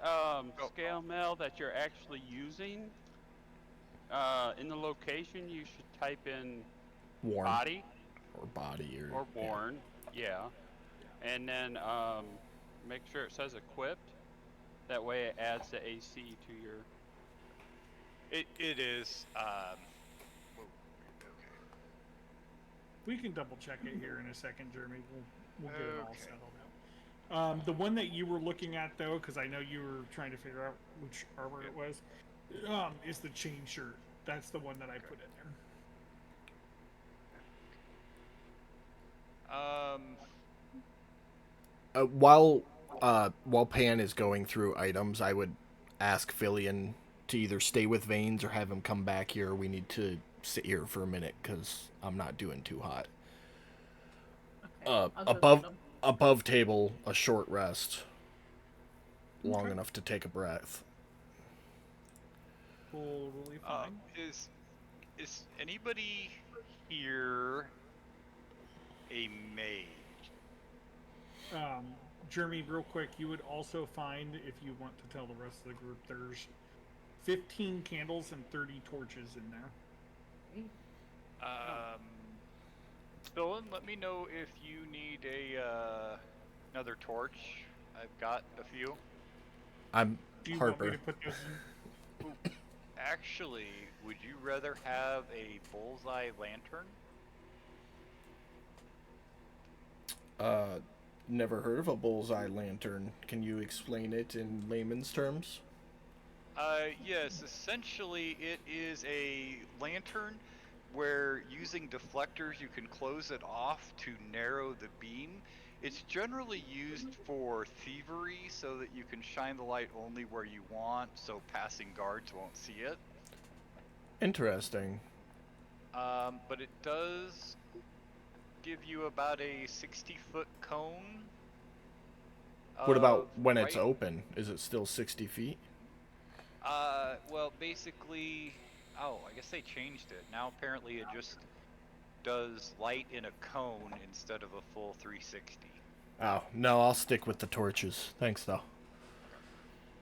scale mail that you're actually using, in the location you should type in Worn. body Or body or... or worn, yeah. And then make sure it says equipped. That way it adds the AC to your. It is. Okay. We can double check it here in a second, Jeremy. We'll get it all Okay. settled out. The one that you were looking at, though, because I know you were trying to figure out which armor it was, is the chain shirt. That's the one that I put in there. While Pan is going through items, I would ask Fillion to either stay with Veins or have him come back here. We need to sit here for a minute because I'm not doing too hot. Okay. I'll go Above get 'em. above table, a short rest, long Okay. enough to take a breath. Totally fine. Is anybody here a mage? Jeremy, real quick, you would also find, if you want to tell the rest of the group, there's 15 candles and 30 torches in there. Dylan, let me know if you need another torch. I've got a few. I'm Do you want me Harper. to put those in? Ooh, actually, would you rather have a bullseye lantern? Never heard of a bullseye lantern. Can you explain it in layman's terms? Yes, essentially it is a lantern where using deflectors you can close it off to narrow the beam. It's generally used for thievery so that you can shine the light only where you want so passing guards won't see it. Interesting. But it does give you about a 60-foot cone. What about of when it's light. open? Is it still 60 feet? Well, basically, I guess they changed it. Now apparently it just does light in a cone instead of a full 360. Oh, no, I'll stick with the torches. Thanks, though.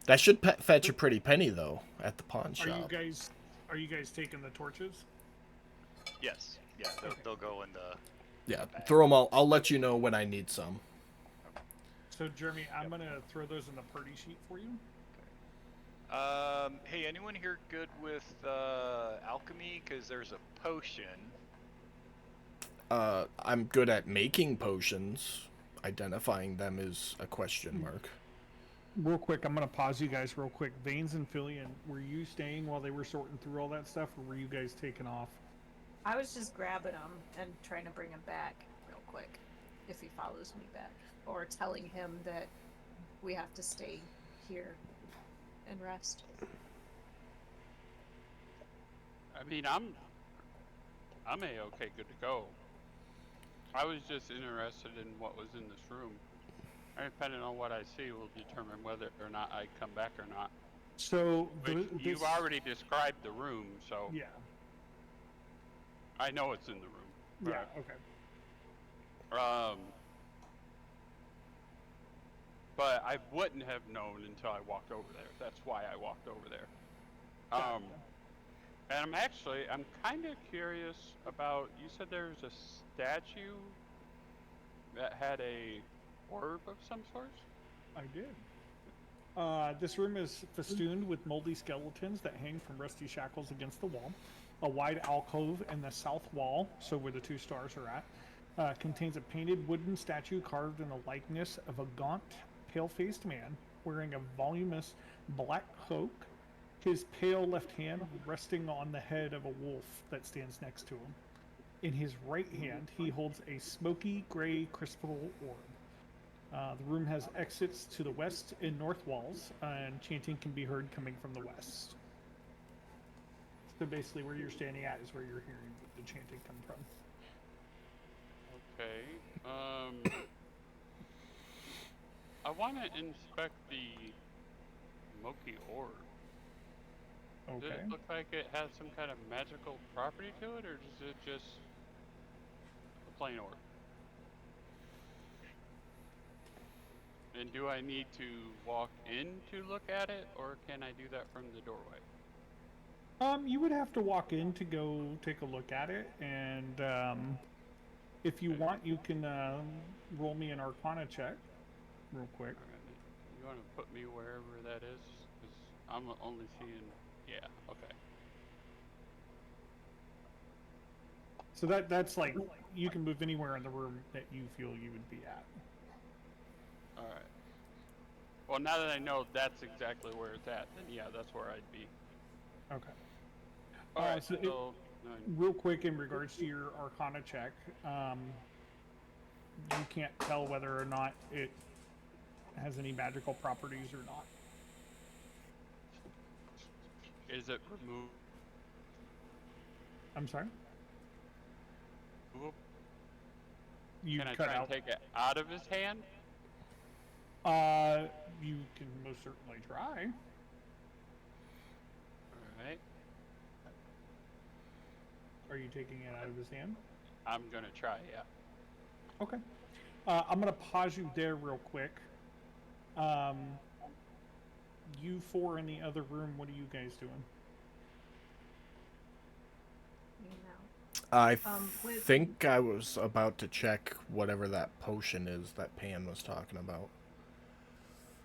That should fetch a pretty penny, though, at the pawn Are shop. you guys taking the torches? Yes, yeah, they'll go in the. Yeah, throw them all. I'll let you know when I need some. So, Jeremy, I'm gonna throw those in the party sheet for you. Hey, anyone here good with alchemy? Because there's a potion. I'm good at making potions. Identifying them is a question mark. real quick, I'm gonna pause you guys real quick. Veins and Fillion, were you staying while they were sorting through all that stuff, or were you guys taking off? I was just grabbing him and trying to bring him back real quick if he follows me back, or telling him that we have to stay here and rest. I mean, I'm a-okay, good to go. I was just interested in what was in this room. And depending on what I see will determine whether or not I come back or not. So Which you've already described the room, so Yeah. I know it's in the room. Yeah. Okay. But I wouldn't have known until I walked over there. That's why I walked over there. And I'm kind of curious about, you said there was a statue that had a orb of some sort? I did. This room is festooned with moldy skeletons that hang from rusty shackles against the wall. A wide alcove in the south wall, so where the two stars are at, contains a painted wooden statue carved in the likeness of a gaunt, pale-faced man wearing a voluminous black cloak, his pale left hand resting on the head of a wolf that stands next to him. In his right hand, he holds a smoky gray crystal orb. The room has exits to the west and north walls, and chanting can be heard coming from the west. So basically, where you're standing at is where you're hearing the chanting come from. Okay. I want to inspect the smoky orb. Okay. Does it look like it has some kind of magical property to it, or is it just a plain orb? And do I need to walk in to look at it, or can I do that from the doorway? You would have to walk in to go take a look at it, and if you want, you can roll me an Arcana check, real quick. Alright. You want to put me wherever that is? Because I'm only seeing... Yeah, okay. So that's like, you can move anywhere in the room that you feel you would be at. Alright. Well, now that I know that's exactly where it's at, then yeah, that's where I'd be. Okay. Alright, real quick, in regards to your Arcana check, you can't tell whether or not it has any magical properties or not. is it removed? I'm sorry? You Can I cut try out. and take it out of his hand? You can most certainly try. Alright. Are you taking it out of his hand? I'm gonna try, yeah. Okay. I'm gonna pause you there real quick. You four in the other room, what are you guys doing? I With- think I was about to check whatever that potion is that Pan was talking about.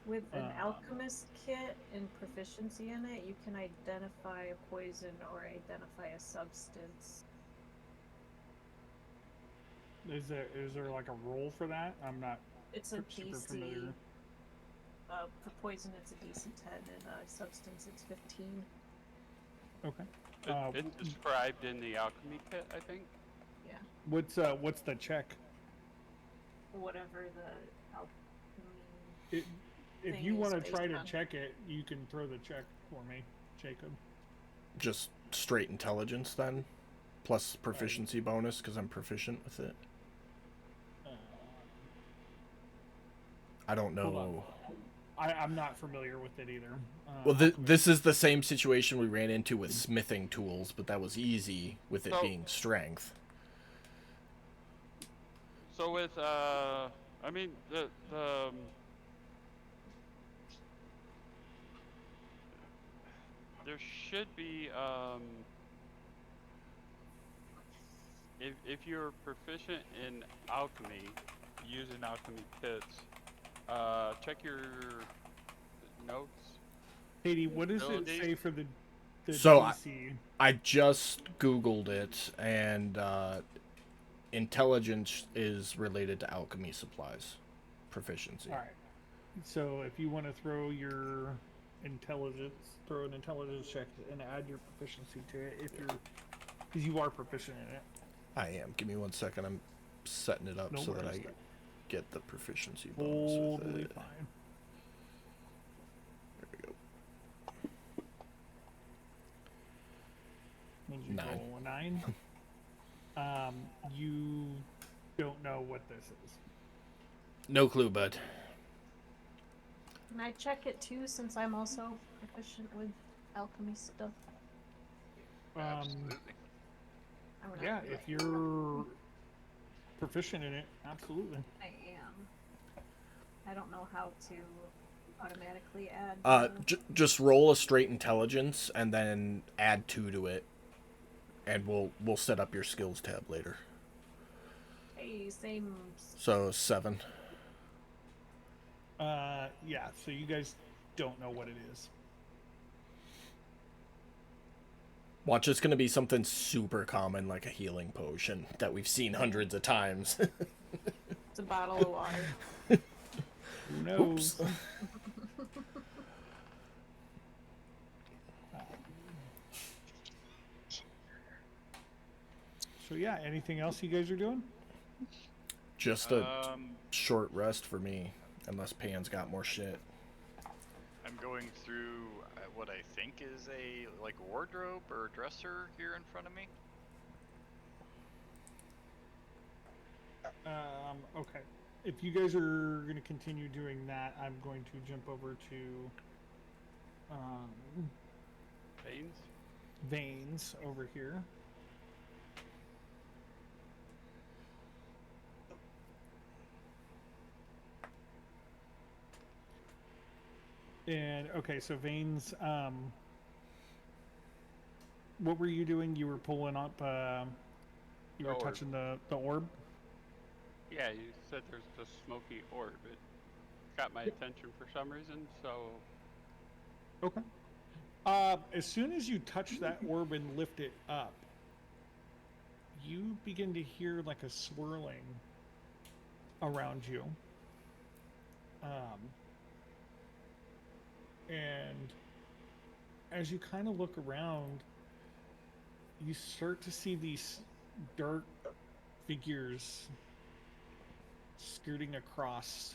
With an alchemist kit and proficiency in it, you can identify a poison or identify a substance. Is there like a roll for that? I'm not It's a super DC. familiar. For poison, it's a DC 10, and substance, it's 15. Okay. It's described in the alchemy kit, I think. Yeah. What's the check? Whatever the alchemy. If Thing you is want to based try to on. check it, you can throw the check for me, Jacob. Just straight intelligence then, plus proficiency bonus because I'm proficient with it. I don't Hold know. I'm not familiar with it either. Well, this is the same situation we ran into with smithing tools, but that was easy with it So- being strength. So with, I mean, the there should be, if you're proficient in alchemy, using alchemy kits, check your notes. Katie, what does it abilities. say for the So DC? I just Googled it, and intelligence is related to alchemy supplies. Proficiency. All right. So if you want to throw your intelligence, throw an intelligence check and add your proficiency to it, if you're, because you are proficient in it. I am. Give me 1 second. I'm setting it up No so that worries. I get the proficiency bonus with Totally it. fine. There we go. When you 9. roll a 9, you don't know what this is. No clue, bud. Can I check it too, since I'm also proficient with alchemy stuff? Absolutely. I would Yeah, not be if like, you're proficient in it, absolutely. I am. I don't know how to automatically add. Just roll a straight intelligence and then add 2 to it, and we'll set up your skills tab later. Hey, same. So 7. Yeah, so you guys don't know what it is. Watch, it's gonna be something super common, like a healing potion that we've seen hundreds of times. It's a bottle of water. Who knows? Oops. So yeah, anything else you guys are doing? Just a Um, short rest for me, unless Pan's got more shit. I'm going through what I think is a like wardrobe or dresser here in front of me. Okay. If you guys are going to continue doing that, I'm going to jump over to Veins? Veins over here. And okay, so Veins, what were you doing? You were pulling up, you were Orb. touching the orb? Yeah, you said there's the smoky orb. It got my attention for some reason, so Okay. As soon as you touch that orb and lift it up, you begin to hear like a swirling around you. And as you kind of look around, you start to see these dark figures skirting across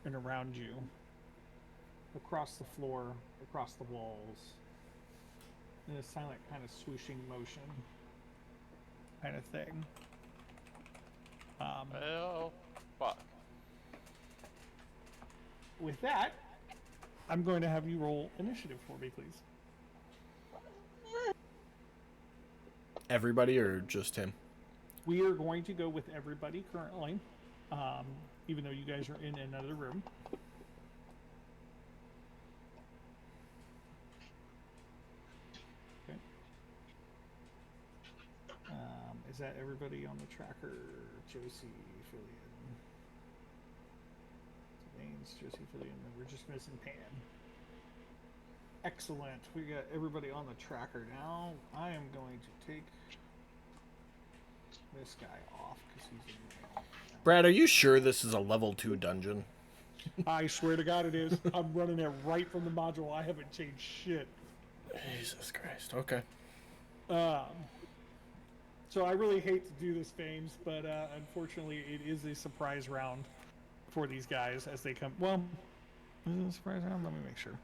and around you, across the floor, across the walls, in a silent kind of swooshing motion kind of thing. well, fuck. With that, I'm going to have you roll initiative for me, please. Everybody or just him? We are going to go with everybody currently, even though you guys are in another room. Okay. Is that everybody on the tracker? Josie, Fillion, Veins, Josie, Fillion, and we're just missing Pan. Excellent. We got everybody on the tracker now. I am going to take this guy off because he's in the Brad, are you sure this is a level 2 dungeon? I swear to God it is. I'm running it right from the module. I haven't changed shit. Jesus Christ. Okay. So I really hate to do this, Fames, but unfortunately it is a surprise round for these guys as they come. Well, is it a surprise round? Let me make sure.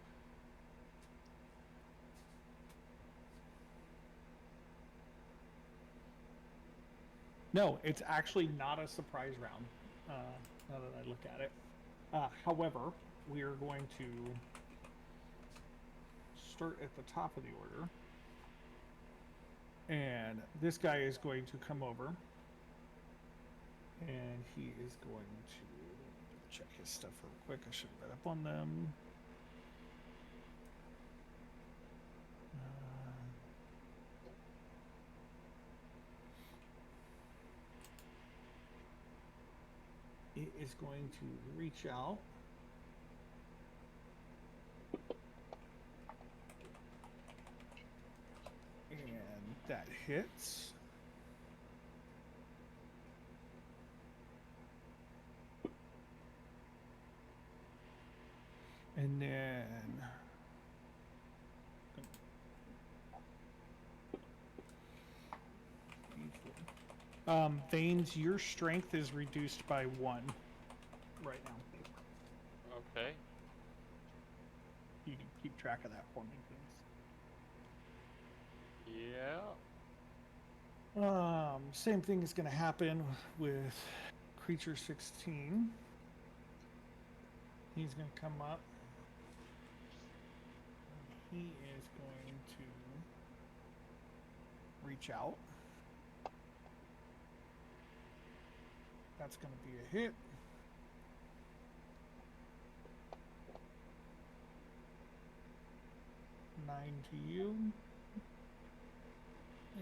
No, it's actually not a surprise round, now that I look at it. However, we are going to start at the top of the order. And this guy is going to come over. And he is going to check his stuff real quick. I should have read up on them. It is going to reach out. And that hits. And then Veins, your strength is reduced by 1 right now. Okay. You can keep track of that for me, please. Yeah. Same thing is going to happen with Creature 16. He's going to come up. He is going to reach out. That's going to be a hit. Nine to you.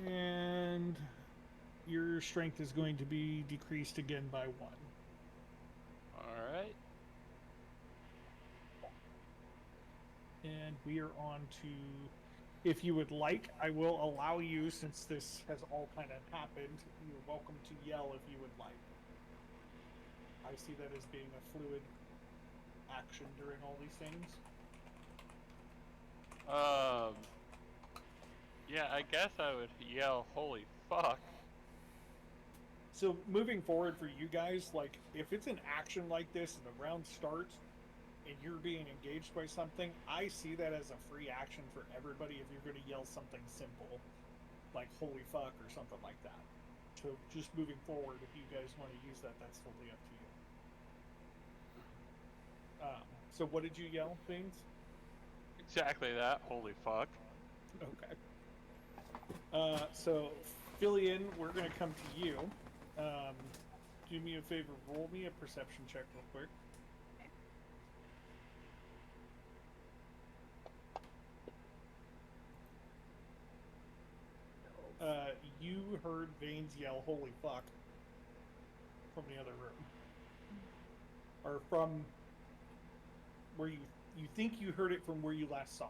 And your strength is going to be decreased again by 1. Alright. And we are on to, if you would like, I will allow you, since this has all kind of happened, you're welcome to yell if you would like. I see that as being a fluid action during all these things. Yeah, I guess I would yell, holy fuck. So moving forward for you guys, like, if it's an action like this and the round starts and you're being engaged by something, I see that as a free action for everybody if you're going to yell something simple, like holy fuck or something like that. So just moving forward, if you guys want to use that, that's totally up to you. So what did you yell, Veins? Exactly that, holy fuck. Okay. So, Fillion, we're going to come to you. Do me a favor, roll me a perception check real quick. You heard Veins yell, holy fuck, from the other room. Or from where you think you heard it from where you last saw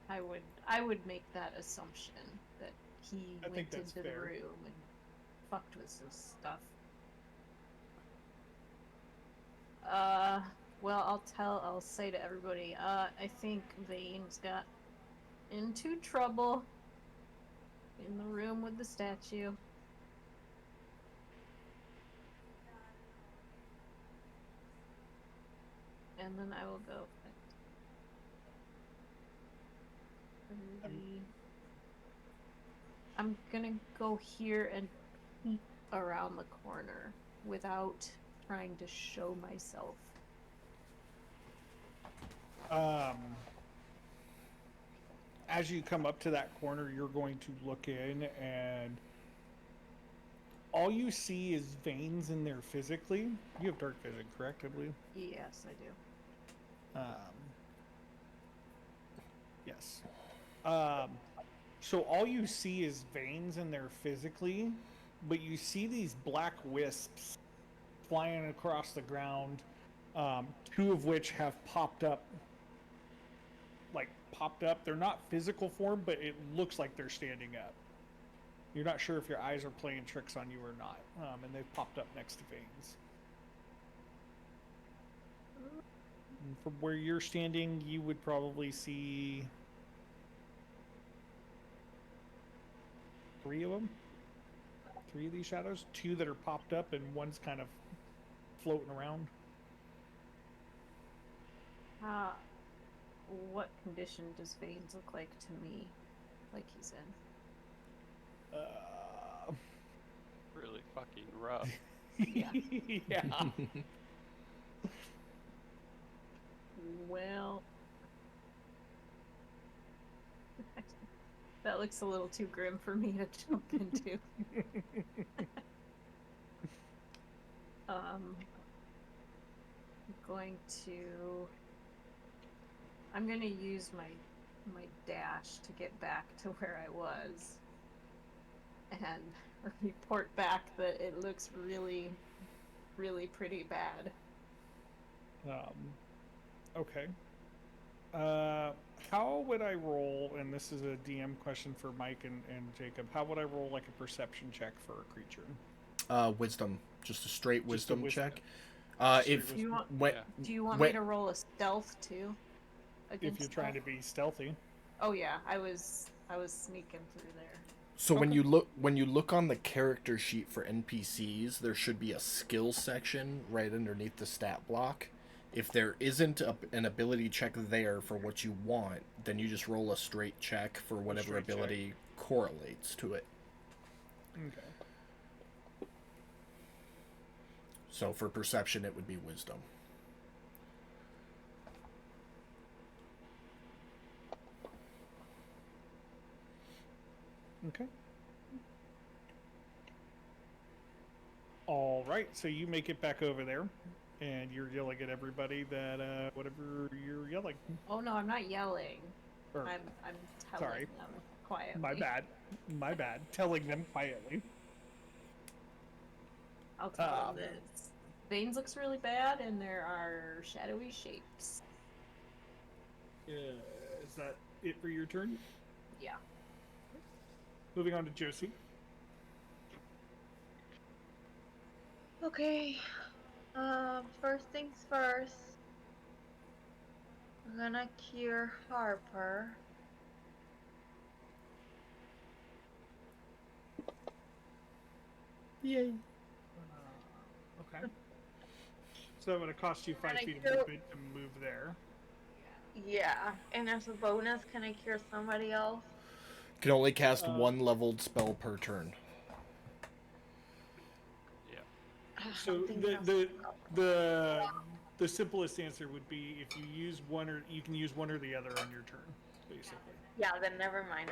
him. I would make that assumption that he went into the fair. room and fucked with some stuff. Well, I'll say to everybody, I think Vane's got into trouble in the room with the statue. And then I will go. 30. I'm gonna go here and peek around the corner without trying to show myself. As you come up to that corner, you're going to look in, and all you see is Veins in there physically. You have dark vision, correct, I believe? Yes, I do. Yes. So all you see is Veins in there physically, but you see these black wisps flying across the ground, 2 of which have popped up. They're not physical form, but it looks like they're standing up. You're not sure if your eyes are playing tricks on you or not, and they've popped up next to Veins. And from where you're standing, you would probably see 3 of them. 3 of these shadows. 2 that are popped up, and one's kind of floating around. What condition does Veins look like to me? Like he's in? Really fucking rough. Yeah. Yeah. Well, that looks a little too grim for me to jump into. I'm going to use my dash to get back to where I was and report back that it looks really, really pretty bad. Okay. How would I roll, and this is a DM question for Mike and Jacob, how would I roll like a perception check for a creature? Wisdom. Just a straight wisdom check. If Do you want, when, Yeah. do you want when me to roll a stealth too? If you're trying to be stealthy. Oh yeah, I was sneaking through there. so when Okay. you look on the character sheet for NPCs, there should be a skill section right underneath the stat block. If there isn't an ability check there for what you want, then you just roll a straight check for whatever straight check. ability correlates to it. Okay. So for perception, it would be wisdom. Okay. All right, so you make it back over there, and you're yelling at everybody that whatever you're yelling. Oh no, I'm not yelling. Or, I'm telling sorry. them quietly. My bad. Telling them quietly. I'll tell them that Veins looks really bad, and there are shadowy shapes. Is that it for your turn? Yeah. Moving on to Josie. Okay. First things first. I'm gonna cure Harper. Yay. Okay. So it would cost you 5 Can I feet of kill- movement to move there. Yeah, and as a bonus, can I cure somebody else? You can only cast one leveled spell per turn. So Something else. the simplest answer would be if you use one or you can use one or the other on your turn, basically. Yeah, then never mind.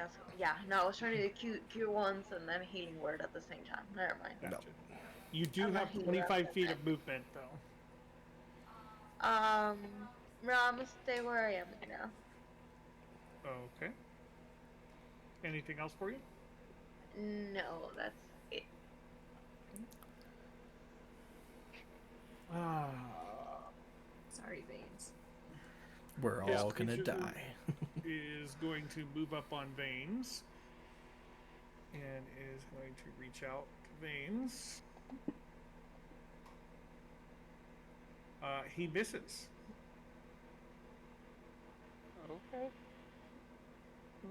No, I was trying to do cure once and then healing word at the same time. Never mind. Gotcha. You do I'm a have healer 25 feet then. of movement though. No, I'm gonna stay where I am now. Okay. Anything else for you? No, that's it. Sorry, Veins. We're His all gonna creature die. is going to move up on Veins and is going to reach out to Veins. He misses. Okay.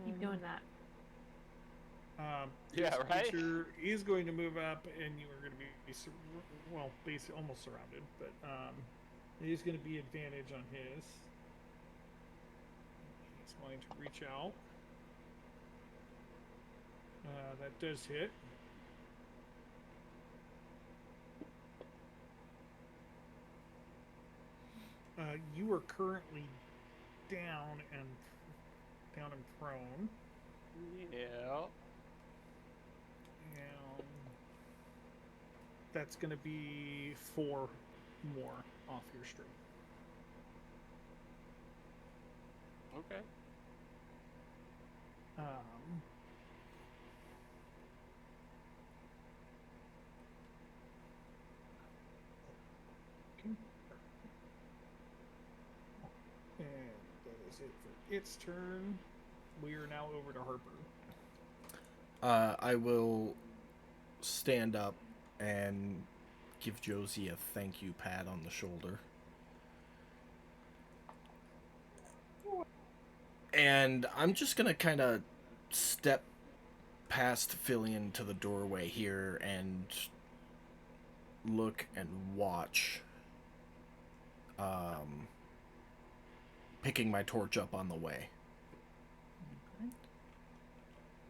Keep doing that. Yeah, This right? creature is going to move up, and you are going to be basically almost surrounded, but it is going to be advantage on his. He's going to reach out. That does hit. You are currently down and prone. Yeah. And that's going to be 4 more off your streak. Okay. Okay. And that is it for its turn. We are now over to Harper. I will stand up and give Josie a thank you pat on the shoulder. And I'm just gonna kind of step past Fillion to the doorway here and look and watch. Picking my torch up on the way.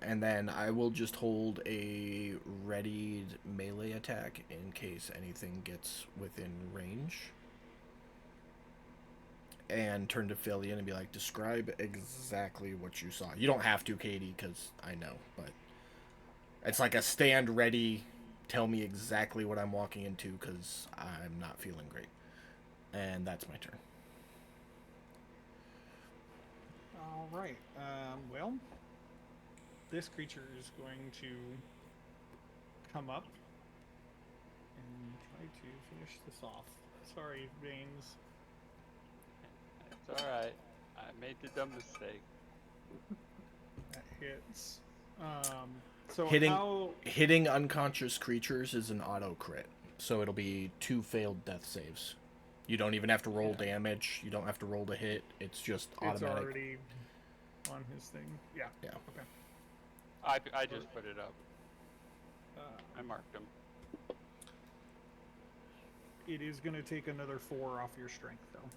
And then I will just hold a readied melee attack in case anything gets within range. And turn to Fillion and be like, describe exactly what you saw. You don't have to, Katie, because I know, but it's like a stand ready, tell me exactly what I'm walking into, because I'm not feeling great. And that's my turn. All right. Well, this creature is going to come up and try to finish this off. Sorry, Veins. It's alright. I made the dumb mistake. That hits. So Hitting unconscious creatures is an auto crit, so it'll be 2 failed death saves. You don't even have to roll damage. You don't have to roll to hit. It's just It's automatic. already on his thing. Yeah. Yeah. Okay. I just put it up. I marked them. It is going to take another 4 off your strength, though.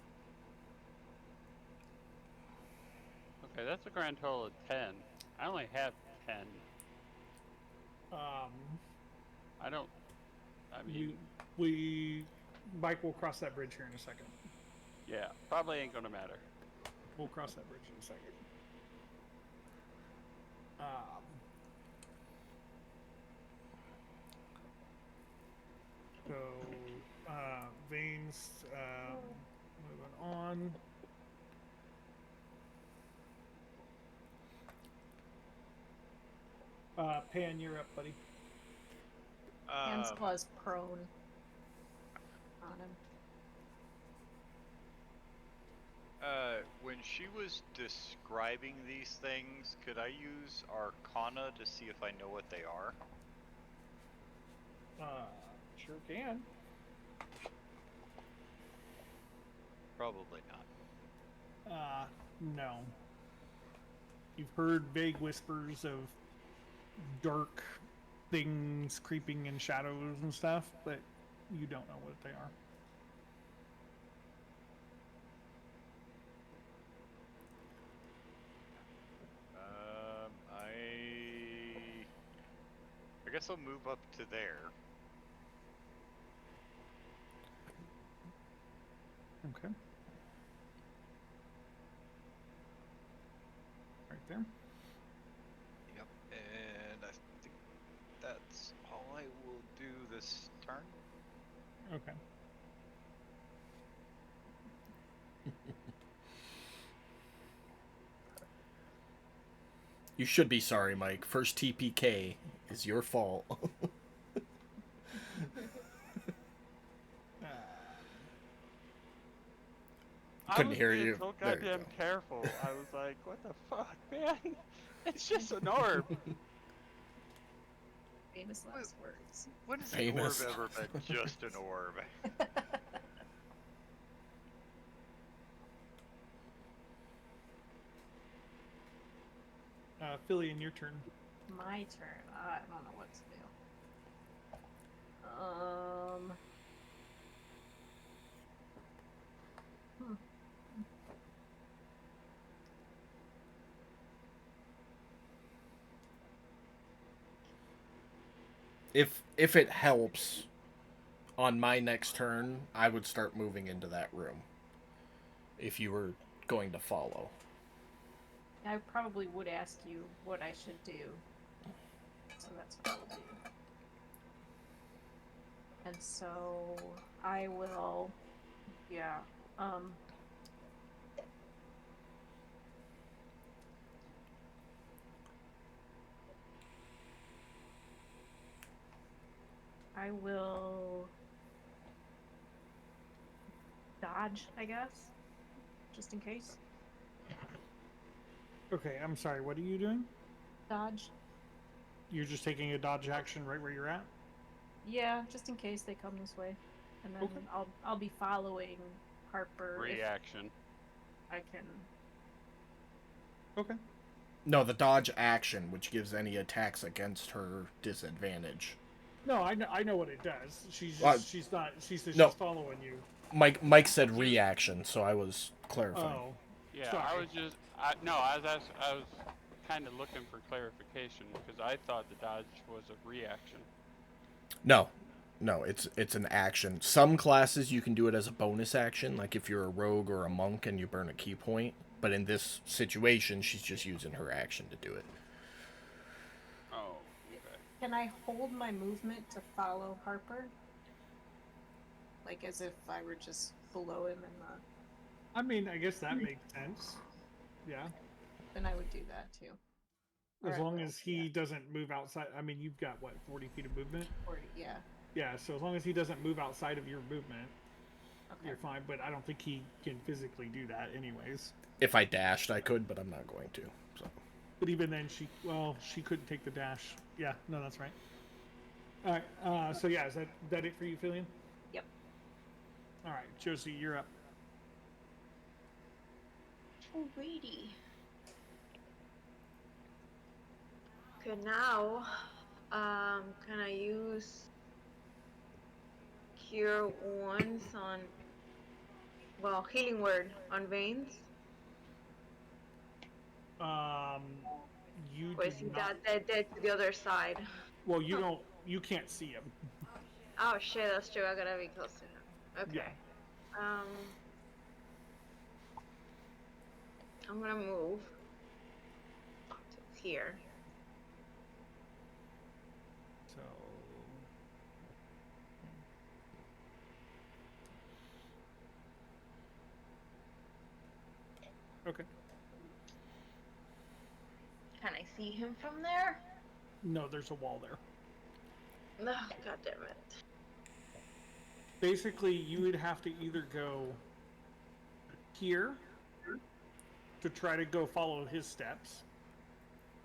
Okay, that's a grand total of 10. I only have 10. I don't. I mean, Mike will cross that bridge here in a second. yeah, probably ain't gonna matter. We'll cross that bridge in a second. So, Veins, moving on. Pan, you're up, buddy. Hans was prone on him. When she was describing these things, could I use Arcana to see if I know what they are? Sure can. Probably not. No. You've heard vague whispers of dark things creeping in shadows and stuff, but you don't know what they are. I guess I'll move up to there. Okay. Right there. Yep, and I think that's all I will do this turn. Okay. You should be sorry, Mike. First TPK is your fault. Couldn't hear you. So There you goddamn go. careful. I was like, what the fuck, man? It's just an orb. Famous last words. When has Famous. an orb ever been just an orb? Philly, your turn. My turn. I don't know what to do. If it helps, on my next turn, I would start moving into that room. If you were going to follow. I probably would ask you what I should do. So that's what I'll do. And so I will, I will dodge, I guess, just in case. Okay, I'm sorry. What are you doing? Dodge. You're just taking a dodge action right where you're at? Yeah, just in case they come this way, and then Okay. I'll be following Harper. Reaction. I can. Okay. No, the dodge action, which gives any attacks against her disadvantage. No, I know what it does. She says she's following you. Mike said reaction, so I was clarifying. Oh. Yeah, sorry. I was kind of looking for clarification because I thought the dodge was a reaction. No, it's an action. Some classes you can do it as a bonus action, like if you're a rogue or a monk and you burn a key point. But in this situation, she's just using her action to do it. Oh, okay. Can I hold my movement to follow Harper? Like as if I were just below him in the... I mean, I guess that makes sense. Yeah. Then I would do that too. As long as he doesn't move outside. I mean, you've got, what, 40 feet of movement? 40, yeah. Yeah, so as long as he doesn't move outside of your movement, Okay. you're fine. But I don't think he can physically do that anyways. If I dashed, I could, but I'm not going to. So. But even then, she couldn't take the dash. Yeah, no, that's right. All right, so yeah, is that it for you, Fillion? Yep. All right, Josie, you're up. Alrighty. Okay, now, can I use Cure Wounds on, well, Healing Word on Veins? You Or do is he not. dead to the other side? Well, you don't. You can't see him. Oh shit, that's true. I gotta be close to him. Okay. Yeah. I'm gonna move to here. So. Okay. Can I see him from there? No, there's a wall there. No, god damn it. Basically, you would have to either go here to try to go follow his steps,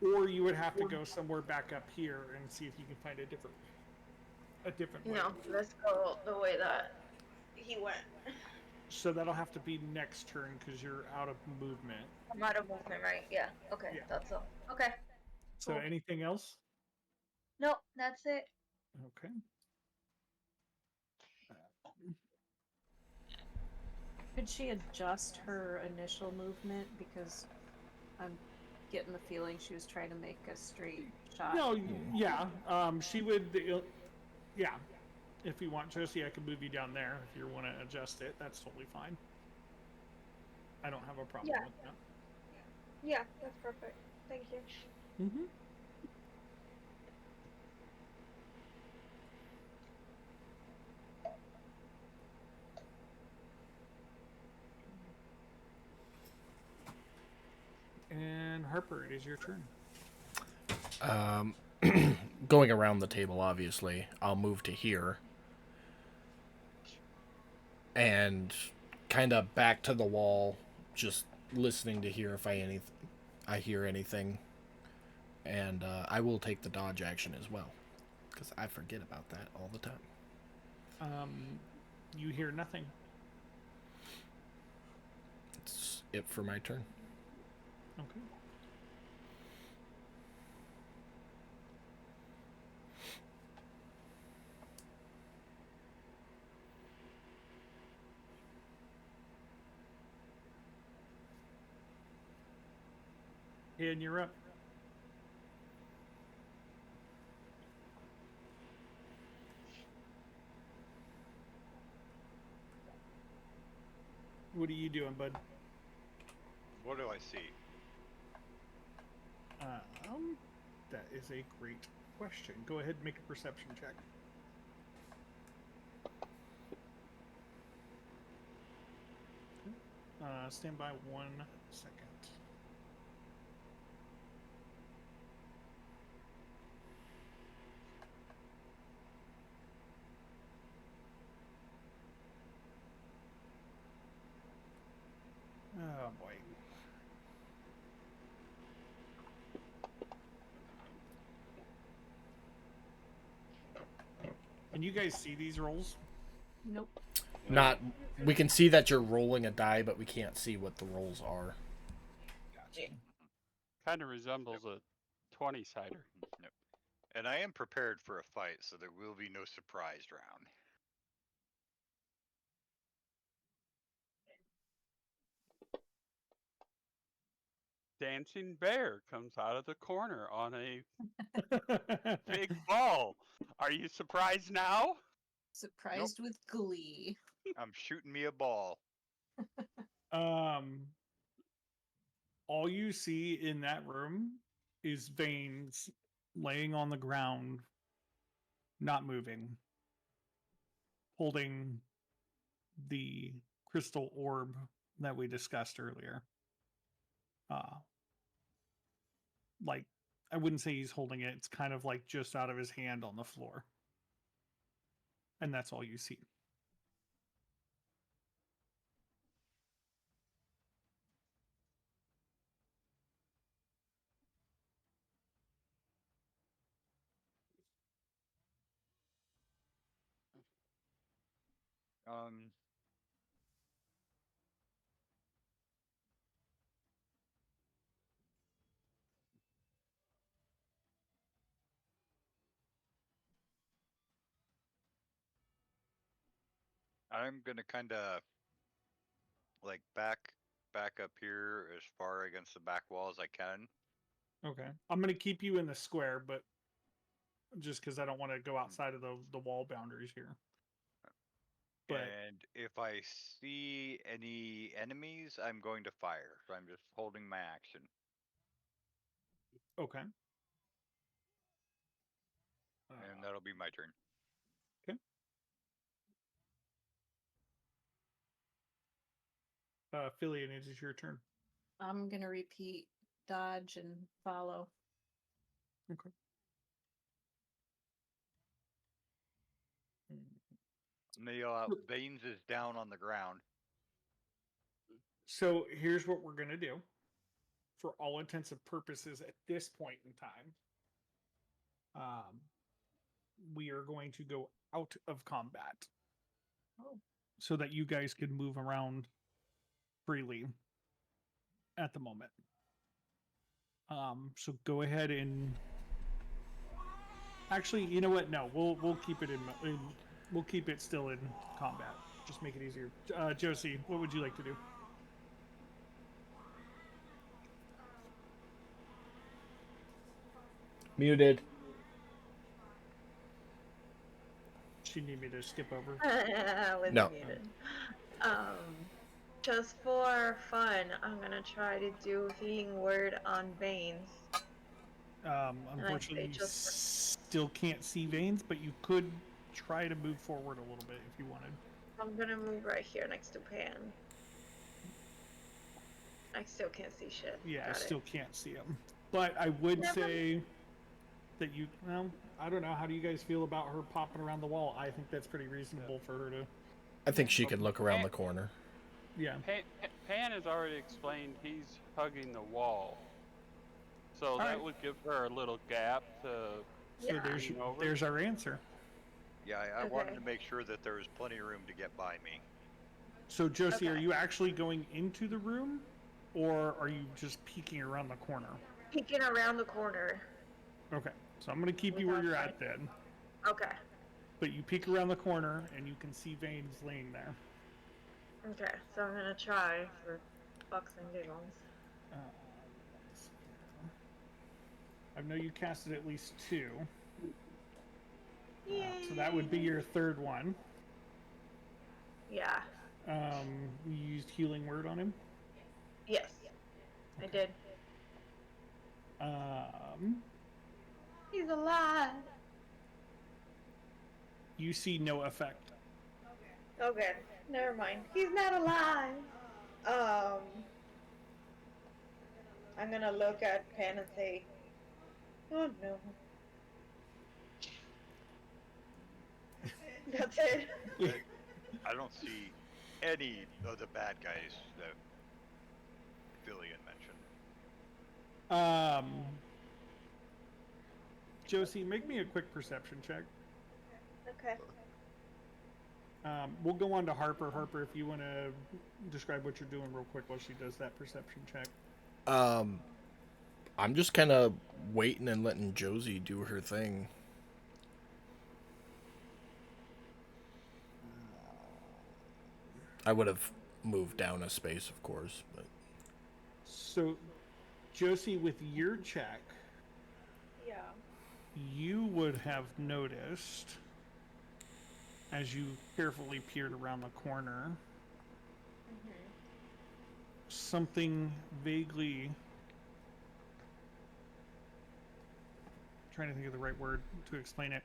or you would have to go somewhere back up here and see if you can find a different way. No, let's go the way that he went. So that'll have to be next turn because you're out of movement. I'm out of movement, right? Yeah. Okay, Yeah. that's all. Okay. So Cool. anything else? No, that's it. Okay. Could she adjust her initial movement? Because I'm getting the feeling she was trying to make a straight shot. No, yeah. She would. Yeah. If you want, Josie, I can move you down there. If you want to adjust it, that's totally fine. I don't have a problem Yeah. with that. Yeah, that's perfect. Thank you. Mm-hmm. And Harper, it is your turn. Going around the table, obviously, I'll move to here. And kind of back to the wall, just listening to hear if I hear anything. And I will take the dodge action as well, because I forget about that all the time. You hear nothing. It's it for my turn. Okay. And you're up. What are you doing, bud? What do I see? That is a great question. Go ahead and make a perception check. Stand by 1 second. Oh boy. Can you guys see these rolls? Nope. Not. We can see that you're rolling a die, but we can't see what the rolls are. Gotcha. Kind of resembles a 20-sider. Nope. And I am prepared for a fight, so there will be no surprise round. Dancing bear comes out of the corner on a big ball. Are you surprised now? Surprised with glee. I'm shooting me a ball. All you see in that room is Veins laying on the ground, not moving, holding the crystal orb that we discussed earlier. Like, I wouldn't say he's holding it. It's kind of like just out of his hand on the floor. And that's all you see. Um, I'm gonna kind of like back up here as far against the back wall as I can. Okay. I'm going to keep you in the square, but just because I don't want to go outside of the wall boundaries here. But And if I see any enemies, I'm going to fire. So I'm just holding my action. okay. And that'll be my turn. Okay. Philly, it is your turn. I'm gonna repeat dodge and follow. Okay. I'm gonna yell out, Veins is down on the ground. So here's what we're going to do. For all intents and purposes at this point in time, we are going to go out of combat so that you guys can move around freely at the moment. So go ahead and actually, you know what? No, we'll keep it we'll keep it still in combat. Just make it easier. Josie, what would you like to do? Muted. She need me to skip over. I was No. muted. Just for fun, I'm gonna try to do healing word on veins. Unfortunately, you still can't see veins, but you could try to move forward a little bit if you wanted. I'm gonna move right here next to Pan. I still can't see shit. Yeah, I Got still it. can't see them. But I would Never- say that you, well, I don't know. How do you guys feel about her popping around the wall? I think that's pretty reasonable for her to. I think she can look around the corner. Yeah. Pan has already explained he's hugging the wall. So that right. would give her a little gap to So Yeah. there's our answer. Yeah, I Okay. wanted to make sure that there was plenty of room to get by me. So Josie, are Okay. you actually going into the room, or are you just peeking around the corner? Peeking around the corner. Okay. So I'm gonna keep you where you're at then. Okay. But you peek around the corner and you can see veins laying there. Okay. So I'm gonna try for fucks and giggles. I know you casted at least 2. Yay. So that would be your third one. Yeah. You used healing word on him. Yes. I did. He's alive. You see no effect. Okay. Never mind. He's not alive. I'm gonna look at Pan and say, "Oh no." That's it. I don't see any of the bad guys that Fillion mentioned. Josie, make me a quick perception check. Okay. We'll go on to Harper. Harper, if you want to describe what you're doing real quick while she does that perception check. I'm just kind of waiting and letting Josie do her thing. I would have moved down a space, of course, but So, Josie, with your check, Yeah. you would have noticed, as you carefully peered around the corner, something vaguely, trying to think of the right word to explain it.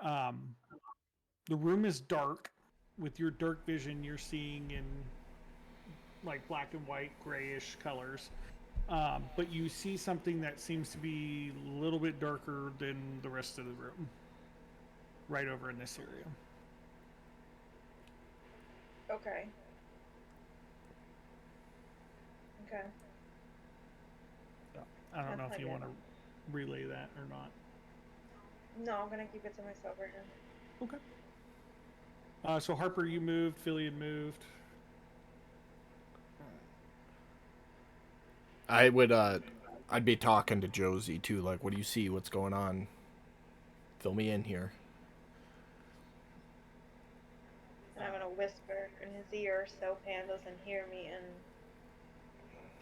The room is dark. With your dark vision, you're seeing in like black and white, grayish colors. But you see something that seems to be a little bit darker than the rest of the room. Right over in this area. Okay. Okay. So, I don't know That's if you not want to relay that or not. No, I'm gonna keep it to myself right now. Okay. So Harper, you moved. Fillion moved. I would I'd be talking to Josie too, like, what do you see? What's going on? Fill me in here. And I'm gonna his ear so Pan doesn't hear me and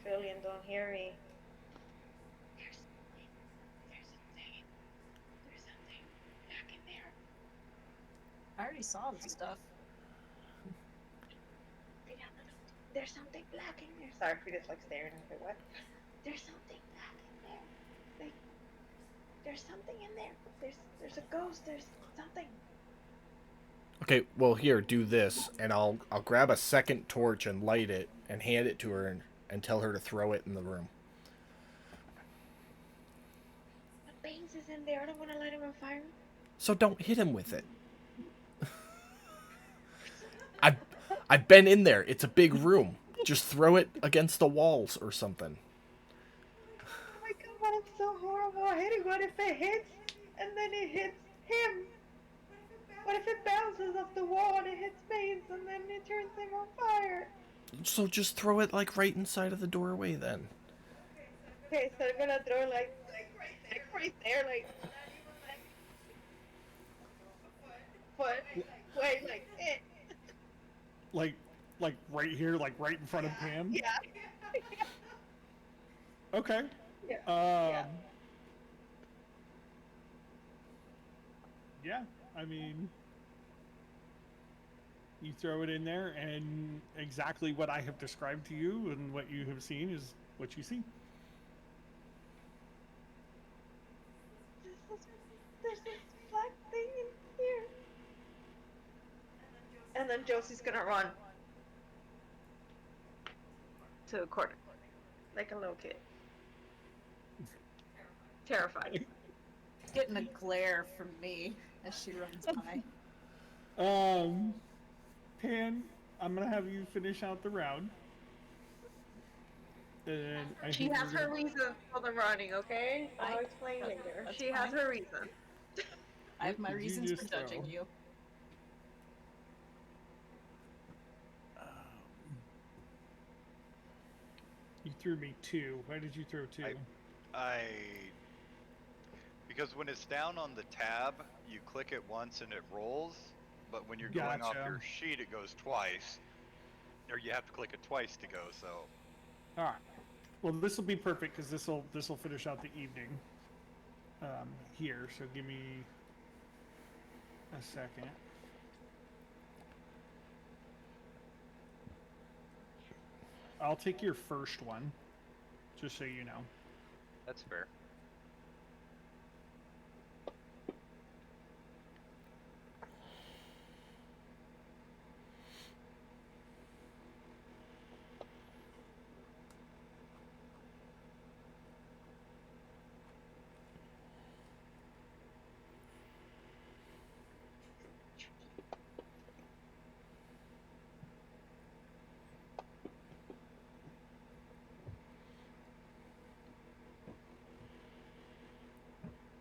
Fillion don't hear me. There's something back in there. I already saw the stuff. There's something black in there. Sorry, Frida's like staring at it. What? There's something black in there. Like, there's something in there. There's a ghost. There's something. Okay, well here, do this, and I'll grab a second torch and light it and hand it to her and tell her to throw it in the room. But Baines is in there. I don't want to light him on fire. So don't hit him with it. I've been in there. It's a big room. Just throw it against the walls or something. Oh my god, I'm so horrible at hitting. What if it hits and then it hits him? What if it bounces off the wall and it hits Baines and then it turns him on fire? So just throw it like right inside of the doorway then. Okay, so I'm gonna throw like right there, like foot. Wait, like it. Like right here, like right in front of Pam. Yeah. Okay. Yeah. Yeah. I mean, you throw it in there, and exactly what I have described to you and what you have seen is what you see. There's this black thing in here. And then Josie's gonna run to the corner, like a little kid. Terrified. Getting a glare from me as she runs by. Pan, I'm gonna have you finish out the round. And She has her reason for the running, okay? I'll explain later. She has her reason. I have my reasons for judging you. You threw me 2. Why did you throw 2? Because when it's down on the tab, you click it once and it rolls, but when you're going off your sheet, it goes twice, or you have to click it twice to go. So. All right. Well, this will be perfect because this will finish out the evening. Here, so give me a second. I'll take your first one, just so you know. That's fair.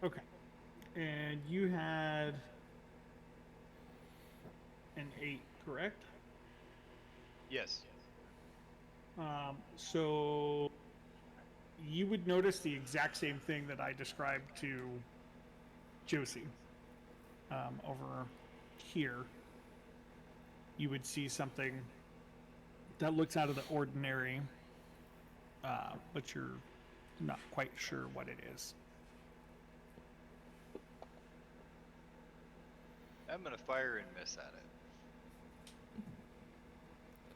Okay. And you had an 8, correct? Yes. So you would notice the exact same thing that I described to Josie. Over here, you would see something that looks out of the ordinary, but you're not quite sure what it is. I'm gonna fire and miss at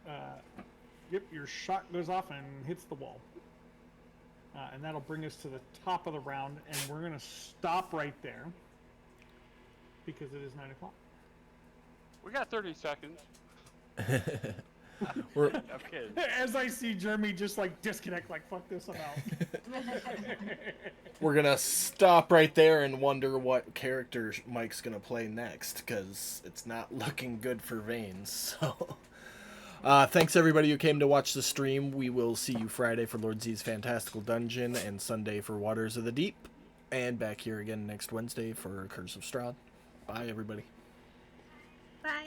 it. Yep, your shot goes off and hits the wall. And that'll bring us to the top of the round, and we're going to stop right there because it is 9 o'clock. We got 30 seconds. We're, I'm kidding. As I see Jeremy just like disconnect, like, fuck this, I'm out. we're gonna stop right there and wonder what character Mike's gonna play next, because it's not looking good for Veins. So, thanks everybody who came to watch the stream. We will see you Friday for Lord Z's Fantastical Dungeon and Sunday for Waters of the Deep, and back here again next Wednesday for Curse of Strahd. Bye everybody. Bye.